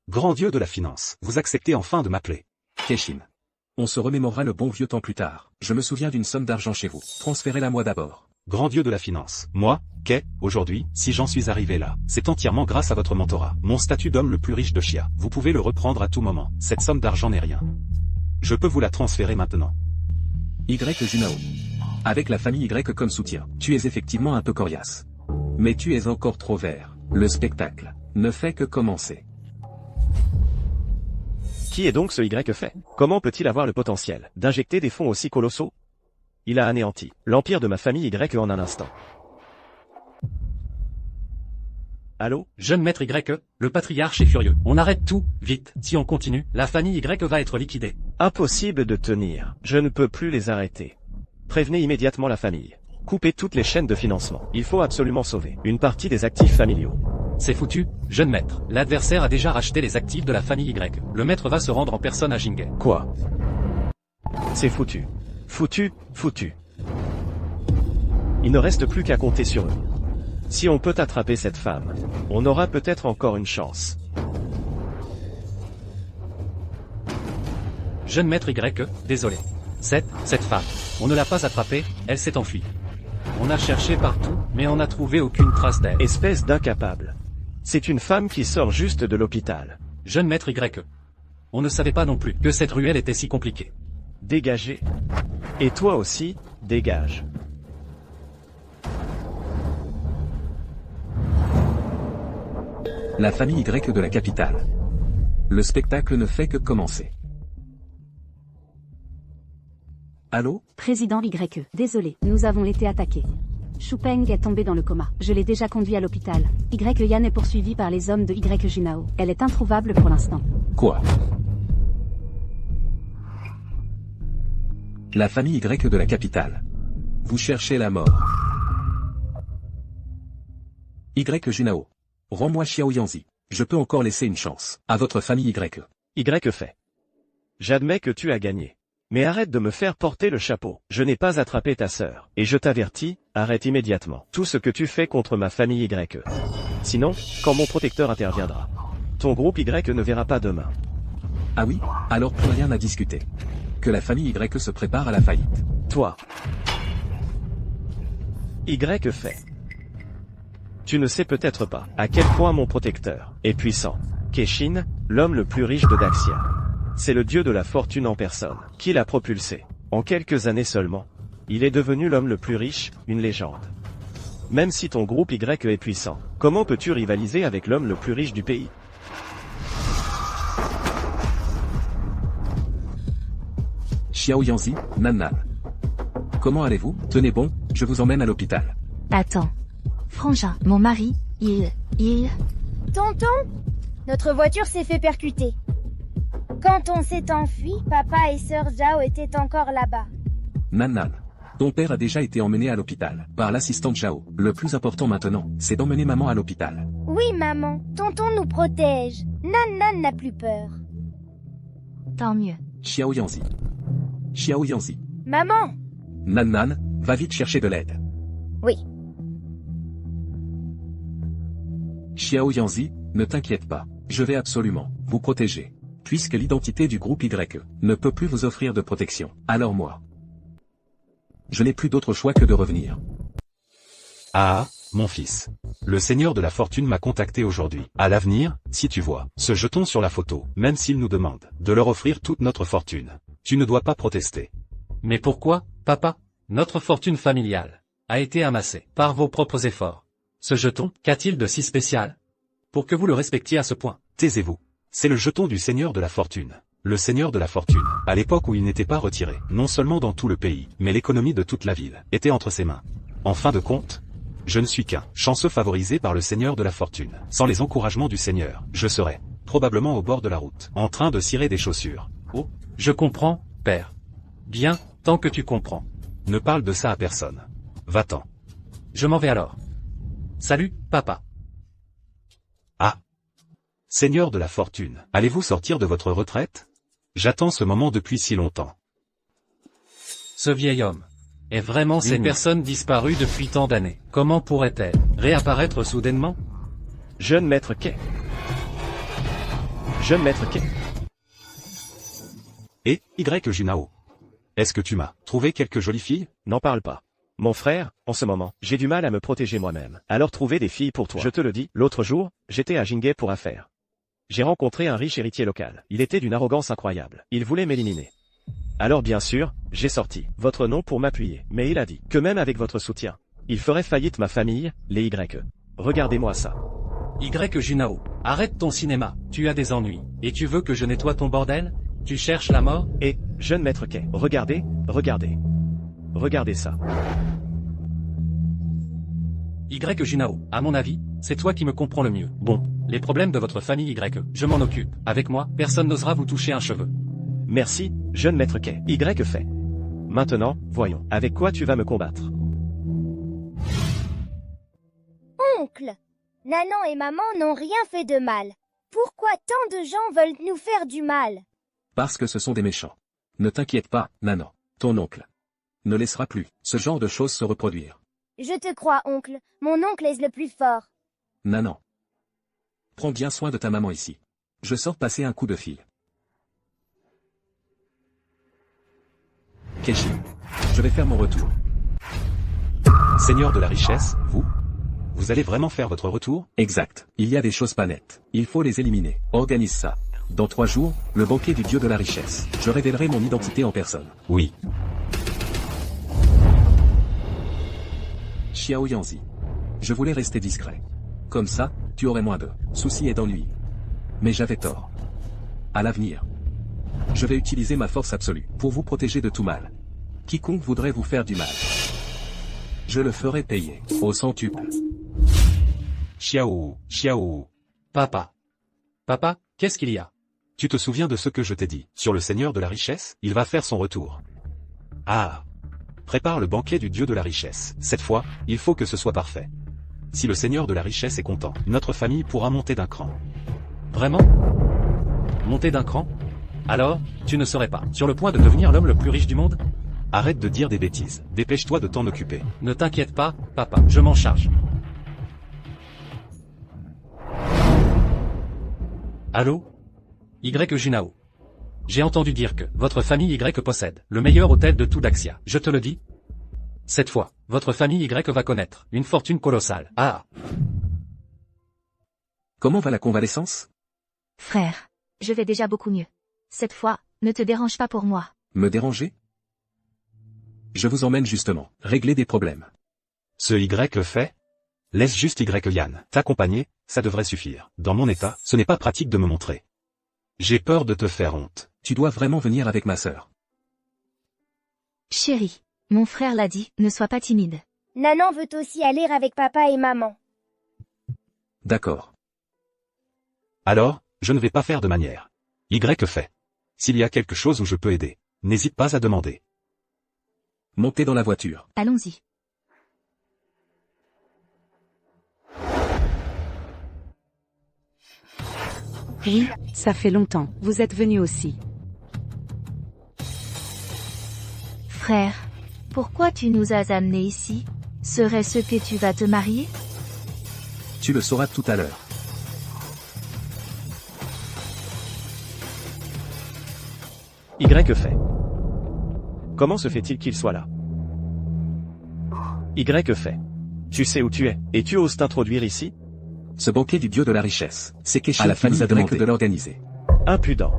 Grand dieu de la finance, vous acceptez enfin de m'appeler. Keshin. On se remémorera le bon vieux temps plus tard. Je me souviens d'une somme d'argent chez vous. Transférez-la moi d'abord. Grand dieu de la finance. Moi, Kay, aujourd'hui, si j'en suis arrivé là, c'est entièrement grâce à votre mentorat. Mon statut d'homme le plus riche de Chia. Vous pouvez le reprendre à tout moment. Cette somme d'argent n'est rien. Je peux vous la transférer maintenant. Y Junao. Avec la famille Y comme soutien, tu es effectivement un peu coriace. Mais tu es encore trop vert. Le spectacle ne fait que commencer. Qui est donc ce Y fait? Comment peut-il avoir le potentiel d'injecter des fonds aussi colossaux? Il a anéanti l'empire de ma famille Y en un instant. Allô? Jeune maître Y, le patriarche est furieux. On arrête tout, vite. Si on continue, la famille Y va être liquidée. Impossible de tenir. Je ne peux plus les arrêter. Prévenez immédiatement la famille. Coupez toutes les chaînes de financement. Il faut absolument sauver une partie des actifs familiaux. C'est foutu, jeune maître. L'adversaire a déjà racheté les actifs de la famille Y. Le maître va se rendre en personne à Jinghe. Quoi? C'est foutu. Foutu, foutu. Il ne reste plus qu'à compter sur eux. Si on peut attraper cette femme, on aura peut-être encore une chance. Jeune maître Y, désolé. Cette femme, on ne l'a pas attrapée, elle s'est enfuie. On a cherché partout, mais on n'a trouvé aucune trace d'elle. Espèce d'incapable. C'est une femme qui sort juste de l'hôpital. Jeune maître Y. On ne savait pas non plus que cette ruelle était si compliquée. Dégagez. Et toi aussi, dégage. La famille Y de la capitale. Le spectacle ne fait que commencer. Allô? Président YE, désolé, nous avons été attaqués. Shupeng est tombée dans le coma. Je l'ai déjà conduit à l'hôpital. Yan est poursuivie par les hommes de Y Junao. Elle est introuvable pour l'instant. Quoi? La famille Y de la capitale. Vous cherchez la mort. Y Junao. Rends-moi Xiao Yanzi. Je peux encore laisser une chance à votre famille Y. Y fait. J'admets que tu as gagné. Mais arrête de me faire porter le chapeau. Je n'ai pas attrapé ta sœur. Et je t'avertis, arrête immédiatement tout ce que tu fais contre ma famille Y. Sinon, quand mon protecteur interviendra, ton groupe Y ne verra pas demain. Ah oui? Alors plus rien à discuter. Que la famille Y se prépare à la faillite. Toi. Y fait. Tu ne sais peut-être pas à quel point mon protecteur est puissant. Keshin, l'homme le plus riche de Daxia. C'est le dieu de la fortune en personne qui l'a propulsé. En quelques années seulement, il est devenu l'homme le plus riche, une légende. Même si ton groupe Y est puissant, comment peux-tu rivaliser avec l'homme le plus riche du pays? Xiao Yanzi, Nan. Comment allez-vous? Tenez bon, je vous emmène à l'hôpital. Attends. Frangin, mon mari, Tonton, notre voiture s'est fait percuter. Quand on s'est enfui, papa et sœur Zhao étaient encore là-bas. Nan. Ton père a déjà été emmené à l'hôpital par l'assistante Zhao. Le plus important maintenant, c'est d'emmener maman à l'hôpital. Oui, maman, tonton nous protège. Nan n'a plus peur. Tant mieux. Xiao Yanzi. Xiao Yanzi. Maman! Nan, va vite chercher de l'aide. Oui. Xiao Yanzi, ne t'inquiète pas. Je vais absolument vous protéger. Puisque l'identité du groupe Y ne peut plus vous offrir de protection. Alors moi, je n'ai plus d'autre choix que de revenir. Ah, mon fils. Le seigneur de la fortune m'a contacté aujourd'hui. À l'avenir, si tu vois ce jeton sur la photo, même s'il nous demande de leur offrir toute notre fortune, tu ne dois pas protester. Mais pourquoi, papa? Notre fortune familiale a été amassée par vos propres efforts. Ce jeton, qu'a-t-il de si spécial pour que vous le respectiez à ce point? Taisez-vous. C'est le jeton du seigneur de la fortune. Le seigneur de la fortune, à l'époque où il n'était pas retiré, non seulement dans tout le pays, mais l'économie de toute la ville, était entre ses mains. En fin de compte, je ne suis qu'un chanceux favorisé par le seigneur de la fortune. Sans les encouragements du seigneur, je serais probablement au bord de la route, en train de cirer des chaussures. Oh, je comprends, père. Bien, tant que tu comprends. Ne parle de ça à personne. Va-t'en. Je m'en vais alors. Salut, papa. Ah. Seigneur de la fortune, allez-vous sortir de votre retraite? J'attends ce moment depuis si longtemps. Ce vieil homme est vraiment cette personne disparue depuis tant d'années. Comment pourrait-elle réapparaître soudainement? Jeune maître Quai. Jeune maître Quai. Et, Y Junao. Est-ce que tu m'as trouvé quelques jolies filles? N'en parle pas. Mon frère, en ce moment, j'ai du mal à me protéger moi-même. Alors trouver des filles pour toi. Je te le dis, l'autre jour, j'étais à Jinghe pour affaires. J'ai rencontré un riche héritier local. Il était d'une arrogance incroyable. Il voulait m'éliminer. Alors bien sûr, j'ai sorti votre nom pour m'appuyer. Mais il a dit que même avec votre soutien, il ferait faillite ma famille, les Y. Regardez-moi ça. Y Junao, arrête ton cinéma. Tu as des ennuis. Et tu veux que je nettoie ton bordel? Tu cherches la mort? Et, jeune maître Quai, regardez, regardez. Regardez ça. Y Junao, à mon avis, c'est toi qui me comprends le mieux. Bon, les problèmes de votre famille Y, je m'en occupe. Avec moi, personne n'osera vous toucher un cheveu. Merci, jeune maître Quai. Y fait. Maintenant, voyons, avec quoi tu vas me combattre? Oncle, Nanan et maman n'ont rien fait de mal. Pourquoi tant de gens veulent nous faire du mal? Parce que ce sont des méchants. Ne t'inquiète pas, Nanan. Ton oncle ne laissera plus ce genre de choses se reproduire. Je te crois, oncle. Mon oncle est le plus fort. Nanan. Prends bien soin de ta maman ici. Je sors passer un coup de fil. Keshi. Je vais faire mon retour. Seigneur de la richesse, vous allez vraiment faire votre retour? Exact. Il y a des choses pas nettes. Il faut les éliminer. Organise ça. Dans 3 jours, le banquet du dieu de la richesse. Je révélerai mon identité en personne. Oui. Xiao Yanzi. Je voulais rester discret. Comme ça, tu aurais moins de soucis et d'ennuis. Mais j'avais tort. À l'avenir, je vais utiliser ma force absolue pour vous protéger de tout mal. Quiconque voudrait vous faire du mal, je le ferai payer au centuple. Xiao, Xiao. Papa. Papa, qu'est-ce qu'il y a? Tu te souviens de ce que je t'ai dit sur le Seigneur de la richesse? Il va faire son retour. Ah. Prépare le banquet du Dieu de la richesse. Cette fois, il faut que ce soit parfait. Si le Seigneur de la richesse est content, notre famille pourra monter d'un cran. Vraiment? Monter d'un cran? Alors, tu ne serais pas sur le point de devenir l'homme le plus riche du monde? Arrête de dire des bêtises. Dépêche-toi de t'en occuper. Ne t'inquiète pas, papa, je m'en charge. Allô? Y Junao. J'ai entendu dire que votre famille Y possède le meilleur hôtel de tout Daxia. Je te le dis. Cette fois, votre famille Y va connaître une fortune colossale. Ah! Comment va la convalescence? Frère, je vais déjà beaucoup mieux. Cette fois, ne te dérange pas pour moi. Me déranger? Je vous emmène justement régler des problèmes. Ce Y fait? Laisse juste Y Yann t'accompagner, ça devrait suffire. Dans mon état, ce n'est pas pratique de me montrer. J'ai peur de te faire honte. Tu dois vraiment venir avec ma sœur. Chérie, mon frère l'a dit, ne sois pas timide. Nanan veut aussi aller avec papa et maman. D'accord. Alors, je ne vais pas faire de manière. Y fait. S'il y a quelque chose où je peux aider, n'hésite pas à demander. Montez dans la voiture. Allons-y. Oui, ça fait longtemps, vous êtes venu aussi. Frère, pourquoi tu nous as amenés ici? Serait-ce que tu vas te marier? Tu le sauras tout à l'heure. Y fait. Comment se fait-il qu'il soit là? Y fait. Tu sais où tu es, et tu oses t'introduire ici? Ce banquet du Dieu de la richesse, c'est Keshin À la qui nous famille a demandé grecque de l'organiser. Impudent.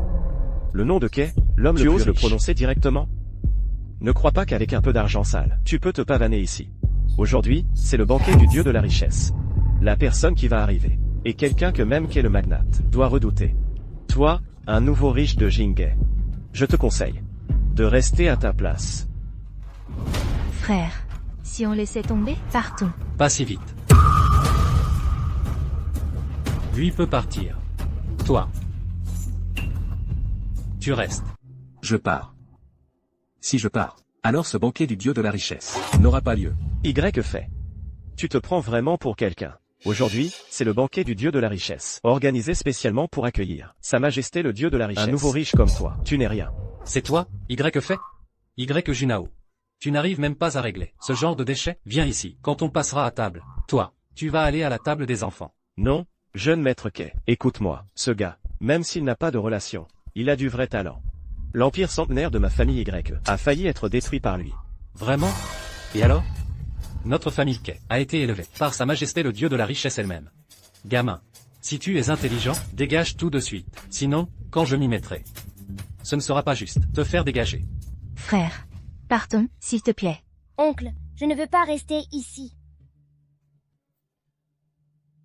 Le nom de Kay, l'homme Tu le plus oses le riche. prononcer directement? Ne crois pas qu'avec un peu d'argent sale, tu peux te pavaner ici. Aujourd'hui, c'est le banquet du Dieu de la richesse. La personne qui va arriver est quelqu'un que même Kay le magnate doit redouter. Toi, un nouveau riche de Jingay. Je te conseille de rester à ta place. Frère, si on laissait tomber, partons. Pas si vite. Lui peut partir. Toi. Tu restes. Je pars. Si je pars, alors ce banquet du Dieu de la richesse n'aura pas lieu. Y fait. Tu te prends vraiment pour quelqu'un. Aujourd'hui, c'est le banquet du Dieu de la richesse, organisé spécialement pour accueillir Sa Majesté le Dieu de la richesse. Un nouveau riche comme toi, tu n'es rien. C'est toi, Y fait? Y Junao. Tu n'arrives même pas à régler ce genre de déchets? Viens ici, quand on passera à table. Toi, tu vas aller à la table des enfants. Non, jeune maître Kay, écoute-moi, ce gars, même s'il n'a pas de relation, il a du vrai talent. L'empire centenaire de ma famille Y a failli être détruit par lui. Vraiment? Et alors? Notre famille Kay a été élevée par Sa Majesté le Dieu de la richesse elle-même. Gamin, si tu es intelligent, dégage tout de suite. Sinon, quand je m'y mettrai, ce ne sera pas juste te faire dégager. Frère, partons, s'il te plaît. Oncle, je ne veux pas rester ici.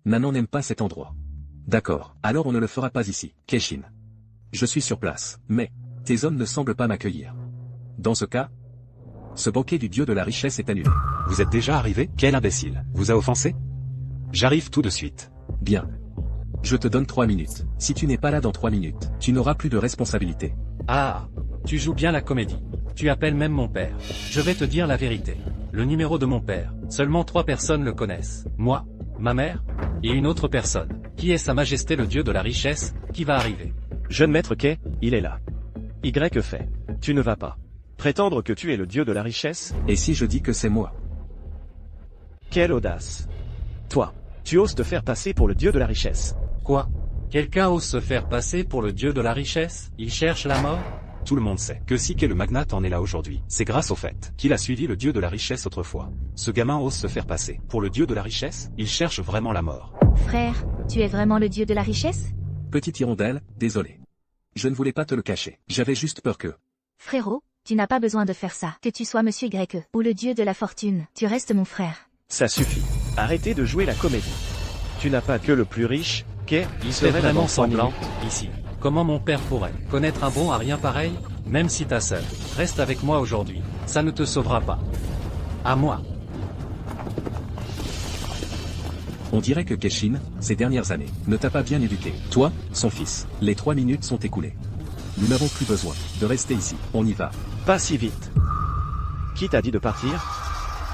Nanan n'aime pas cet endroit. D'accord, alors on ne le fera pas ici, Keshin. Je suis sur place, mais tes hommes ne semblent pas m'accueillir. Dans ce cas, ce banquet du Dieu de la richesse est annulé. Vous êtes déjà arrivé? Quel imbécile. Vous a offensé? J'arrive tout de suite. Bien. Je te donne 3 minutes. Si tu n'es pas là dans 3 minutes, tu n'auras plus de responsabilité. Ah, tu joues bien la comédie. Tu appelles même mon père. Je vais te dire la vérité. Le numéro de mon père, seulement 3 personnes le connaissent. Moi, ma mère, et une autre personne, qui est Sa Majesté le Dieu de la richesse, qui va arriver. Jeune maître Kay, il est là. Y fait. Tu ne vas pas prétendre que tu es le Dieu de la richesse? Et si je dis que c'est moi? Quelle audace. Toi, tu oses te faire passer pour le Dieu de la richesse. Quoi? Quelqu'un ose se faire passer pour le Dieu de la richesse? Il cherche la mort? Tout le monde sait que si Kay le magnate en est là aujourd'hui, c'est grâce au fait qu'il a suivi le Dieu de la richesse autrefois. Ce gamin ose se faire passer pour le Dieu de la richesse? Il cherche vraiment la mort. Frère, tu es vraiment le Dieu de la richesse? Petite hirondelle, désolé. Je ne voulais pas te le cacher. J'avais juste peur que... Frérot, tu n'as pas besoin de faire ça. Que tu sois Monsieur Y ou le Dieu de la fortune, tu restes mon frère. Ça suffit. Arrêtez de jouer la comédie. Tu n'as pas que le plus riche, qu'est, il C'est serait là vraiment dans 3 semblant, minutes. ici. Comment mon père pourrait connaître un bon à rien pareil? Même si ta sœur reste avec moi aujourd'hui, ça ne te sauvera pas. À moi. On dirait que Keshin, ces dernières années, ne t'a pas bien éduqué. Toi, son fils. Les 3 minutes sont écoulées. Nous n'avons plus besoin de rester ici. On y va. Pas si vite. Qui t'a dit de partir?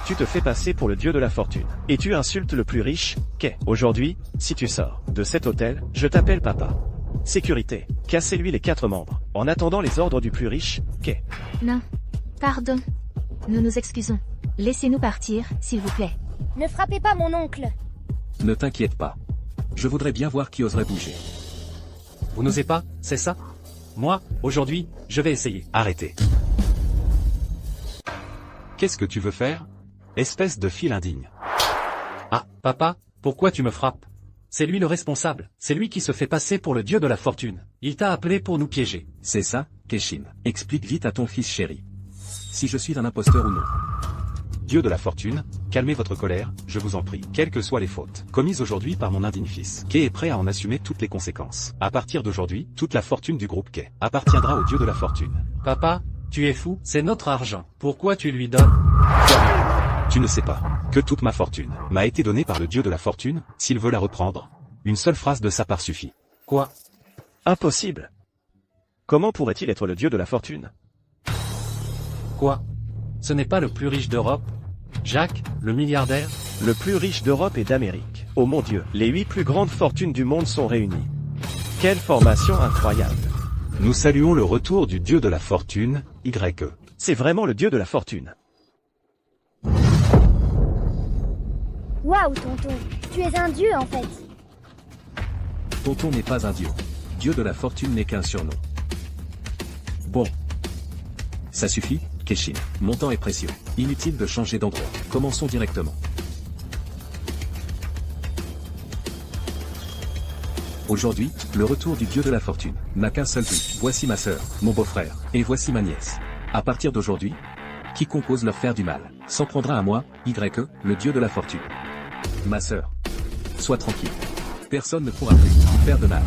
Tu te fais passer pour le dieu de la fortune. Et tu insultes le plus riche, qu'est. Aujourd'hui, si tu sors de cet hôtel, je t'appelle papa. Sécurité. Cassez-lui les 4 membres. En attendant les ordres du plus riche, qu'est. Non. Pardon. Nous nous excusons. Laissez-nous partir, s'il vous plaît. Ne frappez pas mon oncle. Ne t'inquiète pas. Je voudrais bien voir qui oserait bouger. Vous n'osez pas, c'est ça? Moi, aujourd'hui, je vais essayer. Arrêtez. Qu'est-ce que tu veux faire? Espèce de fil indigne. Ah, papa, pourquoi tu me frappes? C'est lui le responsable, c'est lui qui se fait passer pour le dieu de la fortune. Il t'a appelé pour nous piéger. C'est ça, Keshin. Explique vite à ton fils chéri. Si je suis un imposteur ou non. Dieu de la fortune, calmez votre colère, je vous en prie, quelles que soient les fautes commises aujourd'hui par mon indigne fils. Kay est prêt à en assumer toutes les conséquences. À partir d'aujourd'hui, toute la fortune du groupe Kay appartiendra au Dieu de la fortune. Papa, tu es fou, c'est notre argent. Pourquoi tu lui donnes? Tu ne sais pas que toute ma fortune m'a été donnée par le Dieu de la fortune, s'il veut la reprendre. Une seule phrase de sa part suffit. Quoi? Impossible. Comment pourrait-il être le dieu de la fortune? Quoi? Ce n'est pas le plus riche d'Europe? Jacques, le milliardaire? Le plus riche d'Europe et d'Amérique. Oh mon Dieu, les 8 plus grandes fortunes du monde sont réunies. Quelle formation incroyable. Nous saluons le retour du Dieu de la fortune, YE. C'est vraiment le dieu de la fortune. Waouh, tonton. Tu es un dieu, en fait. Tonton n'est pas un dieu. Dieu de la fortune n'est qu'un surnom. Bon. Ça suffit, Keshin. Mon temps est précieux. Inutile de changer d'endroit. Commençons directement. Aujourd'hui, le retour du dieu de la fortune n'a qu'un seul but. Voici ma sœur, mon beau-frère, et voici ma nièce. À partir d'aujourd'hui, quiconque ose leur faire du mal, s'en prendra à moi, YE, le dieu de la fortune. Ma sœur. Sois tranquille. Personne ne pourra plus vous faire de mal.